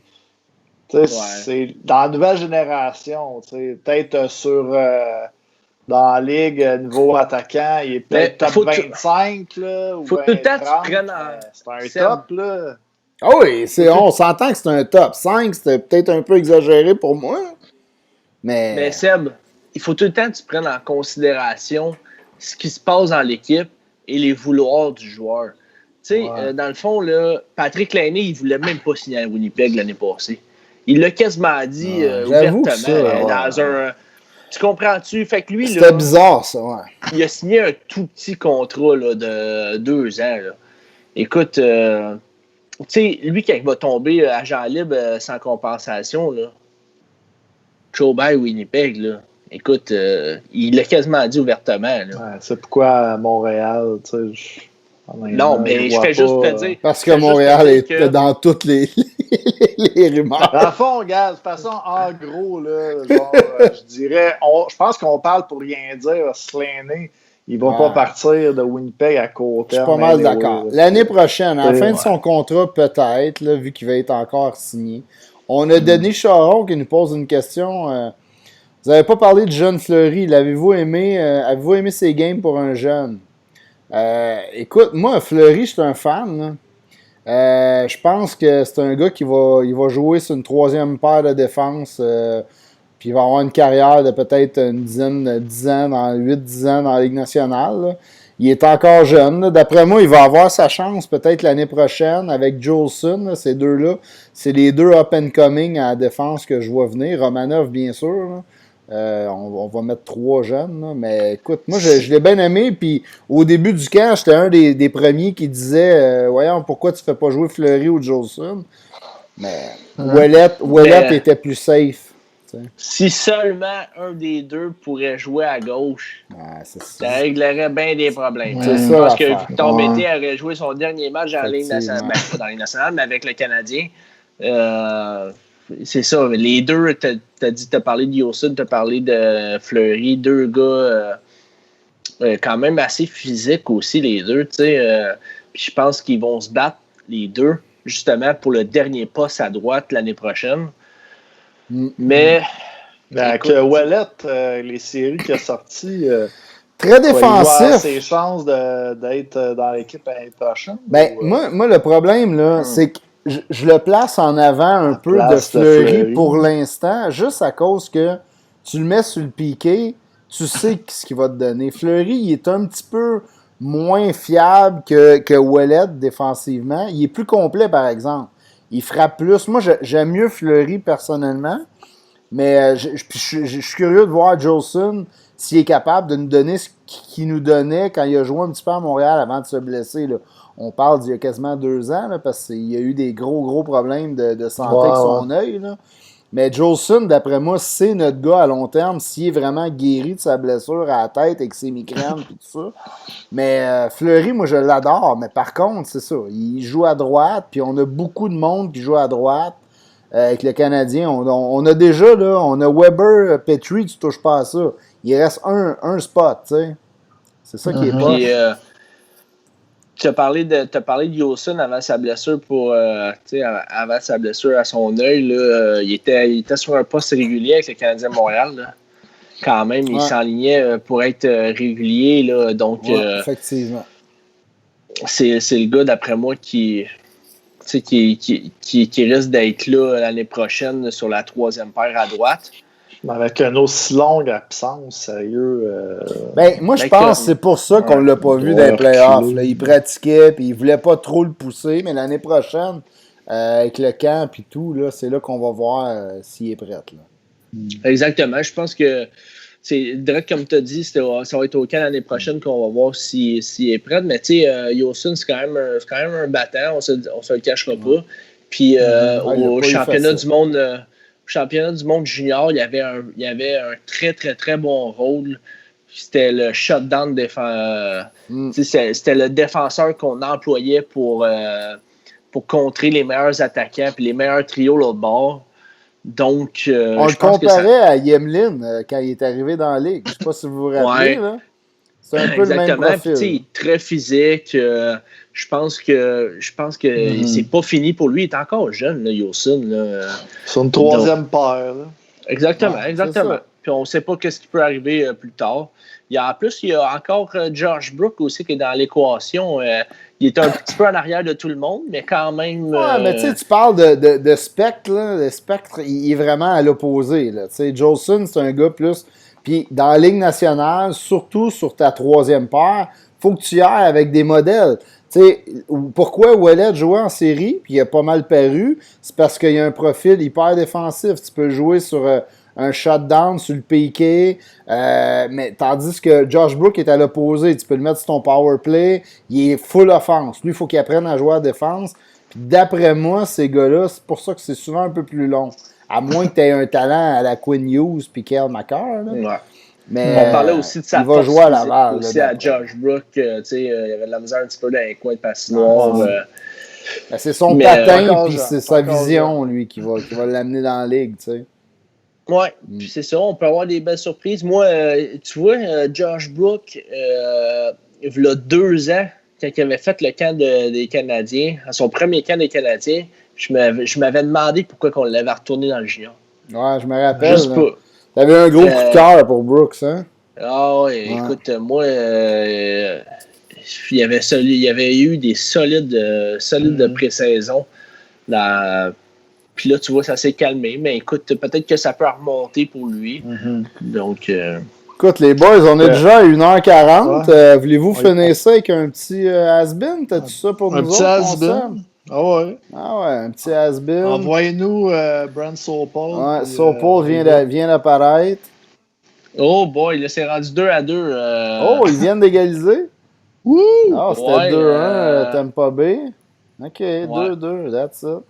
dans la nouvelle génération, peut-être dans la ligue, niveau attaquant, il est peut-être top 25, là, ou faut tout le temps que tu prennes c'est un top, là. Ah oui, on s'entend que c'est un top 5, c'était peut-être un peu exagéré pour moi, mais Seb, il faut tout le temps que tu prennes en considération ce qui se passe dans l'équipe et les vouloirs du joueur. Dans le fond, là, Patrick Laney, il ne voulait même pas signer à Winnipeg l'année passée. Il l'a quasiment dit ouvertement dans un... Tu comprends-tu? Fait que lui, c'était bizarre, ça, ouais. Il a signé un tout petit contrat là, de 2 ans. Là. Écoute, lui, quand il va tomber agent libre sans compensation, là, Chauby Winnipeg, là, écoute, il l'a quasiment dit ouvertement. Là. Ouais, c'est pourquoi à Montréal, tu sais... Non, mais je fais juste te dire... Parce que Montréal est dans toutes les rumeurs. Dans le fond, regarde, de toute façon, en gros, là, genre, je dirais... je pense qu'on parle pour rien dire. Slaney, il va pas partir de Winnipeg à court terme. Je suis pas mal d'accord. L'année prochaine, à la fin de son contrat, peut-être, là, vu qu'il va être encore signé. On a Denis Charon qui nous pose une question. Vous n'avez pas parlé de Jeune Fleury. L'avez-vous aimé? Avez-vous aimé ses games pour un jeune? Écoute, moi, Fleury, je suis un fan. Je pense que c'est un gars qui va jouer sur une 3e paire de défense. Puis il va avoir une carrière de peut-être une dizaine, 10 ans, 8-10 ans dans la Ligue nationale. Là. Il est encore jeune. Là. D'après moi, il va avoir sa chance peut-être l'année prochaine avec Jolson. Ces deux-là, c'est les deux up-and-coming à la défense que je vois venir. Romanov, bien sûr. Là. On va mettre 3 jeunes, là. Mais écoute, moi je l'ai bien aimé, puis au début du camp, j'étais un des premiers qui disait voyons, pourquoi tu fais pas jouer Fleury ou Jolson? Mais Ouellet était plus safe. T'sais. Si seulement un des deux pourrait jouer à gauche, ça réglerait bien des problèmes. Parce que Victor Mété aurait joué son dernier match dans la Ligue nationale, pas dans la Ligue nationale, mais avec le Canadien. C'est ça, les deux, t'as parlé de Yosun, t'as parlé de Fleury, 2 gars quand même assez physiques aussi, les deux, tu sais. Puis je pense qu'ils vont se battre, les deux, justement, pour le dernier poste à droite l'année prochaine. Mais... avec Ouellet, les séries qu'il a sorties... très défensif. Il va avoir ses chances d'être dans l'équipe l'année prochaine. Moi, le problème, là, c'est que je le place en avant un peu de Fleury pour l'instant, juste à cause que tu le mets sur le piqué, tu sais ce qu'il va te donner. Fleury, il est un petit peu moins fiable que Ouellet défensivement. Il est plus complet, par exemple. Il frappe plus. Moi, j'aime mieux Fleury personnellement, mais je suis curieux de voir Jolson s'il est capable de nous donner ce qu'il nous donnait quand il a joué un petit peu à Montréal avant de se blesser, là. On parle d'il y a quasiment 2 ans, là, parce qu'il y a eu des gros problèmes de santé avec son œil. Là. Mais Jolson, d'après moi, c'est notre gars à long terme s'il est vraiment guéri de sa blessure à la tête avec ses migraines et tout ça. Mais Fleury, moi, je l'adore. Mais par contre, c'est ça. Il joue à droite, puis on a beaucoup de monde qui joue à droite avec le Canadien. On a déjà, là, on a Weber, Petrie, tu touches pas à ça. Il reste un spot, tu sais. C'est ça qui est pas... Tu as parlé de Yosun avant sa blessure avant sa blessure à son œil. Là, il était sur un poste régulier avec le Canadien de Montréal. Là. Quand même, il s'enlignait pour être régulier. Là, donc, effectivement. C'est le gars, d'après moi, qui risque d'être là l'année prochaine sur la 3e paire à droite. Avec une aussi longue absence, sérieux. Moi, je pense que c'est pour ça qu'on ne l'a pas vu dans les playoffs. Là. Il pratiquait, puis il ne voulait pas trop le pousser, mais l'année prochaine, avec le camp et tout, là, c'est là qu'on va voir s'il est prêt. Là. Exactement. Je pense que c'est direct comme tu as dit, ça va être au camp l'année prochaine qu'on va voir s'il est prêt. Mais tu sais, Yosun, c'est quand même un battant, on se le cachera pas. Puis au championnat du monde. championnat du monde junior, il y avait un très, très, très bon rôle. C'était le shutdown c'était le défenseur qu'on employait pour contrer les meilleurs attaquants et les meilleurs trios l'autre bord. Donc, on le comparait à Yemlin quand il est arrivé dans la ligue. Je ne sais pas si vous vous rappelez. Là. C'est un peu le même profil. Puis, très physique. Je pense que c'est pas fini pour lui. Il est encore jeune, là, Yosun. C'est une troisième paire. Là. Exactement. Puis on ne sait pas ce qui peut arriver plus tard. En plus, il y a encore Josh Brook aussi qui est dans l'équation. Il est un petit peu en arrière de tout le monde, mais quand même... mais tu sais, tu parles de spectre, là. Le spectre, il est vraiment à l'opposé. Tu sais, Jolson, c'est un gars plus... Puis dans la Ligue nationale, surtout sur ta troisième paire, faut que tu ailles avec des modèles. Tu sais, pourquoi Ouellet jouait en série, puis il a pas mal paru, c'est parce qu'il y a un profil hyper défensif. Tu peux jouer sur un shutdown, sur le piqué, mais tandis que Josh Brook est à l'opposé. Tu peux le mettre sur ton power play, il est full offense. Lui, il faut qu'il apprenne à jouer à défense. Puis d'après moi, ces gars-là, c'est pour ça que c'est souvent un peu plus long. À moins que tu aies un talent à la Quinn Hughes puis Kyle McCarr. Mais on parlait aussi de sa force jouer à Laval, aussi à Josh Brook. Il y avait de la misère un petit peu dans les coins de patinoire. C'est son patin puis c'est sa vision, lui, qui va l'amener dans la ligue. T'sais. Oui, puis c'est ça, on peut avoir des belles surprises. Moi, tu vois, Josh Brook, il y a 2 ans, quand il avait fait le camp des Canadiens, à son premier camp des Canadiens, je m'avais demandé pourquoi on l'avait retourné dans le junior. Ouais, je me rappelle. Juste pas. T'avais un gros coup de cœur pour Brooks, hein? Ah ouais, écoute, moi, il y avait eu des solides de pré-saison. Puis là, tu vois, ça s'est calmé. Mais écoute, peut-être que ça peut remonter pour lui. Donc... Écoute, les boys, on est déjà à 1h40. Voulez-vous finir ça avec un petit has-been? T'as-tu ça pour nous autres? Un petit has-been? Ah ouais, un petit has-been. Envoyez-nous Brent Sopel. Ouais, Sopel vient d'apparaître. Oh boy, là, c'est rendu 2-2. Oh, ils viennent d'égaliser? Wouh! Ah, c'était 2-1, Tampa Bay. OK, 2-2, that's it.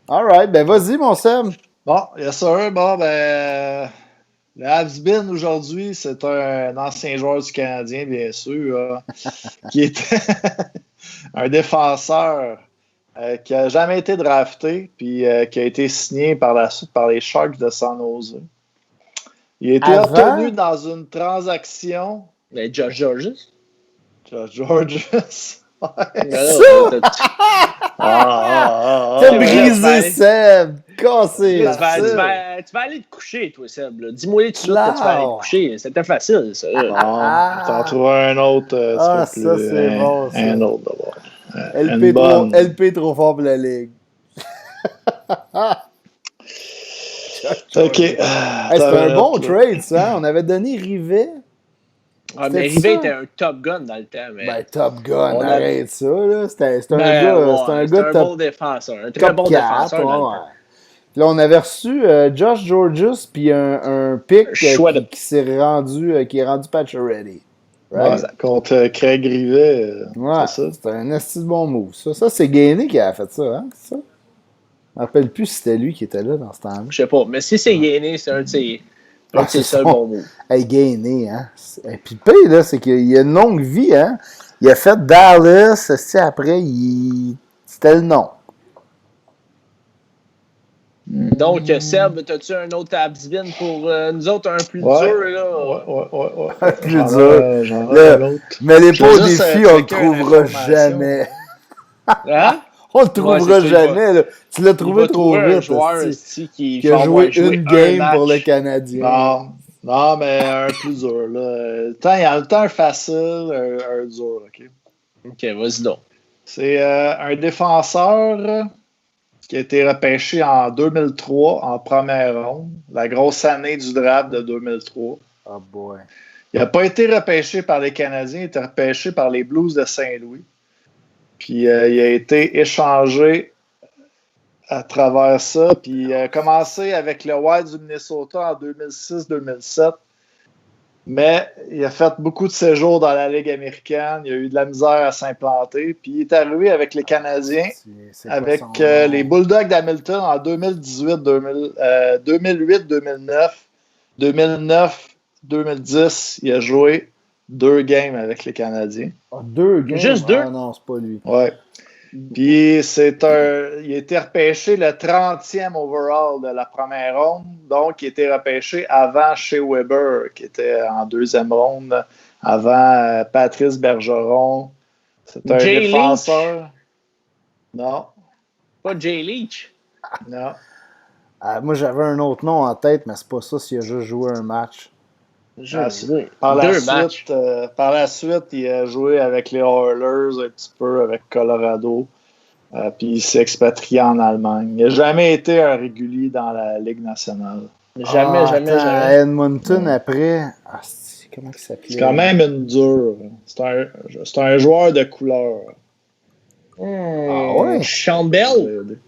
Alright, ben vas-y, mon Sam. Bon, yes sir. Bon, ben... Le has-been aujourd'hui, c'est un ancien joueur du Canadien, bien sûr, qui était un défenseur qui n'a jamais été drafté, puis qui a été signé par la suite par les Sharks de San Jose. Il a été obtenu dans une transaction. Mais Josh Georges. Josh Georges. T'as brisé Seb! Cassé! Tu vas aller te coucher, toi, Seb. Dis-moi tout de suite que tu vas aller te coucher. C'était facile, ça. T'en trouves un autre. Ça, c'est bon. Ça. Un autre d'abord. LP trop fort pour la ligue. OK. C'était un bon trade, ça. On avait donné Rivet. Mais Rivet était un Top Gun dans le temps. Mais... Ben, Top Gun, arrête ça. Là. C'était un gars. C'était un bon défenseur. Un très bon défenseur. Là, on avait reçu Josh Georges puis un pick qui est rendu Pacioretty. Right? Ouais, contre Craig Rivet. C'était un esti de bon move. Ça c'est Gainé qui a fait ça. Hein? Ça? Je ne me rappelle plus si c'était lui qui était là dans ce temps-là. Je sais pas. Mais si c'est Gainé, c'est un de ses... c'est ça le bon mot. Hey, Gainé, hein. Et puis le pire, là, c'est qu'il a une longue vie, hein. Il a fait Dallas, après, c'était le nom. Donc, Seb, as-tu un autre has-been pour nous autres, un plus dur, là? Ouais. Un plus dur. Mais les pauvres défis, on le trouvera jamais. Hein? On le trouvera jamais, là. Tu l'as trouvé trop vite. Un joueur qui a joué une game pour le Canadien. Non, mais un plus dur, là. Il y a le temps un facile, un dur, OK? OK, vas-y donc. C'est un défenseur qui a été repêché en 2003 en première ronde, la grosse année du draft de 2003. Oh boy. Il n'a pas été repêché par les Canadiens, il a été repêché par les Blues de Saint-Louis. Puis il a été échangé à travers ça. Puis il a commencé avec le Wild du Minnesota en 2006-2007. Mais il a fait beaucoup de séjours dans la Ligue américaine. Il a eu de la misère à s'implanter. Puis il est arrivé avec les Canadiens, avec les Bulldogs d'Hamilton en 2018, 2008, 2009. 2009, 2010, il a joué 2 games avec les Canadiens. 2 games? Juste 2? Ah non, c'est pas lui. Ouais. Puis il a été repêché le 30e overall de la première ronde. Donc, il a été repêché avant Shea Weber, qui était en 2e ronde, avant Patrice Bergeron. C'est un Jay défenseur. Leach? Non. Pas Jay Leach? Non. Moi, j'avais un autre nom en tête, mais c'est pas ça s'il a juste joué un match. Par la suite, il a joué avec les Oilers, un petit peu avec Colorado. Puis il s'est expatrié en Allemagne. Il n'a jamais été un régulier dans la Ligue nationale. Jamais. À Edmonton, après... comment il s'appelait? C'est quand même une dure. C'est un joueur de couleur. Ah ouais? Sean Bell?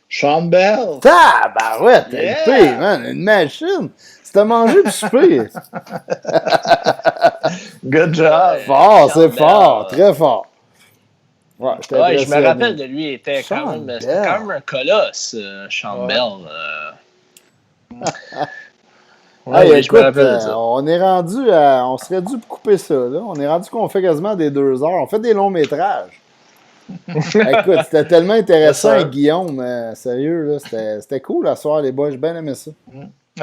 Sean Bell! Ouais, t'es épée, man, une machine! C'était mangé pis souper. Good job! Fort, c'est fort, très fort. Ouais, je me rappelle de lui, il était quand même un colosse, Sean Bell. Écoute, on est rendu à... On serait dû couper ça, là. On est rendu qu'on fait quasiment des 2 heures. On fait des longs métrages. Écoute, c'était tellement intéressant avec Guillaume. Sérieux, là, c'était cool à soir, les boys. J'ai bien aimé ça.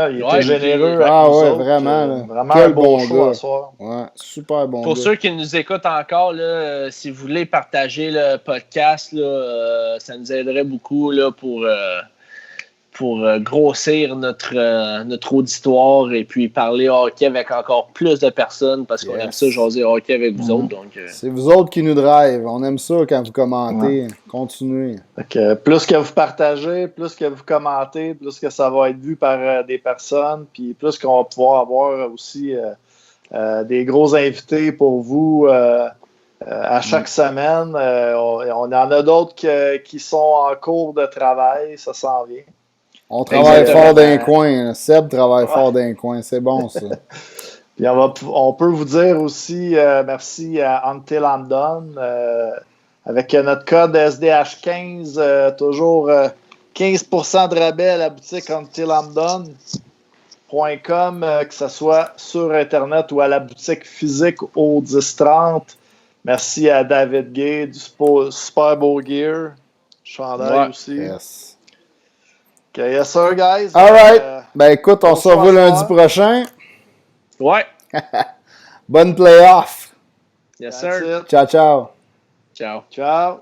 Il était généreux. Vraiment. Là. Vraiment quel un bon show à soir. Ouais, super bon Pour gars. ceux qui nous écoutent encore, là, si vous voulez partager le podcast, là, ça nous aiderait beaucoup là, pour grossir notre auditoire et puis parler hockey avec encore plus de personnes parce qu'on aime ça jaser hockey avec vous autres. Donc, c'est vous autres qui nous drive. On aime ça quand vous commentez. Ouais. Continuez. Plus que vous partagez, plus que vous commentez, plus que ça va être vu par des personnes, puis plus qu'on va pouvoir avoir aussi des gros invités pour vous à chaque semaine. On en a d'autres qui sont en cours de travail. Ça s'en vient. On travaille fort d'un coin. Seb travaille fort d'un coin. C'est bon, ça. Puis on peut vous dire aussi merci à Until I'm Done. Avec notre code SDH15, toujours 15% de rabais à la boutique untilimdone.com, que ce soit sur Internet ou à la boutique physique au 1030. Merci à David Gay du Super Beau Gear. Chandail aussi. Yes. Okay, yes sir, guys. All right. Écoute, on se revoit lundi prochain. Ouais. Bonne playoff. Yes, sir. Ciao, ciao. Ciao. Ciao.